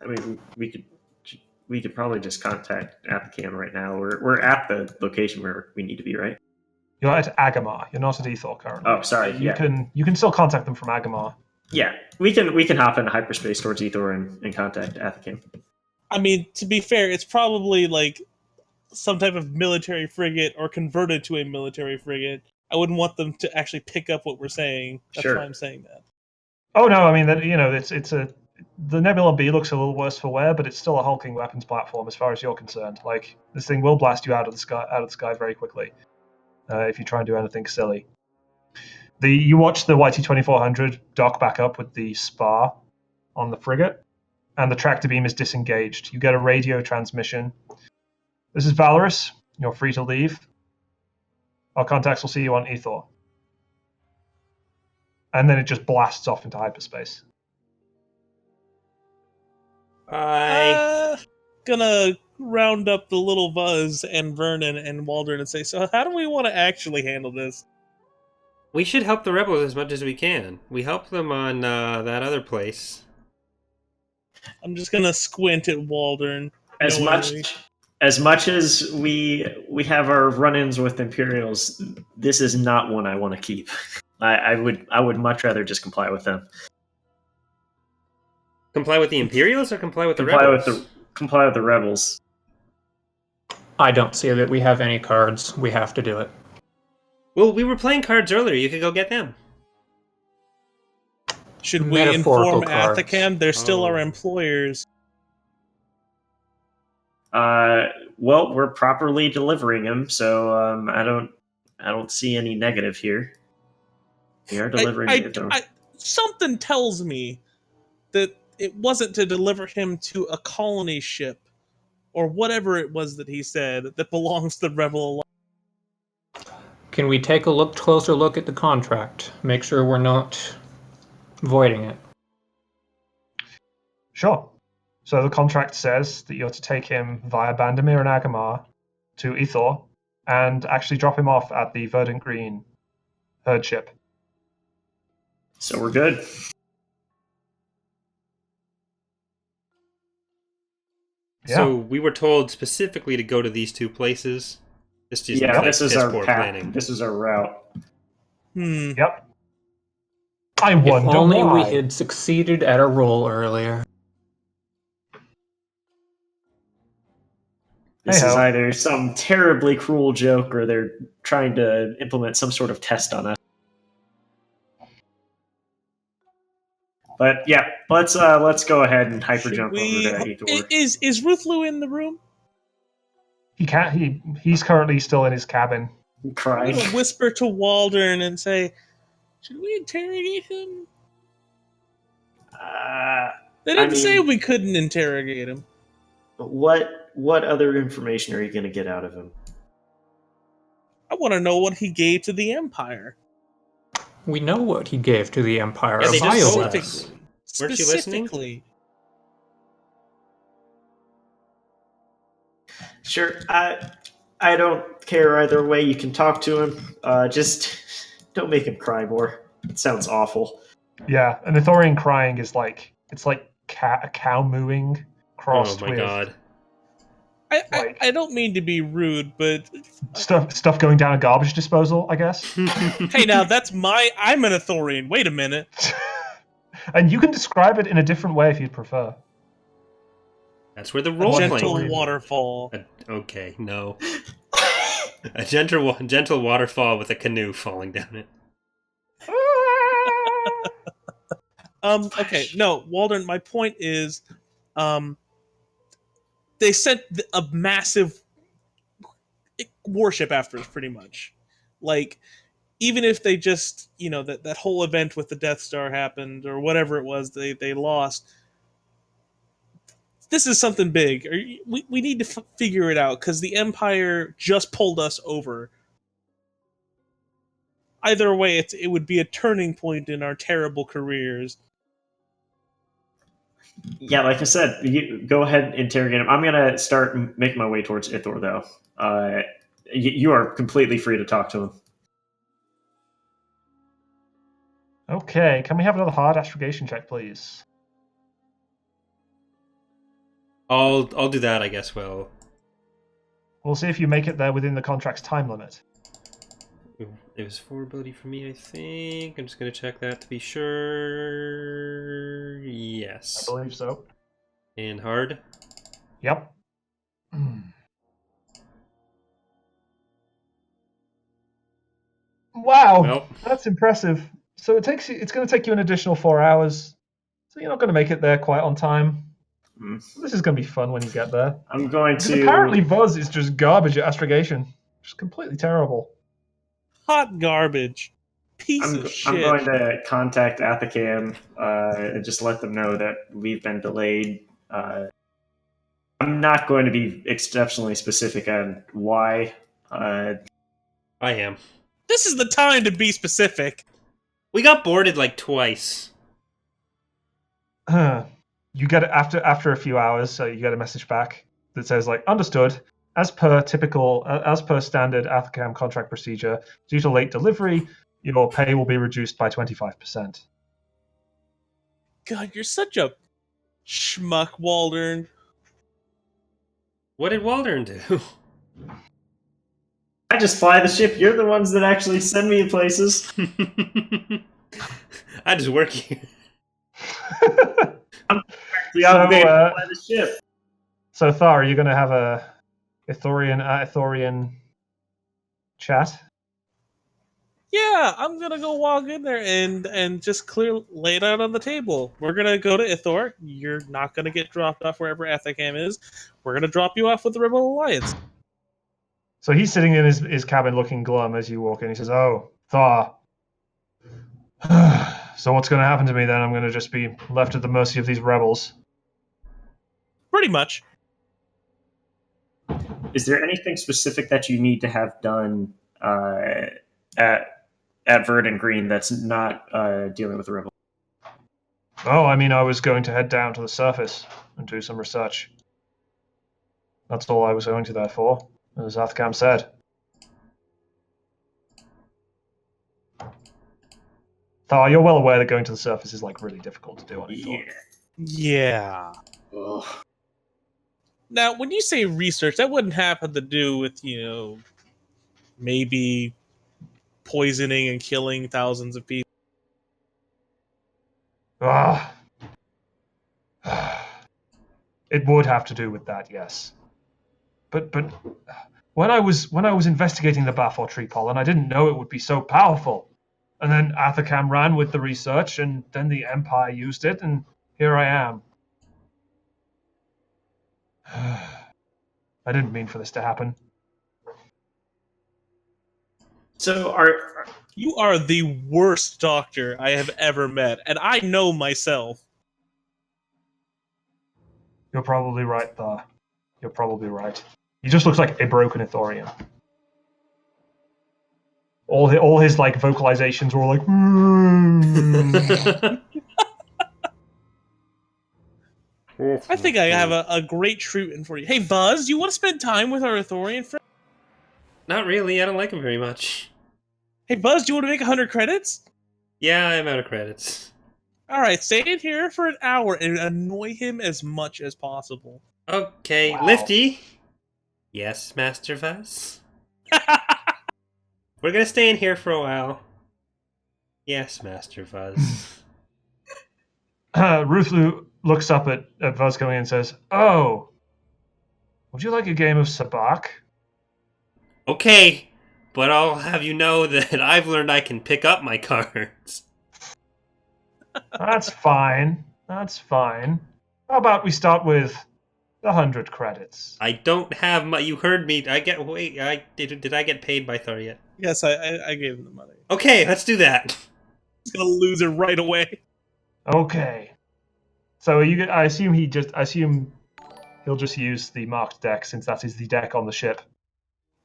I mean, we could probably just contact Apicam right now. We're at the location where we need to be, right? You're at Agamar. You're not at Ethor currently. Oh, sorry. You can still contact them from Agamar. Yeah, we can hop into hyperspace towards Ethor and contact Athacam. I mean, to be fair, it's probably like some type of military frigate or converted to a military frigate. I wouldn't want them to actually pick up what we're saying. That's Sure. why I'm saying that. Oh no, I mean the Nebula B looks a little worse for wear, but it's still a hulking weapons platform as far as you're concerned. Like this thing will blast you out of the sky very quickly if you try and do anything silly. You watch the YT-2400 dock back up with the spar on the frigate, and the tractor beam is disengaged. You get a radio transmission. This is Valorous. You're free to leave. Our contacts will see you on Ethor. And then it just blasts off into hyperspace. Gonna round up the little Buzz and Vernon and Waldron and say, so how do we want to actually handle this? We should help the rebels as much as we can. We helped them on that other place. I'm just gonna squint at Waldron. As knowingly. much as we have our run-ins with Imperials, this is not one I want to keep. I would much rather just comply with them. Comply with the Imperials or comply with the rebels? Comply with the rebels. I don't see that we have any cards. We have to do it. Well, we were playing cards earlier. You could go get them. Should we Metaphorical inform cards. Athacam? They're still Oh. our employers. Well, we're properly delivering him, so I don't see any negative here. We are delivering something tells me that it wasn't to deliver him to a colony ship or whatever it was that he said that belongs to the Rebel Alliance. Can we take a closer look at the contract? Make sure we're not voiding it. Sure. So the contract says that you're to take him via Bandamir and Agamar to Ithor and actually drop him off at the Verdant Green herd ship. So we're good. Yeah. So we were told specifically to go to these two places. This just This is our poor path. planning. This is our route. Yep. I wonder If only why. we had succeeded at a roll earlier. This Hey-ho. is either some terribly cruel joke or they're trying to implement some sort of test on us. But yeah, let's go ahead and hyper Should jump over we? to Ithor. Is Ruthlu in the room? He can't. He's currently still in his cabin. I'm Crying. gonna whisper to Waldron and say, "Should we interrogate him?" They didn't say we couldn't interrogate him. What other information are you going to get out of him? I want to know what he gave to the Empire. We know what he gave to the Empire. Yeah, a they just told violence. us. Weren't you listening? Specifically. Sure, I don't care either way. You can talk to him. Just don't make him cry more. It sounds awful. Yeah, an Ithorian crying is like a cow mooing crossed Oh my with god. I don't mean to be rude, but stuff going down a garbage disposal, I guess. hey, now I'm an Ithorian. Wait a minute. And you can describe it in a different way if you'd prefer. That's where the A role gentle playing. waterfall. Okay, no. A gentle waterfall with a canoe falling down it. Okay, no, Waldron, my point is, they sent a massive warship after us, pretty much. Like, even if they just, that whole event with the Death Star happened, or whatever it was they lost, this is something big. We need to figure it out, because the Empire just pulled us over. Either way, it would be a turning point in our terrible careers. Yeah, like I said, you go ahead and interrogate him. I'm gonna start making my way towards Ithor, though. You are completely free to talk to him. Okay, can we have another hard astrogation check, please? I'll do that, I guess. Well, We'll see if you make it there within the contract's time limit. it was 4 ability for me, I think. I'm just gonna check that to be sure. I Yes. believe so. And hard. Yep. Wow, Well, that's impressive. So it's going to take you an additional 4 hours. So you're not going to make it there quite on time. This is going to be fun when you get there. I'm going Because to. apparently Buzz is just garbage at astrogation. Just completely terrible. Hot garbage. Piece of shit. I'm going to contact Athacam and just let them know that we've been delayed. I'm not going to be exceptionally specific on why. I am. This is the time to be specific. We got boarded like twice. you get after a few hours, so you get a message back that says like, understood. As per standard Athacam contract procedure, due to late delivery, your pay will be reduced by 25%. God, you're such a schmuck, Waldern. What did Waldern do? I just fly the ship. You're the ones that actually send me places. I just work here. We obligated to fly the ship. So Tharr, are you going to have a Ithorian chat? Yeah, I'm gonna go walk in there and just lay it out on the table. We're gonna go to Ithor. You're not gonna get dropped off wherever Athacam is. We're gonna drop you off with the Rebel Alliance. So he's sitting in his cabin looking glum as you walk in. He says, "Oh, Tharr. So what's going to happen to me then? I'm going to just be left at the mercy of these rebels." Pretty much. Is there anything specific that you need to have done at Verdant Green that's not dealing with the rebel? Oh, I mean, I was going to head down to the surface and do some research. That's all I was going to there for, as Athcam said. Tharr, you're well aware that going to the surface is like really difficult to do on Ithor. Yeah. Ugh. Now, when you say research, that wouldn't happen to do with, maybe poisoning and killing thousands of people. Ah. It would have to do with that, yes. But when I was investigating the Bafor tree pollen, I didn't know it would be so powerful. And then Athacam ran with the research, and then the Empire used it, and here I am. I didn't mean for this to happen. So You are the worst doctor I have ever met, and I know myself. You're probably right, Tharr. You're probably right. He just looks like a broken Ithorian. All his like vocalizations were all like. I think I have a great treatment for you. Hey, Buzz, you want to spend time with our Ithorian friend? Not really. I don't like him very much. Hey, Buzz, do you want to make 100 credits? Yeah, I'm out of credits. Alright, stay in here for an hour and annoy him as much as possible. Okay, Wow. Lifty. Yes, Master Vaz. We're gonna stay in here for a while. Yes, Master Vaz. Ruthlu looks up at Vuz coming in and says, "Oh, would you like a game of Sabak?" Okay, but I'll have you know that I've learned I can pick up my cards. That's fine. That's fine. How about we start with the 100 credits? I don't have my. You heard me. Did I get paid by Tharr yet? Yes, I gave him the money. Okay, let's do that. He's gonna lose it right away. Okay. So I assume he'll just use the marked deck since that is the deck on the ship.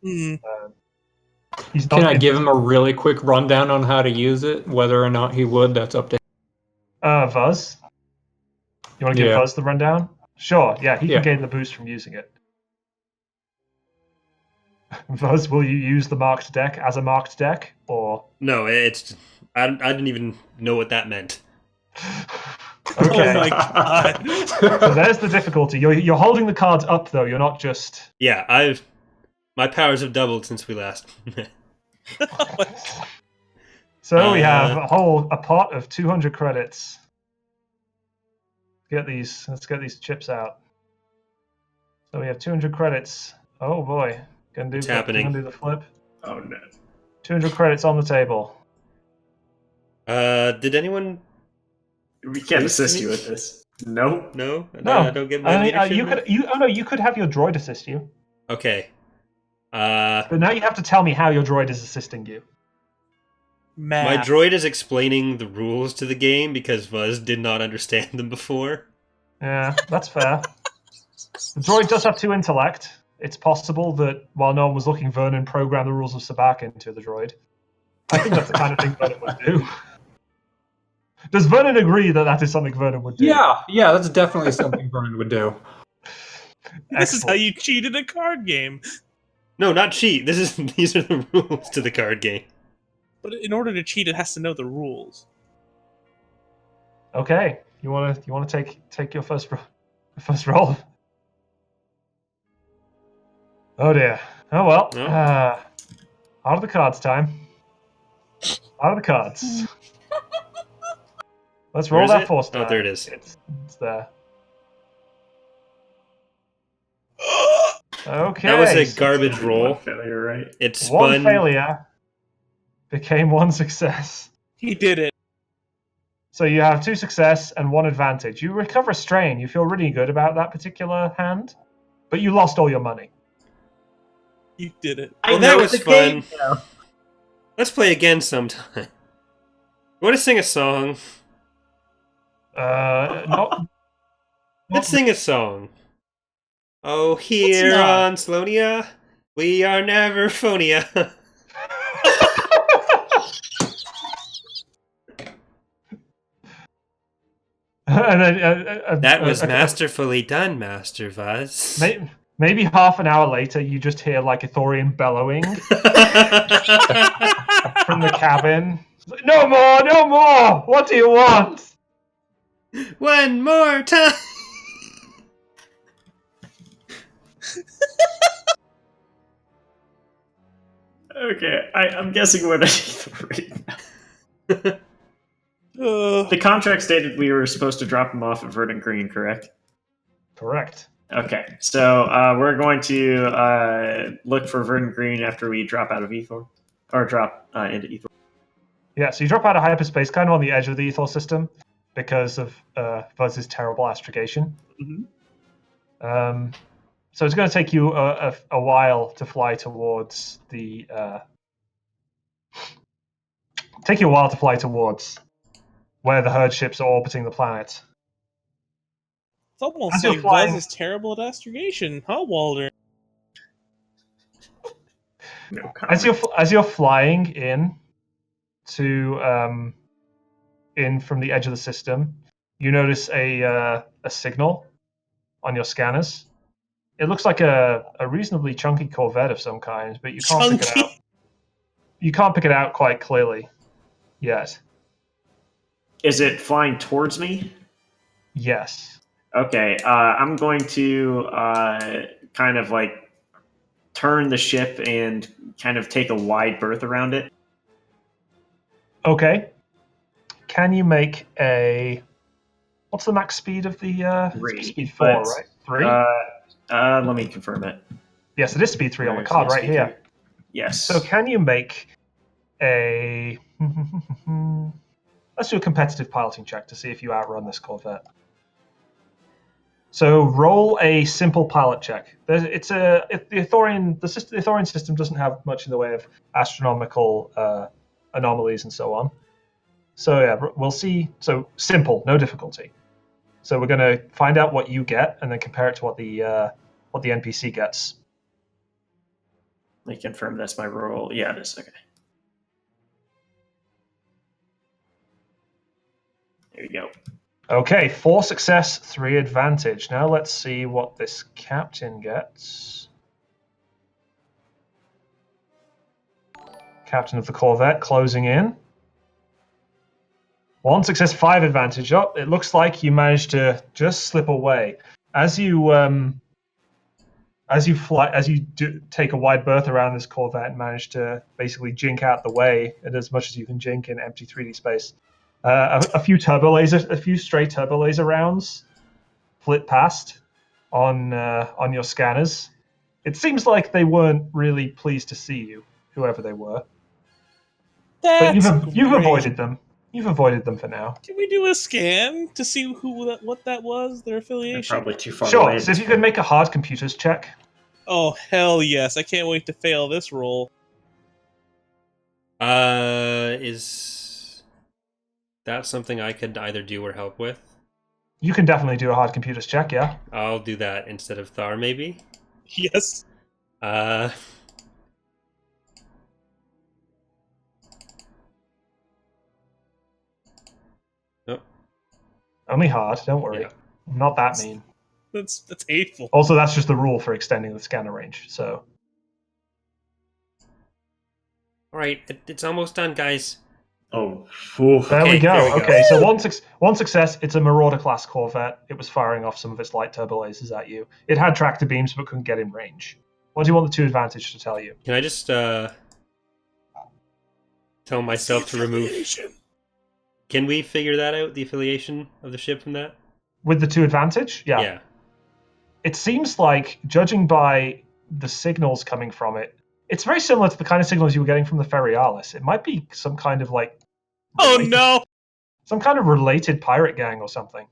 Mm. Can I give him a really quick rundown on how to use it? Whether or not he would, that's up to him. Vuz? You want to give Vuz the rundown? Sure, yeah, he can gain the boost from using it. Vuz, will you use the marked deck as a marked deck, or...? No, it's... I didn't even know what that meant. Okay. Oh my god. So there's the difficulty. You're holding the cards up, though. You're not just... Yeah, my powers have doubled since we last met. So we have a pot of 200 credits. Let's get these chips out. So we have 200 credits. Oh boy. It's happening. Gonna do the flip. Oh no. 200 credits on the table. Did anyone... We can't assist you with this. Nope. No? No. I don't get my leadership? You could have your droid assist you. Okay. But now you have to tell me how your droid is assisting you. Math. My droid is explaining the rules to the game because Vuz did not understand them before. Yeah, that's fair. The droid does have 2 intellect. It's possible that while no one was looking, Vernon programmed the rules of Sabak into the droid. I think that's the kind of thing Vernon would do. Does Vernon agree that that is something Vernon would do? Yeah, that's definitely something Vernon would do. This is how Excellent. you cheat in a card game. No, not cheat. These are the rules to the card game. But in order to cheat, it has to know the rules. Okay, you wanna take your first roll? Oh dear. Oh well. No. Out of the cards time. Out of the cards. Let's Where roll is that it? force Oh, die. there it is. It's there. Okay. That was a so garbage One roll. failure, right? It one spun. failure became one success. He did it. So you have 2 success and 1 advantage. You recover a strain. You feel really good about that particular hand, but you lost all your money. You did it. Well, that was fun. Let's play again sometime. You want to sing a song? Not Let's sing a song. Oh, here not. on Slonia, we are never phonia. and then, That was masterfully done, Master Vaz. maybe half an hour later, you just hear like Ithorian bellowing from the cabin. No more, no more! What do you want? One more time. Okay, I'm guessing we're not right now. The contract stated we were supposed to drop him off at Verdant Green, correct? Correct. Okay, so we're going to look for Verdant Green after we drop out of Ethor, or drop into Ethor. Yeah, so you drop out of hyperspace, kind of on the edge of the Ethos system, because of Buzz's terrible astrogation. Mm-hmm. So it's going to take you a while to fly towards the. Take you a while to fly towards where the herd ships are orbiting the planet. It's almost As you're like flying- Buzz is terrible at astrogation, huh, Walder? No As you're flying in to in from the edge of the system, you notice a signal on your scanners. It looks like a reasonably chunky Corvette of some kind, but you can't pick it out. You can't pick it out quite clearly yet. Is it flying towards me? Yes. Okay, I'm going to kind of like turn the ship and kind of take a wide berth around it. Okay. Can you make a? What's the max speed of the? 3, Speed 4, but, right? 3. Let me confirm it. Yes, it is speed 3 on the Where's card the right speed here. 3? Yes. So can you make a? Let's do a competitive piloting check to see if you outrun this Corvette. So roll a simple pilot check. The Ithorian system doesn't have much in the way of astronomical anomalies and so on. So yeah, we'll see. So simple, no difficulty. So we're going to find out what you get and then compare it to what the NPC gets. Let me confirm that's my roll. Yeah, it is. Okay. There you go. Okay, 4 success, 3 advantage. Now let's see what this captain gets. Captain of the Corvette closing in. 1 success, 5 advantage. Oh, it looks like you managed to just slip away. As you take a wide berth around this Corvette and manage to basically jink out the way, and as much as you can jink in empty 3D space. A few stray turbo laser rounds flit past on your scanners. It seems like they weren't really pleased to see you, whoever they were. But you've avoided them. You've avoided them for now. Can we do a scan to see what that was, their They're affiliation? probably too far Sure. away. So if you could make a hard computers check. Oh, hell yes. I can't wait to fail this roll. Is that something I could either do or help with? You can definitely do a hard computers check, yeah. I'll do that instead of Tharr, maybe. Yes. Only hard, don't worry. Yeah. I'm not that mean. That's hateful. Also, that's just the rule for extending the scanner range, so... All right, it's almost done, guys. Oh, phew. There we Okay, go. there we go. Okay, so one success. It's a Marauder-class Corvette. It was firing off some of its light turbo lasers at you. It had tractor beams, but couldn't get in range. What do you want the 2 advantage to tell you? Can I just tell myself to remove? Can we figure that out? The affiliation of the ship from that? With the 2 advantage? Yeah. It seems like, judging by the signals coming from it, it's very similar to the kind of signals you were getting from the Ferialis. It might be some kind of like... Oh no! Some kind of related pirate gang or something.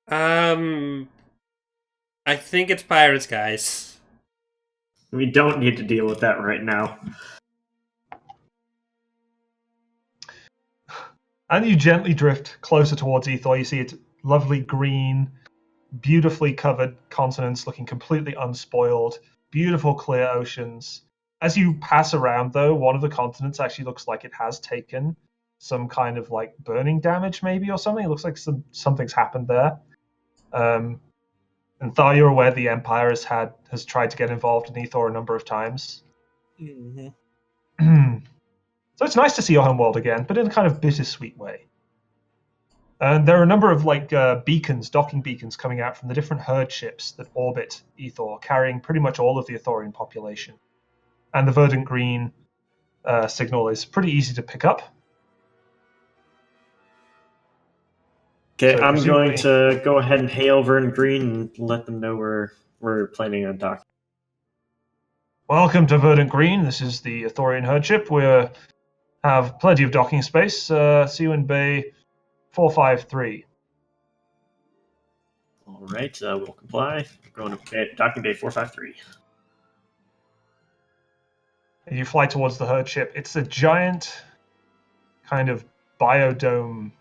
I think it's pirates, guys. We don't need to deal with that right now. And you gently drift closer towards Ethor. You see its lovely green, beautifully covered continents looking completely unspoiled, beautiful clear oceans. As you pass around, though, one of the continents actually looks like it has taken some kind of like burning damage, maybe, or something. It looks like something's happened there. And Tharr, you're aware the Empire has tried to get involved in Ethor a number of times. Mm-hmm. So it's nice to see your home world again, but in a kind of bittersweet way. And there are a number of like beacons, docking beacons, coming out from the different herd ships that orbit Ethor, carrying pretty much all of the Ethorian population. And the verdant green signal is pretty easy to pick up. Okay, So I'm going presumably- to go ahead and hail Vern Green and let them know we're planning on docking. Welcome to Verdant Green. This is the Ethorian herd ship. We have plenty of docking space. See you in Bay 453. All right, we'll comply. We're going to docking bay 453. You fly towards the herd ship. It's a giant kind of biodome.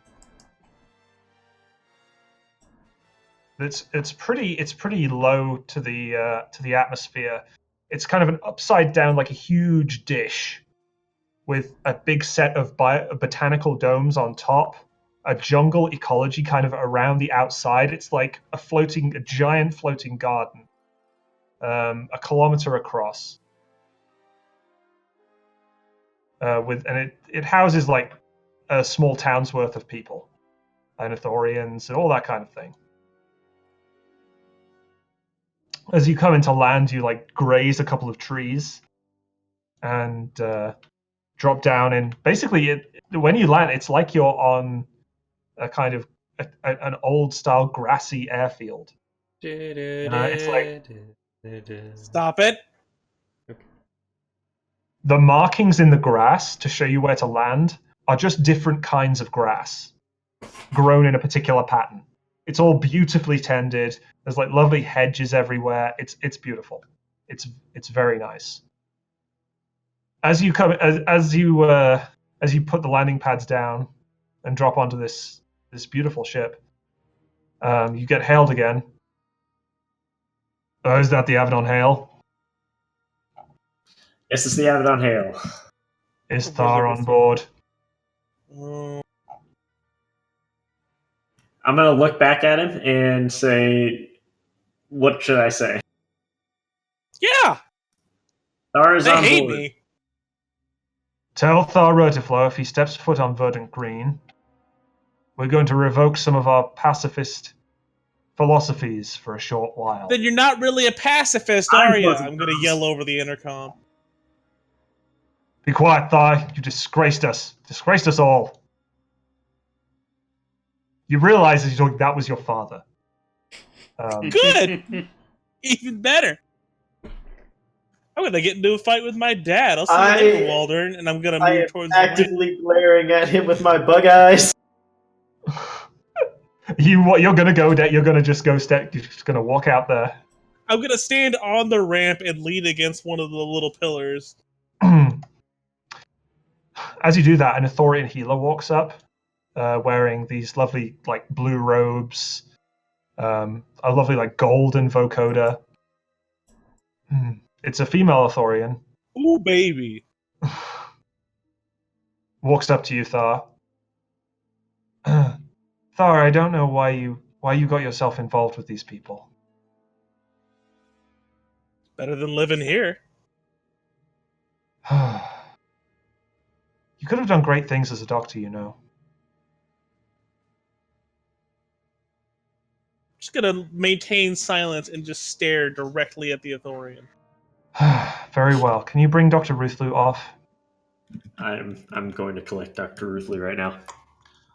It's pretty low to the atmosphere. It's kind of an upside down, like a huge dish, with a big set of botanical domes on top, a jungle ecology kind of around the outside. It's like a giant floating garden, a kilometer across. It houses like a small town's worth of people, and Ithorians, and all that kind of thing. As you come into land, you like graze a couple of trees, and drop down. And basically, when you land, it's like you're on a kind of an old style grassy airfield. It's like Stop it! the markings in the grass to show you where to land are just different kinds of grass grown in a particular pattern. It's all beautifully tended. There's like lovely hedges everywhere. It's beautiful. It's very nice. As you come as you put the landing pads down and drop onto this beautiful ship, you get hailed again. Is that the Avedon Hail? This is the Avedon Hail. Is Tharr on board? I'm going to look back at him and say, what should I say? Yeah, Tharr is they on hate board. me. Tell Tharr Rotiflow if he steps foot on Verdant Green, we're going to revoke some of our pacifist philosophies for a short while. Then you're not really a pacifist, I are you? wasn't. I'm gonna yell over the intercom. Be quiet, Tharr. You disgraced us. Disgraced us all. You realize as you're talking, that was your father. Good, even better. I'm gonna get into a fight with my dad. I'll see you later, Waldern, and I'm gonna I move am towards the ramp. actively glaring at him with my bug eyes. You're gonna go there. You're gonna just go step. You're just gonna walk out there. I'm gonna stand on the ramp and lean against one of the little pillars. As you do that, an Ithorian healer walks up, wearing these lovely like blue robes, a lovely like golden vocoder. It's a female Ithorian. Ooh, baby. Walks up to you, Tharr. Tharr, I don't know why you got yourself involved with these people. Better than living here. You could have done great things as a doctor, you know. Just gonna maintain silence and just stare directly at the Ithorian. Very well. Can you bring Dr. Ruthlu off? I'm going to collect Dr. Ruthley right now.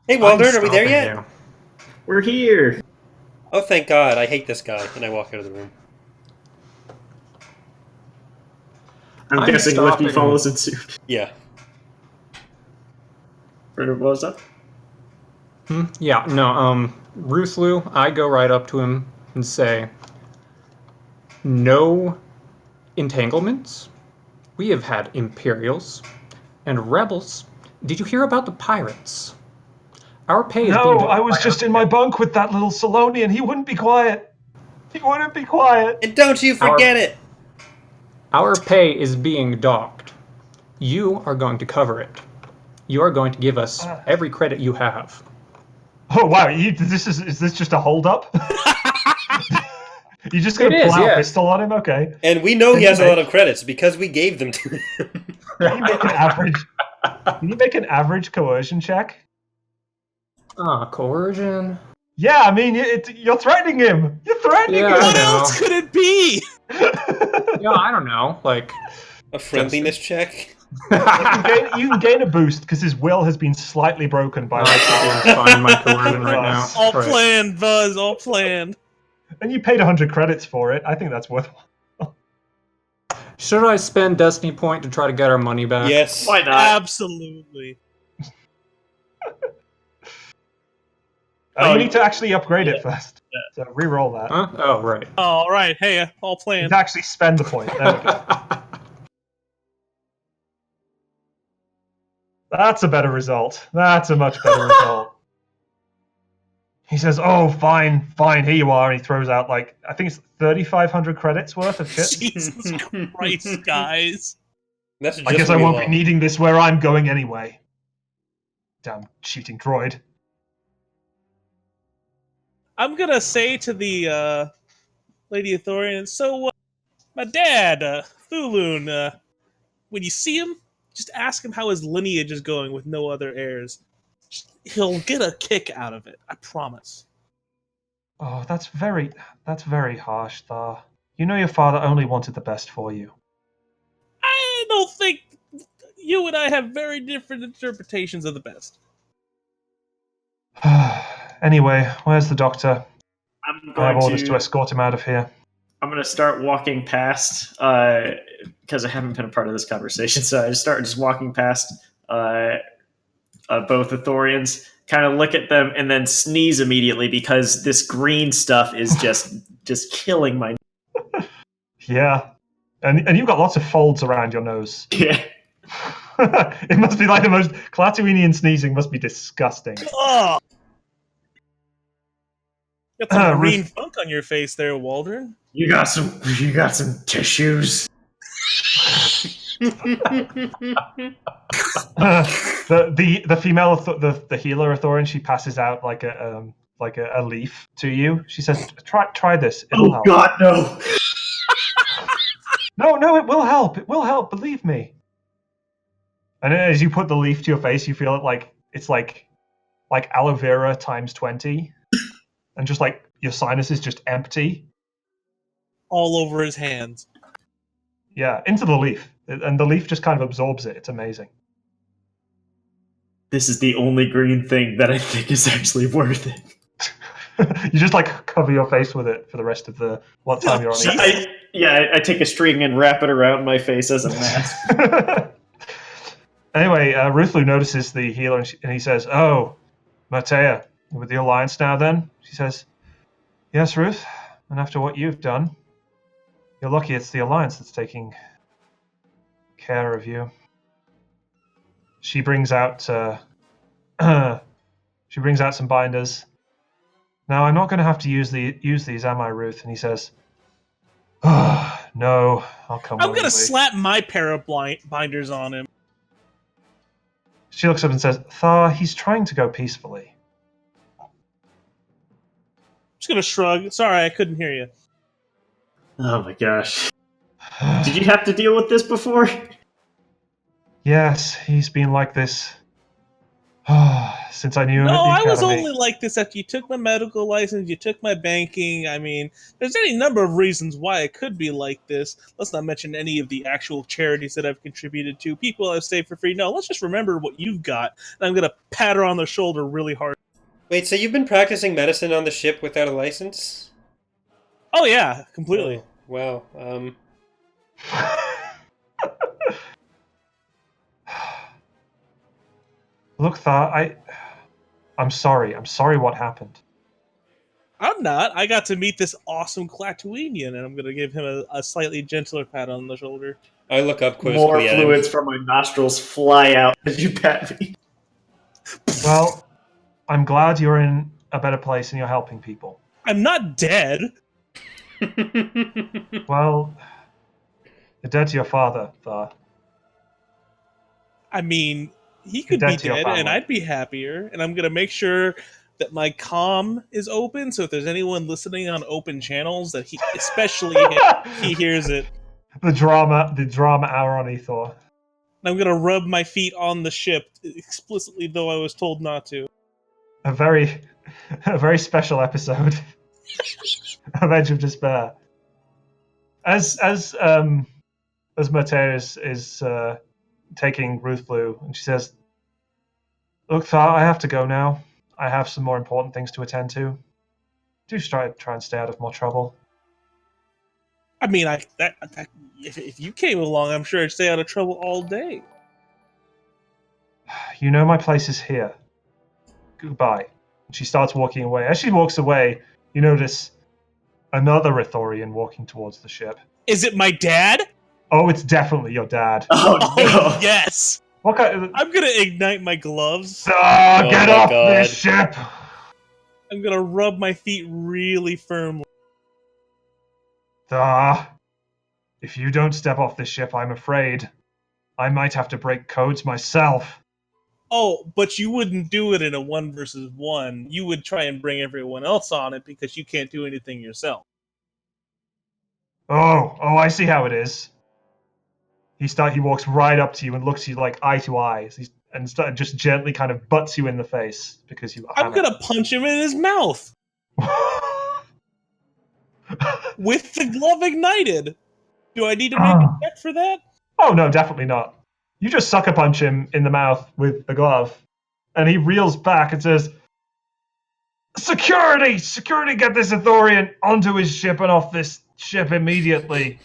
Hey, I'm Waldron, are we there stopping yet? you. We're here. Oh, thank God. I hate this guy. And I walk out of the room. I'm guessing stopping- Lifty follows in suit. Yeah. What was that? Yeah, no, Ruthlu, I go right up to him and say, no entanglements. We have had Imperials and rebels. Did you hear about the pirates? Our pay is being... No, I was just in my bunk with that little Salonian. He wouldn't be quiet. He wouldn't be quiet. And don't you forget it! Our pay is being docked. You are going to cover it. You are going to give us every credit you have. Oh wow! Is this just a hold up? You just gonna It pull is, out a yes. pistol on him? Okay. And we know Can he has you a lot of credits because we gave them to him. Can you make an average? Can you make an average coercion check? Coercion. Yeah, I mean you're threatening him. You're threatening Yeah, I him. What know. else could it be? Yeah, I don't know. Like, A friendliness check? You can gain a boost because his will has been slightly broken by. find my coercion right now. All Right. planned, Buzz. All planned. And you paid 100 credits for it. I think that's worthwhile. Should I spend Destiny Point to try to get our money back? Yes. Why not? Absolutely. You need to actually upgrade it first. So re-roll that. Huh? Oh, right. All right. Hey, all You planned. can actually spend the point. There we go. That's a better result. That's a much better result. He says, "Oh, fine, here you are," and he throws out like I think it's 3,500 credits worth of shit. Jesus Christ, guys. That's just I guess I what we won't want. be needing this where I'm going anyway. Damn cheating droid. I'm gonna say to the Lady Ithorian, so my dad, Thulun, when you see him, just ask him how his lineage is going with no other heirs. He'll get a kick out of it, I promise. Oh, that's very harsh, Tharr. You know your father only wanted the best for you. I don't think you and I have very different interpretations of the best. Anyway, where's the doctor? I'm I have going orders to escort him out of here. I'm going to start walking past because I haven't been a part of this conversation. So I just walking past both Ithorians, kind of look at them, and then sneeze immediately because this green stuff is just killing my. Yeah, and you've got lots of folds around your nose. Yeah. It must be like the most Klatooinian sneezing. Must be disgusting. Oh! Got some green Ruth- funk on your face there, Waldron. You got some tissues. The female the healer Ithorian, she passes out like a leaf to you. She says, "Try this. It'll help." God, no! No, it will help. It will help. Believe me. And as you put the leaf to your face, you feel it like it's like aloe vera times 20, and just like your sinus is just empty. All over his hands. Yeah, into the leaf, and the leaf just kind of absorbs it. It's amazing. This is the only green thing that I think is actually worth it. You just like cover your face with it for the rest of the what time you're on it. I take a string and wrap it around my face as a mask. Anyway, Ruthlu notices the healer and he says, "Oh, Matea, you with the Alliance now then?" She says, "Yes, Ruth, and after what you've done, you're lucky it's the Alliance that's taking care of you." She brings out some binders. "Now I'm not going to have to use these, am I, Ruth?" And he says, "Oh, no, I'll come I'm willingly." gonna slap my pair of binders on him. She looks up and says, "Tharr, he's trying to go peacefully. just gonna shrug. Sorry, I couldn't hear you. Oh my gosh. Did you have to deal with this before? Yes, he's been like this since I knew him No, at the I was academy. only like this after you took my medical license, you took my banking. I mean, there's any number of reasons why it could be like this. Let's not mention any of the actual charities that I've contributed to, people I've saved for free. No, let's just remember what you've got. And I'm going to pat her on the shoulder really hard. Wait, so you've been practicing medicine on the ship without a license? Oh, yeah, completely. Oh, well, Look, Tharr, I'm sorry. I'm sorry what happened. I'm not. I got to meet this awesome Clatuinian, and I'm going to give him a slightly gentler pat on the shoulder. I look up More quizzically at him. fluids from my nostrils fly out as you pat me. Well, I'm glad you're in a better place and you're helping people. I'm not dead. Well, you're dead to your father, Tharr. I mean, he could Dead be to your dead, and family. I'd be happier. And I'm going to make sure that my comm is open, so if there's anyone listening on open channels, that he, especially he hears it. The drama hour on Ethor. And I'm going to rub my feet on the ship, explicitly, though I was told not to. A very special episode of Edge of Despair. As Mateus is taking Ruth Blue, and she says, "Look, Tharr, I have to go now. I have some more important things to attend to. Do try and stay out of more trouble." I mean, if you came along, I'm sure I'd stay out of trouble all day. You know my place is here. Goodbye. And she starts walking away. As she walks away, you notice another Ithorian walking towards the ship. Is it my dad? Oh, it's definitely your dad. Oh no! Oh, yes! What kind of... I'm going to ignite my gloves. Ah, get my off God. this ship! I'm going to rub my feet really firmly. If you don't step off this ship, I'm afraid I might have to break codes myself. Oh, but you wouldn't do it in a 1 versus 1. You would try and bring everyone else on it because you can't do anything yourself. Oh, I see how it is. He walks right up to you and looks at you like eye to eye, and just gently kind of butts you in the face because you. I'm going to punch him in his mouth with the glove ignited. Do I need to make a check for that? Oh no, definitely not. You just sucker punch him in the mouth with the glove, and he reels back and says, "Security! Security! Get this Ithorian onto his ship and off this ship immediately."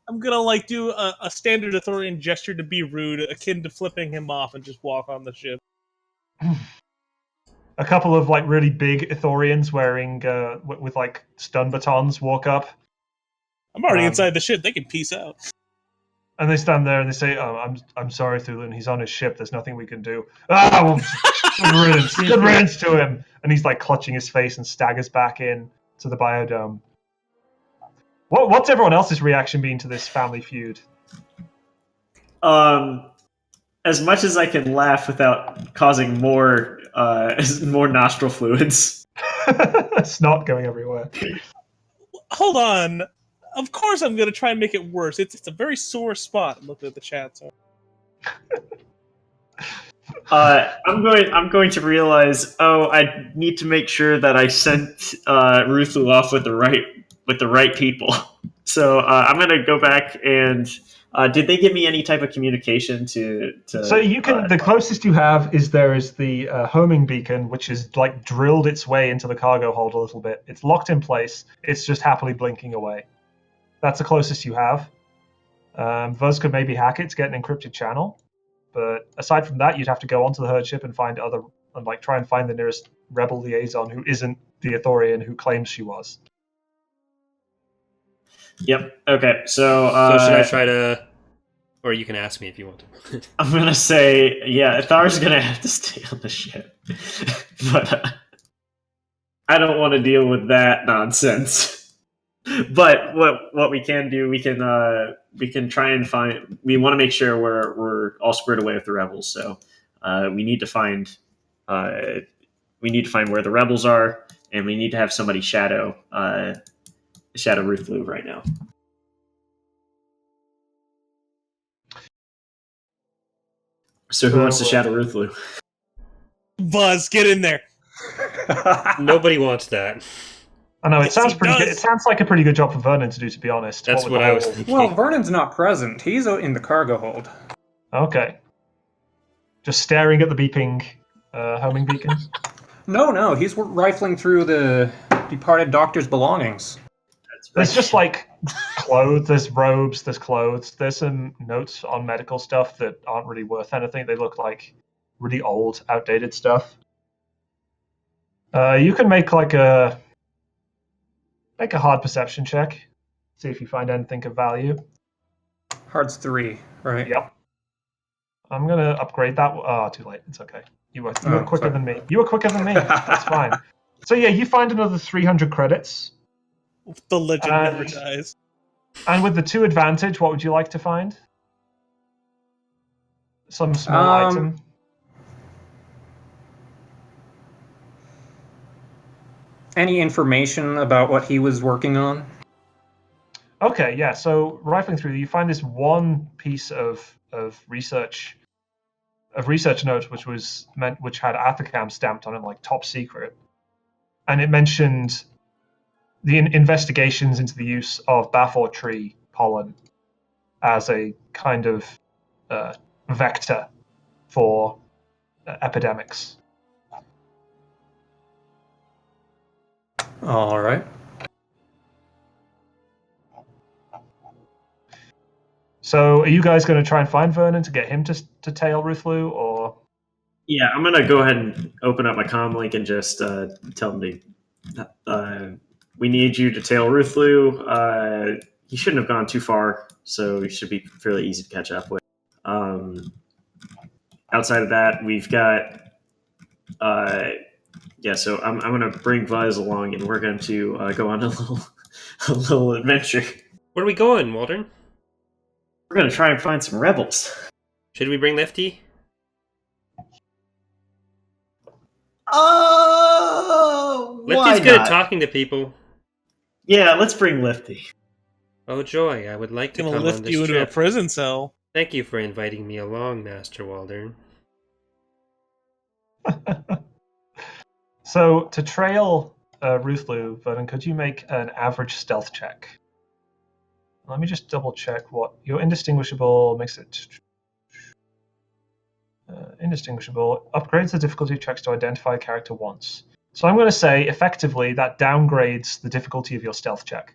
I'm gonna do a standard Ithorian gesture to be rude, akin to flipping him off, and just walk on the ship. A couple of really big Ithorians wearing with stun batons walk up. I'm already inside the ship. They can peace out. And they stand there and they say, "Oh, I'm sorry, Thulin. He's on his ship. There's nothing we can do." Ah, well, good riddance to him. And he's clutching his face and staggers back in to the biodome. What's everyone else's reaction been to this family feud? As much as I can laugh without causing more nostril fluids. Snot going everywhere. Hold on. Of course I'm going to try and make it worse. It's a very sore spot. I'm looking at the chat. So. I'm going to realize. Oh, I need to make sure that I sent Ruthu off with the right people. So I'm going to go back and. Did they give me any type of communication to So you can. The closest you have is the homing beacon, which is drilled its way into the cargo hold a little bit. It's locked in place. It's just happily blinking away. That's the closest you have. Vuz could maybe hack it to get an encrypted channel, but aside from that, you'd have to go onto the herd ship and find try and find the nearest rebel liaison who isn't the Ithorian who claims she was. Yep. Okay. So should I try to, or you can ask me if you want to. I'm gonna say, yeah, Tharr's gonna have to stay on the ship, but I don't want to deal with that nonsense. But what we can do, we can try and find. We want to make sure we're all squared away with the rebels. So we need to find where the rebels are, and we need to have somebody shadow Ruthlu right now. So who wants to shadow Ruthlu? Buzz, get in there. Nobody wants that. I know, it Yes, sounds he pretty good. does. It sounds like a pretty good job for Vernon to do, to be honest. That's with what the I was whole- thinking. Well, Vernon's not present. He's out in the cargo hold. Okay. Just staring at the beeping homing beacons. No, he's rifling through the departed doctor's belongings. There's just like clothes, there's robes, there's clothes. There's some notes on medical stuff that aren't really worth anything. They look like really old, outdated stuff. You can make a hard perception check. See if you find anything of value. Hard's 3, right? Yep. I'm gonna upgrade that. Oh, too late. It's okay. You were Oh, quicker sorry. than me. You were quicker than me. That's fine. So yeah, you find another 300 credits. The legend never dies. And with the 2 advantage, what would you like to find? Some small item. Any information about what he was working on? Okay, yeah. So rifling through, you find this one piece of research note which had Athacam stamped on it, like top secret, and it mentioned the investigations into the use of Bafor tree pollen as a kind of vector for epidemics. All right. So are you guys going to try and find Vernon to get him to tail Ruthlu, or? Yeah, I'm gonna go ahead and open up my comm link and just tell him to. We need you to tail Ruthlu. He shouldn't have gone too far, so he should be fairly easy to catch up with. Outside of that, we've got. So I'm gonna bring Buzz along, and we're going to go on a little adventure. Where are we going, Waldron? We're gonna try and find some rebels. Should we bring Lefty? Oh, Lefty's good at talking to people. Yeah, let's bring Lefty. Oh joy, I would like to Gonna come on lift this you into a trip. prison cell. Thank you for inviting me along, Master Waldron. So to trail Ruthlu, Vernon, could you make an average stealth check? Let me just double check what your indistinguishable makes it. Indistinguishable upgrades the difficulty checks to identify a character once. So I'm going to say effectively that downgrades the difficulty of your stealth check.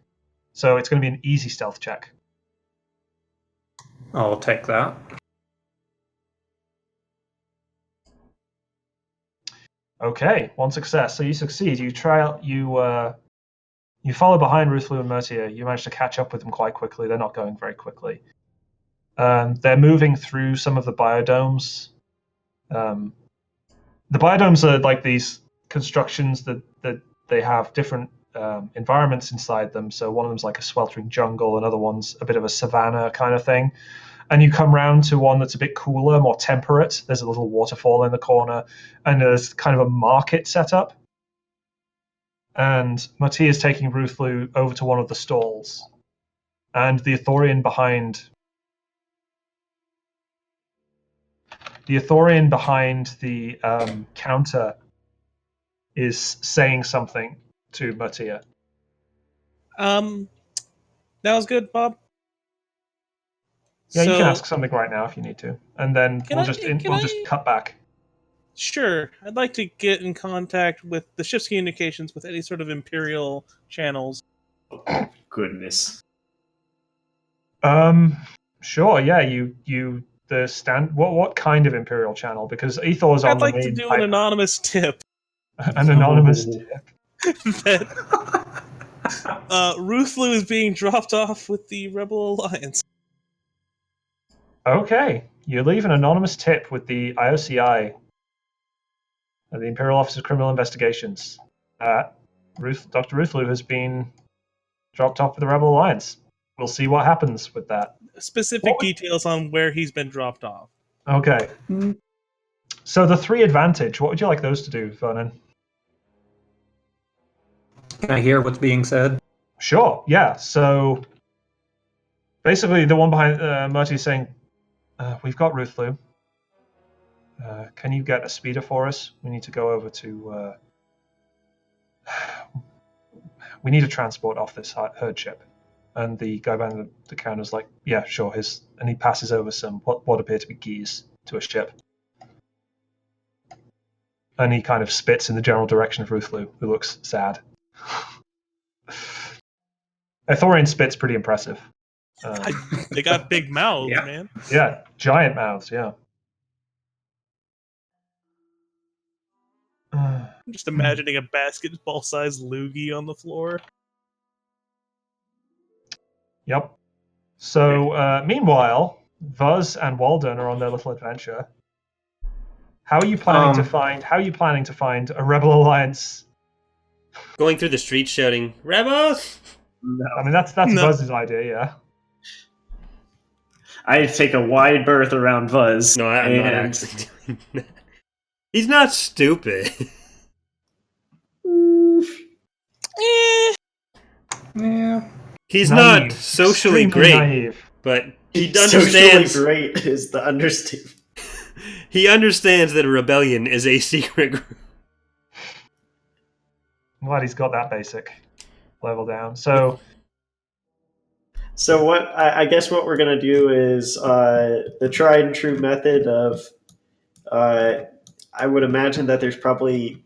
So it's going to be an easy stealth check. I'll take that. Okay, 1 success. So you succeed. You follow behind Ruthlu and Mertia. You manage to catch up with them quite quickly. They're not going very quickly. They're moving through some of the biodomes. The biodomes are like these constructions that they have different environments inside them. So one of them's like a sweltering jungle, another one's a bit of a savanna kind of thing. And you come round to one that's a bit cooler, more temperate. There's a little waterfall in the corner, and there's kind of a market set up. And Mati is taking Ruthlu over to one of the stalls. And the Ithorian behind the counter is saying something to Matia. That was good, Bob. Yeah, you can ask something right now if you need to, and then we'll just cut back. Sure, I'd like to get in contact with the ship's communications with any sort of Imperial channels. Oh, goodness. Sure. Yeah, what kind of Imperial channel? Because Ethor's on I'd the like main to do pipe. an anonymous tip An anonymous tip. that Ruthlu is being dropped off with the Rebel Alliance. Okay, you leave an anonymous tip with the IOCI, the Imperial Office of Criminal Investigations. Dr. Ruthlu has been dropped off with the Rebel Alliance. We'll see what happens with that. Specific details on where he's been dropped off. Okay. So the 3 advantage, what would you like those to do, Vernon? Can I hear what's being said? Sure, yeah. So basically, the one behind Murty is saying, we've got Ruthlu. Can you get a speeder for us? We need to go over to... we need a transport off this herd ship. And the guy behind the counter's like, yeah, sure. And he passes over some what appear to be keys to a ship. And he kind of spits in the general direction of Ruthlu, who looks sad. Ithorian spit's pretty impressive. They got big mouths, Yeah. man. Yeah, giant mouths, yeah. I'm just imagining a basketball-sized loogie on the floor. Yep. So, meanwhile, Vuz and Walden are on their little adventure. How are you planning to find? How are you planning to find a rebel alliance? Going through the streets shouting, "Rebels!" No. I mean, that's No. Vuz's idea, yeah. I take a wide berth around Vuz. No, I'm not actually doing that. He's not stupid. Eh, Yeah. He's Naive. not socially Extremely great, naive. but he Socially understands. great is the understatement. He understands that a rebellion is a secret group. I'm glad he's got that basic level down. So, So what I guess what we're gonna do is the tried and true method of I would imagine that there's probably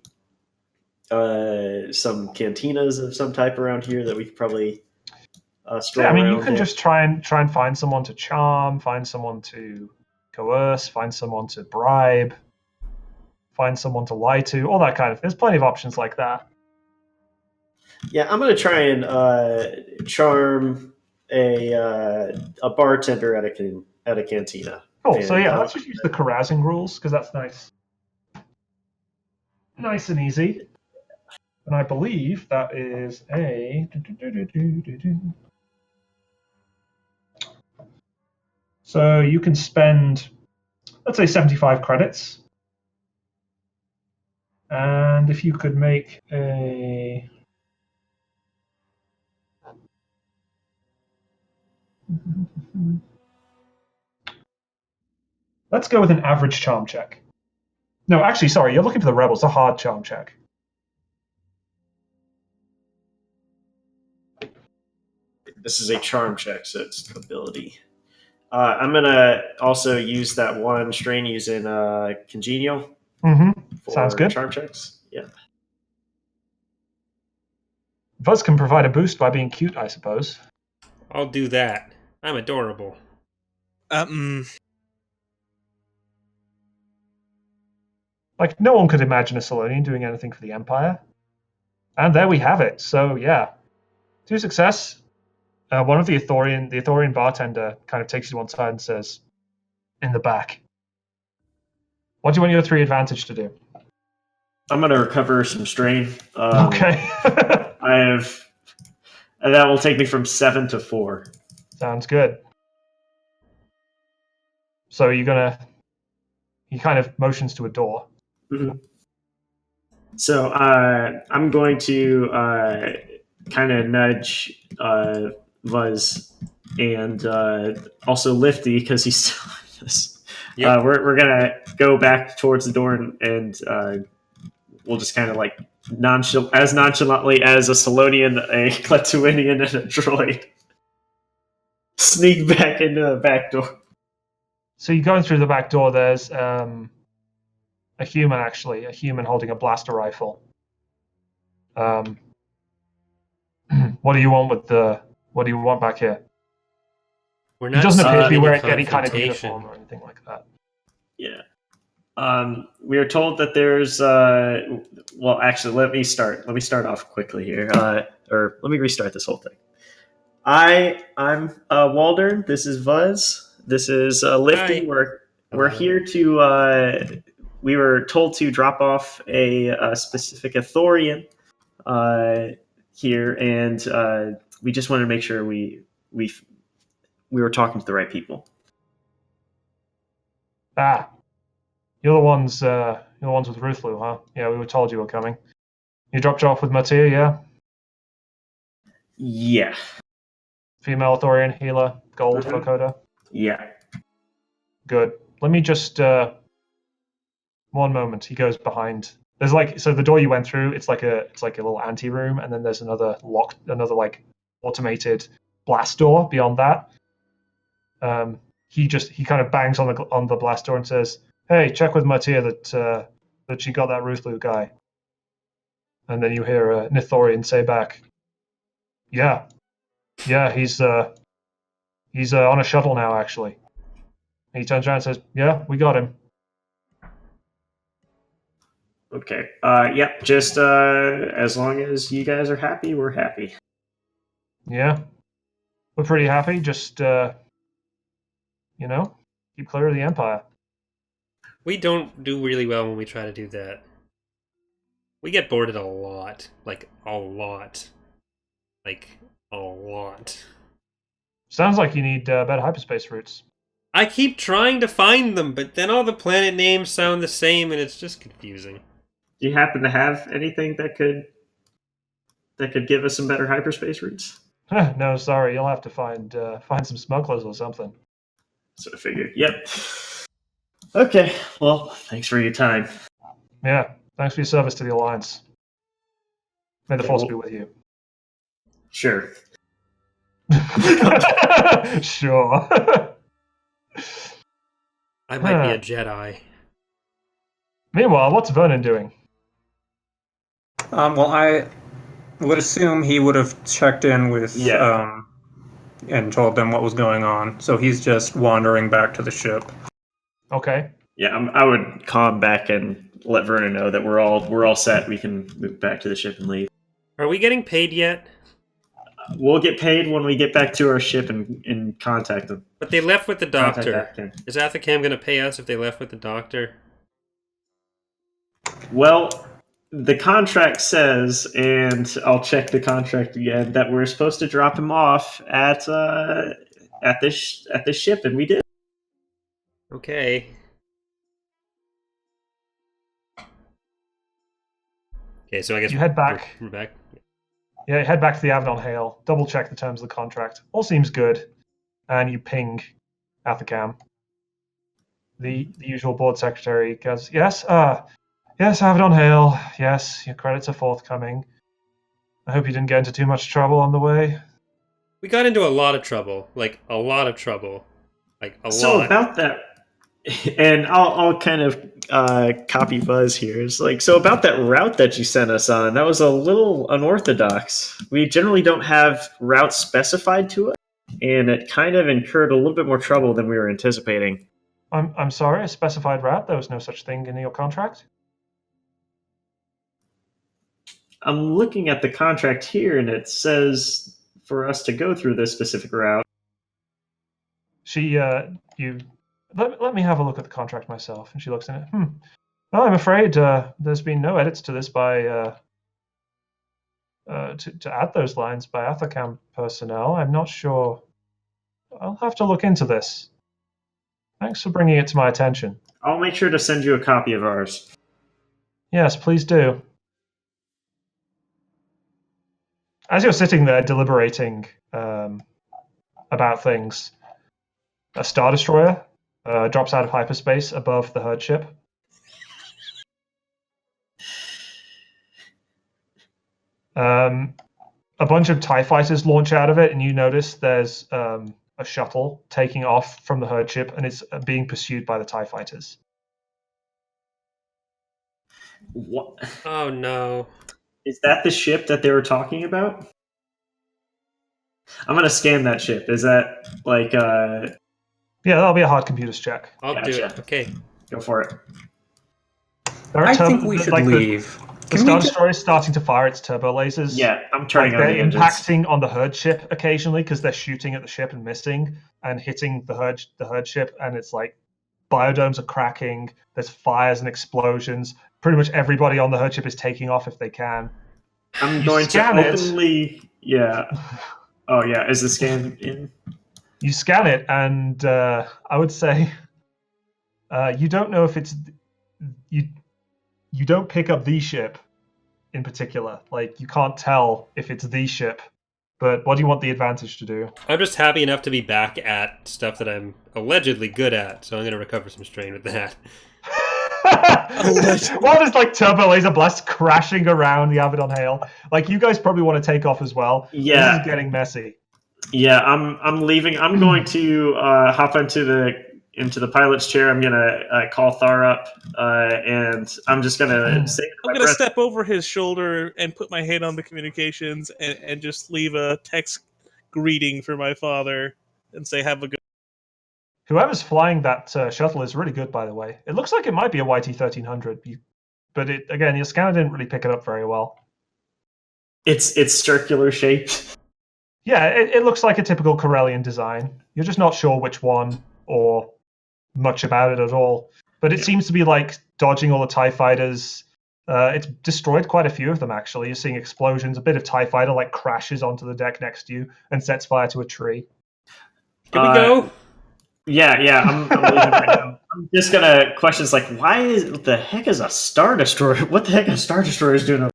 some cantinas of some type around here that we could probably stroll I mean, around. you can just try and find someone to charm, find someone to coerce, find someone to bribe, find someone to lie to, all that kind of. There's plenty of options like that. Yeah, I'm gonna try and charm a bartender at a cantina. Cool. So And, yeah, let's just use the carousing rules because that's nice and easy. And I believe that is a. So you can spend, let's say, 75 credits. And if you could make a. Let's go with an average charm check. No, actually, sorry, you're looking for the rebels, a hard charm check. this is a charm check, so it's ability. I'm gonna also use that one strain using congenial Mm-hmm. for Sounds good. charm checks. Yeah. Vuz can provide a boost by being cute, I suppose. I'll do that. I'm adorable. Like, no one could imagine a Solonian doing anything for the Empire. And there we have it. So, yeah. To success. One of the Ithorian bartender kind of takes you to one side and says, in the back, what do you want your 3 advantage to do? I'm gonna recover some strain. Okay. I have, and that will take me from 7 to 4. Sounds good. So he kind of motions to a door. Mm-hmm. So I'm going to kind of nudge Vuz and also Lifty because he's still with us. Yep. We're gonna go back towards the door and we'll just kind of like as nonchalantly as a Solonian, a Kletuinian, and a droid sneak back into the back door. So you're going through the back door. There's a human holding a blaster rifle. What do you want back here? We're He not doesn't appear to be seeking wearing any kind of confrontation. uniform or anything like that. Yeah. We are told that there's well, actually, let me start off quickly here, or let me restart this whole thing. I'm Waldern. This is Vuz. This is Lifty. Hi. We're here to we were told to drop off a specific Ithorian here, and we just wanted to make sure we were talking to the right people. Ah, you're the ones with Ruthlu, huh? Yeah, we were told you were coming. You dropped her off with Mattia, yeah? Yeah. Female Thorian healer, gold Mhm. vocoder. Yeah. Good. Let me just one moment. He goes behind. There's so the door you went through. It's like a little ante room, and then there's another like automated blast door beyond that. He kind of bangs on the blast door and says, "Hey, check with Martia that she got that Ruthlu guy." And then you hear Nithorian say back, "Yeah, yeah, he's on a shuttle now actually." And he turns around and says, "Yeah, we got him." Okay. Yep. Just as long as you guys are happy, we're happy. Yeah, we're pretty happy. Just keep clear of the Empire. We don't do really well when we try to do that. We get boarded a lot. Like, a lot. Like, a lot. Sounds like you need better hyperspace routes. I keep trying to find them, but then all the planet names sound the same and it's just confusing. Do you happen to have anything that could give us some better hyperspace routes? No, sorry, you'll have to find some smugglers or something. So I figured. Yep. Okay. Well, thanks for your time. Yeah, thanks for your service to the Alliance. May the Okay, Force well- be with you. Sure. Sure. I might be a Jedi. Meanwhile, what's Vernon doing? Well, I would assume he would have checked in with Yeah. and told them what was going on. So he's just wandering back to the ship. Okay. Yeah. I would call him back and let Vernon know that we're all set. We can move back to the ship and leave. Are we getting paid yet? We'll get paid when we get back to our ship and contact them. But they left with the Contact doctor. Athcam. Is Athacam going to pay us if they left with the doctor? Well, the contract says, and I'll check the contract again, that we're supposed to drop him off at this ship, and we did. Okay. Okay, so I guess You head back. We're back. Yeah, head back to the Avedon Hale. Double check the terms of the contract. All seems good, and you ping Athacam. The usual board secretary goes, "Yes, yes, Avedon Hale. Yes, your credits are forthcoming. I hope you didn't get into too much trouble on the way." We got into a lot of trouble. Like, a lot of trouble. Like, a So lot. about that, and I'll kind of copy Buzz here. It's like, so about that route that you sent us on, that was a little unorthodox. We generally don't have routes specified to us, and it kind of incurred a little bit more trouble than we were anticipating. I'm sorry, a specified route. There was no such thing in your contract. I'm looking at the contract here, and it says for us to go through this specific route. Let me have a look at the contract myself. And she looks in it. Well, I'm afraid there's been no edits to this by to add those lines by Athacam personnel. I'm not sure. I'll have to look into this. Thanks for bringing it to my attention. I'll make sure to send you a copy of ours. Yes, please do. As you're sitting there deliberating about things, a Star Destroyer drops out of hyperspace above the herd ship. A bunch of TIE fighters launch out of it, and you notice there's a shuttle taking off from the herd ship, and it's being pursued by the TIE fighters. What? Oh, no. Is that the ship that they were talking about? I'm gonna scan that ship. Is that like Yeah, that'll be a hard computers check. I'll do it. Gotcha. Okay. Go for it. There are I think we should leave. The Star Destroyer is starting to fire its turbo lasers. Yeah, I'm turning on they're the engines. impacting on the herd ship occasionally because they're shooting at the ship and missing and hitting the herd ship, and it's like biodomes are cracking. There's fires and explosions. Pretty much everybody on the herd ship is taking off if they can. I'm You going to scan it. openly. Yeah. Oh yeah. Is the scan in? You scan it, and I would say you don't know if it's you. You don't pick up the ship in particular. Like, you can't tell if it's the ship But what do you want the advantage to do? I'm just happy enough to be back at stuff that I'm allegedly good at, so I'm going to recover some strain with that. What is like turbo laser blast crashing around the Abaddon Hail? Like, you guys probably want to take off as well. Yeah. This is getting messy. Yeah, I'm leaving. I'm going to hop into the pilot's chair. I'm gonna call Tharr up, and I'm just gonna say I'm my gonna breath. step over his shoulder and put my hand on the communications and just leave a text greeting for my father and say, "Have a good." Whoever's flying that shuttle is really good, by the way. It looks like it might be a YT-1300, but again, your scanner didn't really pick it up very well. It's circular shaped. Yeah, it looks like a typical Corellian design. You're just not sure which one or much about it at all. But it seems to be like dodging all the TIE fighters. It's destroyed quite a few of them, actually. You're seeing explosions. A bit of TIE fighter like crashes onto the deck next to you and sets fire to a tree. Can we go? Yeah, I'm leaving right now. I'm just gonna questions like, what the heck is a Star Destroyer? What the heck are Star Destroyers doing?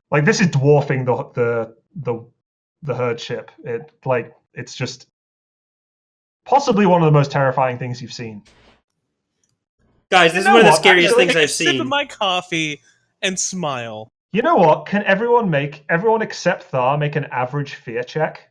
Like, this is dwarfing the herd ship. It's just possibly one of the most terrifying things you've seen. Guys, this is know one of the what? scariest Actually, things Take a I've sip of seen. my coffee and smile. You know what? Can everyone except Tharr make an average fear check?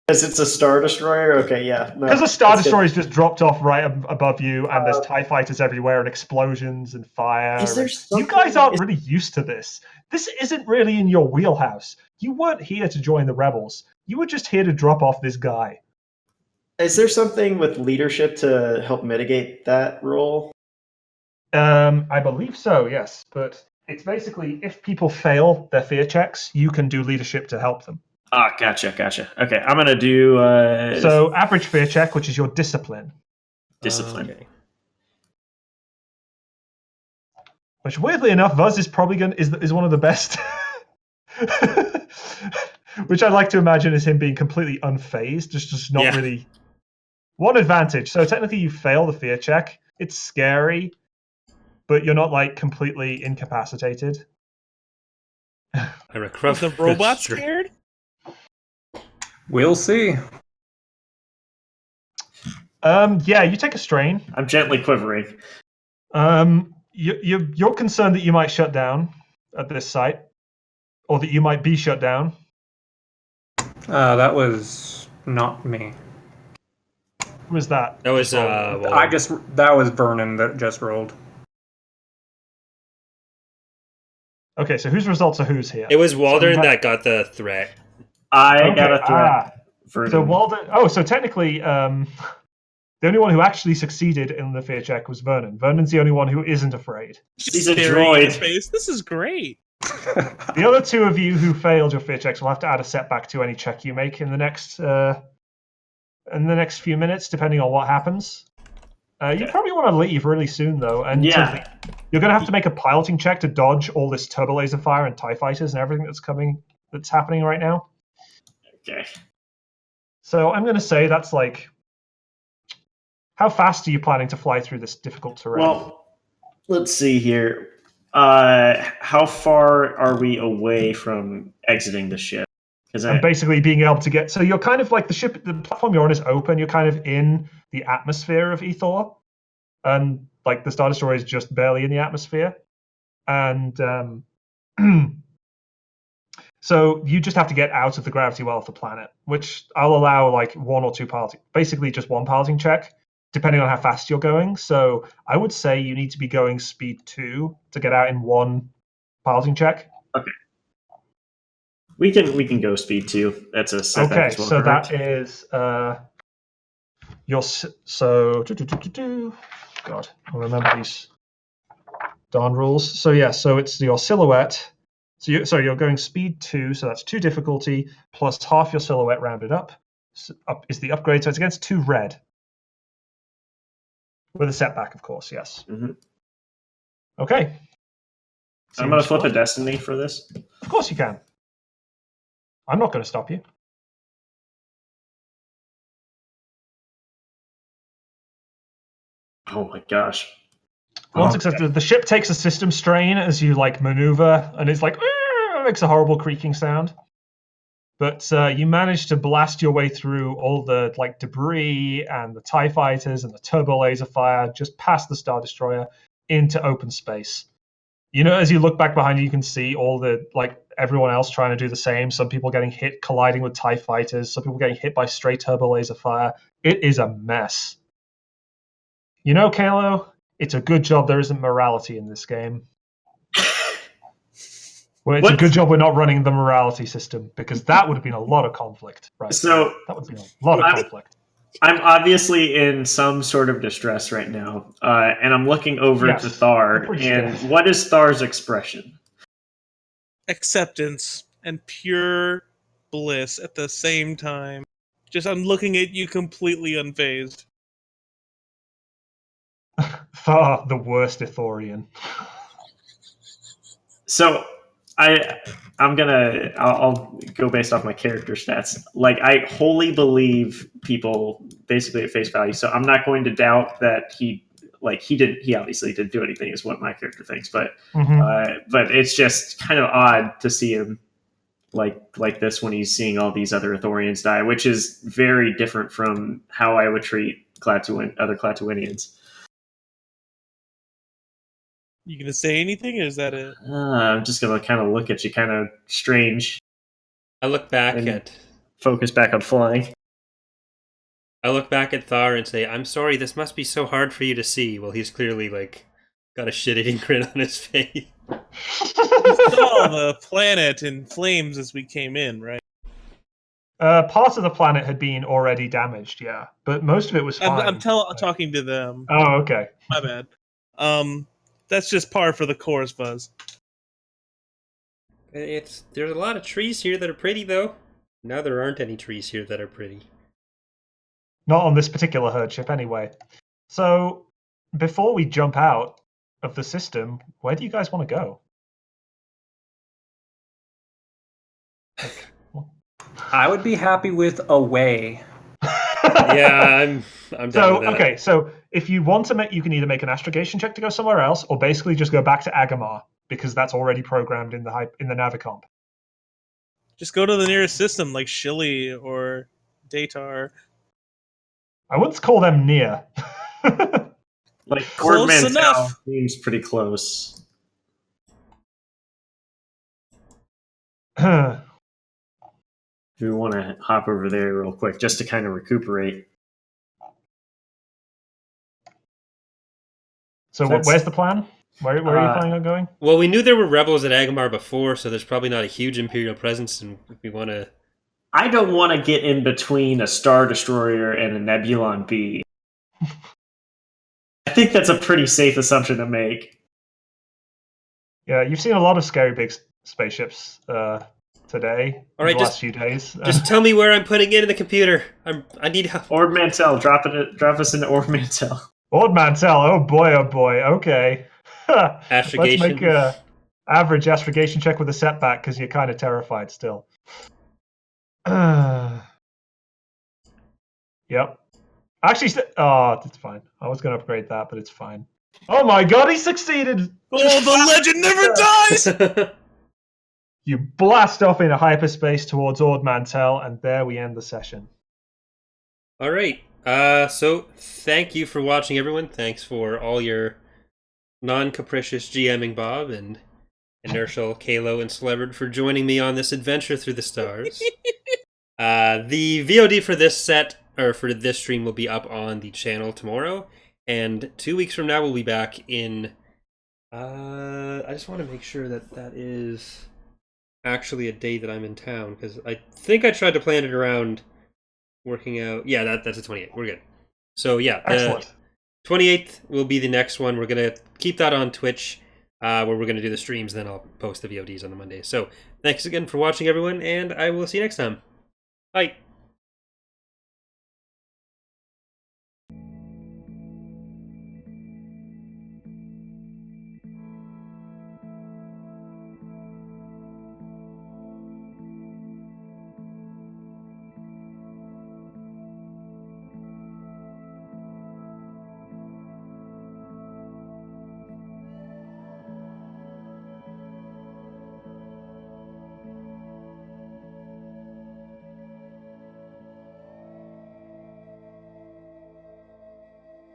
Because it's a Star Destroyer? Okay, yeah. No, Because a Star that's good. Destroyer's just dropped off right above you, and there's TIE fighters everywhere, and explosions and fire. Is there You guys something- aren't really used to this. This isn't really in your wheelhouse. You weren't here to join the rebels. You were just here to drop off this guy. Is there something with leadership to help mitigate that role? I believe so, yes. But it's basically, if people fail their fear checks, you can do leadership to help them. Ah, gotcha. Okay, I'm gonna do So average fear check, which is your discipline. discipline. Okay. Which, weirdly enough, Vuz is probably is one of the best. Which I'd like to imagine is him being completely unfazed, just not really. One advantage. So technically, you fail the fear check. It's scary, but you're not like completely incapacitated. I Is recover. the robot scared? We'll see. Yeah, you take a strain. I'm gently quivering. You're concerned that you might shut down at this site, or that you might be shut down. That was not me. Who was that? That was That was Vernon that just rolled. Okay, so whose results are whose here? It was Waldron So that got the threat. I got a threat. So Walden. Oh, so technically, the only one who actually succeeded in the fear check was Vernon. Vernon's the only one who isn't afraid. He's a Staring droid. in his face. This is great. The other two of you who failed your fear checks will have to add a setback to any check you make in the next few minutes, depending on what happens. You probably want to leave really soon, though, and Yeah. you're going to have to make a piloting check to dodge all this turbo laser fire and TIE fighters and everything that's happening right now. Okay. So I'm going to say that's like, how fast are you planning to fly through this difficult terrain? Well, let's see here. How far are we away from exiting the ship? And basically being able to get, so you're kind of like the platform you're on is open. You're kind of in the atmosphere of Ethor, and like the Star Destroyer is just barely in the atmosphere, and so you just have to get out of the gravity well of the planet, which I'll allow like one or two piloting, basically just one piloting check, depending on how fast you're going. So I would say you need to be going speed 2 to get out in one piloting check. Okay. We can go speed 2. That's a setback Okay, as well, so correct? that is your so God, I'll remember these darn rules. So yeah, so it's your silhouette. So you're going speed 2, so that's 2 difficulty plus half your silhouette rounded up. So up is the upgrade, so it's against 2 red. With a setback, of course, yes. Mm-hmm. Okay. I'm going to flip fun. a destiny for this. Of course you can. I'm not going to stop you. Oh my gosh. Once accepted, the ship takes a system strain as you like maneuver, and it's like makes a horrible creaking sound. But you manage to blast your way through all the like debris and the TIE fighters and the turbo laser fire, just past the Star Destroyer into open space. You know, as you look back behind you, you can see all the like everyone else trying to do the same. Some people getting hit, colliding with TIE fighters. Some people getting hit by stray turbo laser fire. It is a mess. You know, Kalo, it's a good job there isn't morality in this game. Well, it's a good job we're not running the morality system, because that would have been a lot of conflict. Right. So that would have been a lot of conflict. I'm obviously in some sort of distress right now, and I'm looking over to Tharr. And what is Tharr's expression? Acceptance and pure bliss at the same time. Just I'm looking at you completely unfazed. Tharr, the worst Ithorian. So I'll go based off my character stats. Like, I wholly believe people basically at face value. So I'm not going to doubt that he obviously didn't do anything, is what my character thinks. But but it's just kind of odd to see him like this when he's seeing all these other Ithorians die, which is very different from how I would treat other Klatooinians. You gonna say anything, or is that it? I'm just gonna kind of look at you, kind of strange. I look back at focus back on flying. I look back at Tharr and say, "I'm sorry, this must be so hard for you to see." Well, he's clearly like got a shit-eating grin on his face. You saw the planet in flames as we came in, right? Part of the planet had been already damaged, yeah, but most of it was fine. I'm talking to them. Oh, okay. My bad. That's just par for the course, Buzz. There's a lot of trees here that are pretty, though. Now there aren't any trees here that are pretty. Not on this particular herd ship, anyway. So, before we jump out of the system, where do you guys want to go? I would be happy with away. Yeah, I'm down with that. Okay, so if you want to you can either make an astrogation check to go somewhere else, or basically just go back to Agamar, because that's already programmed in the Navicomp. Just go to the nearest system, like Shilly or Datar. I wouldn't call them near. Like, close enough. Seems pretty close. Do we want to hop over there real quick just to kind of recuperate? So where's the plan? Where are you planning on going? Well, we knew there were rebels at Agamar before, so there's probably not a huge Imperial presence, and if we want to... I don't want to get in between a Star Destroyer and a Nebulon B. I think that's a pretty safe assumption to make. Yeah, you've seen a lot of scary big spaceships today. All right, the last few days. Just tell me where I'm putting it in the computer. I need help. Ord Mantell, drop us into Ord Mantell. Ord Mantell, oh boy, okay. Astrogation. Let's make an average astrogation check with a setback, because you're kind of terrified still. Yep. Actually, it's fine. I was going to upgrade that, but it's fine. Oh my god, he succeeded! Oh, the legend never dies! You blast off into hyperspace towards Ord Mantell, and there we end the session. All right. So thank you for watching, everyone. Thanks for all your non-capricious GMing, Bob, and inertial Kalo and Celebrity for joining me on this adventure through the stars. The VOD for this set, or for this stream, will be up on the channel tomorrow, and 2 weeks from now we'll be back in... I just want to make sure that is actually a day that I'm in town, because I think I tried to plan it around working out... Yeah, that's the 28th. We're good. So yeah, the 28th will be the next one. We're going to keep that on Twitch, where we're going to do the streams, then I'll post the VODs on the Monday. So thanks again for watching, everyone, and I will see you next time. Bye.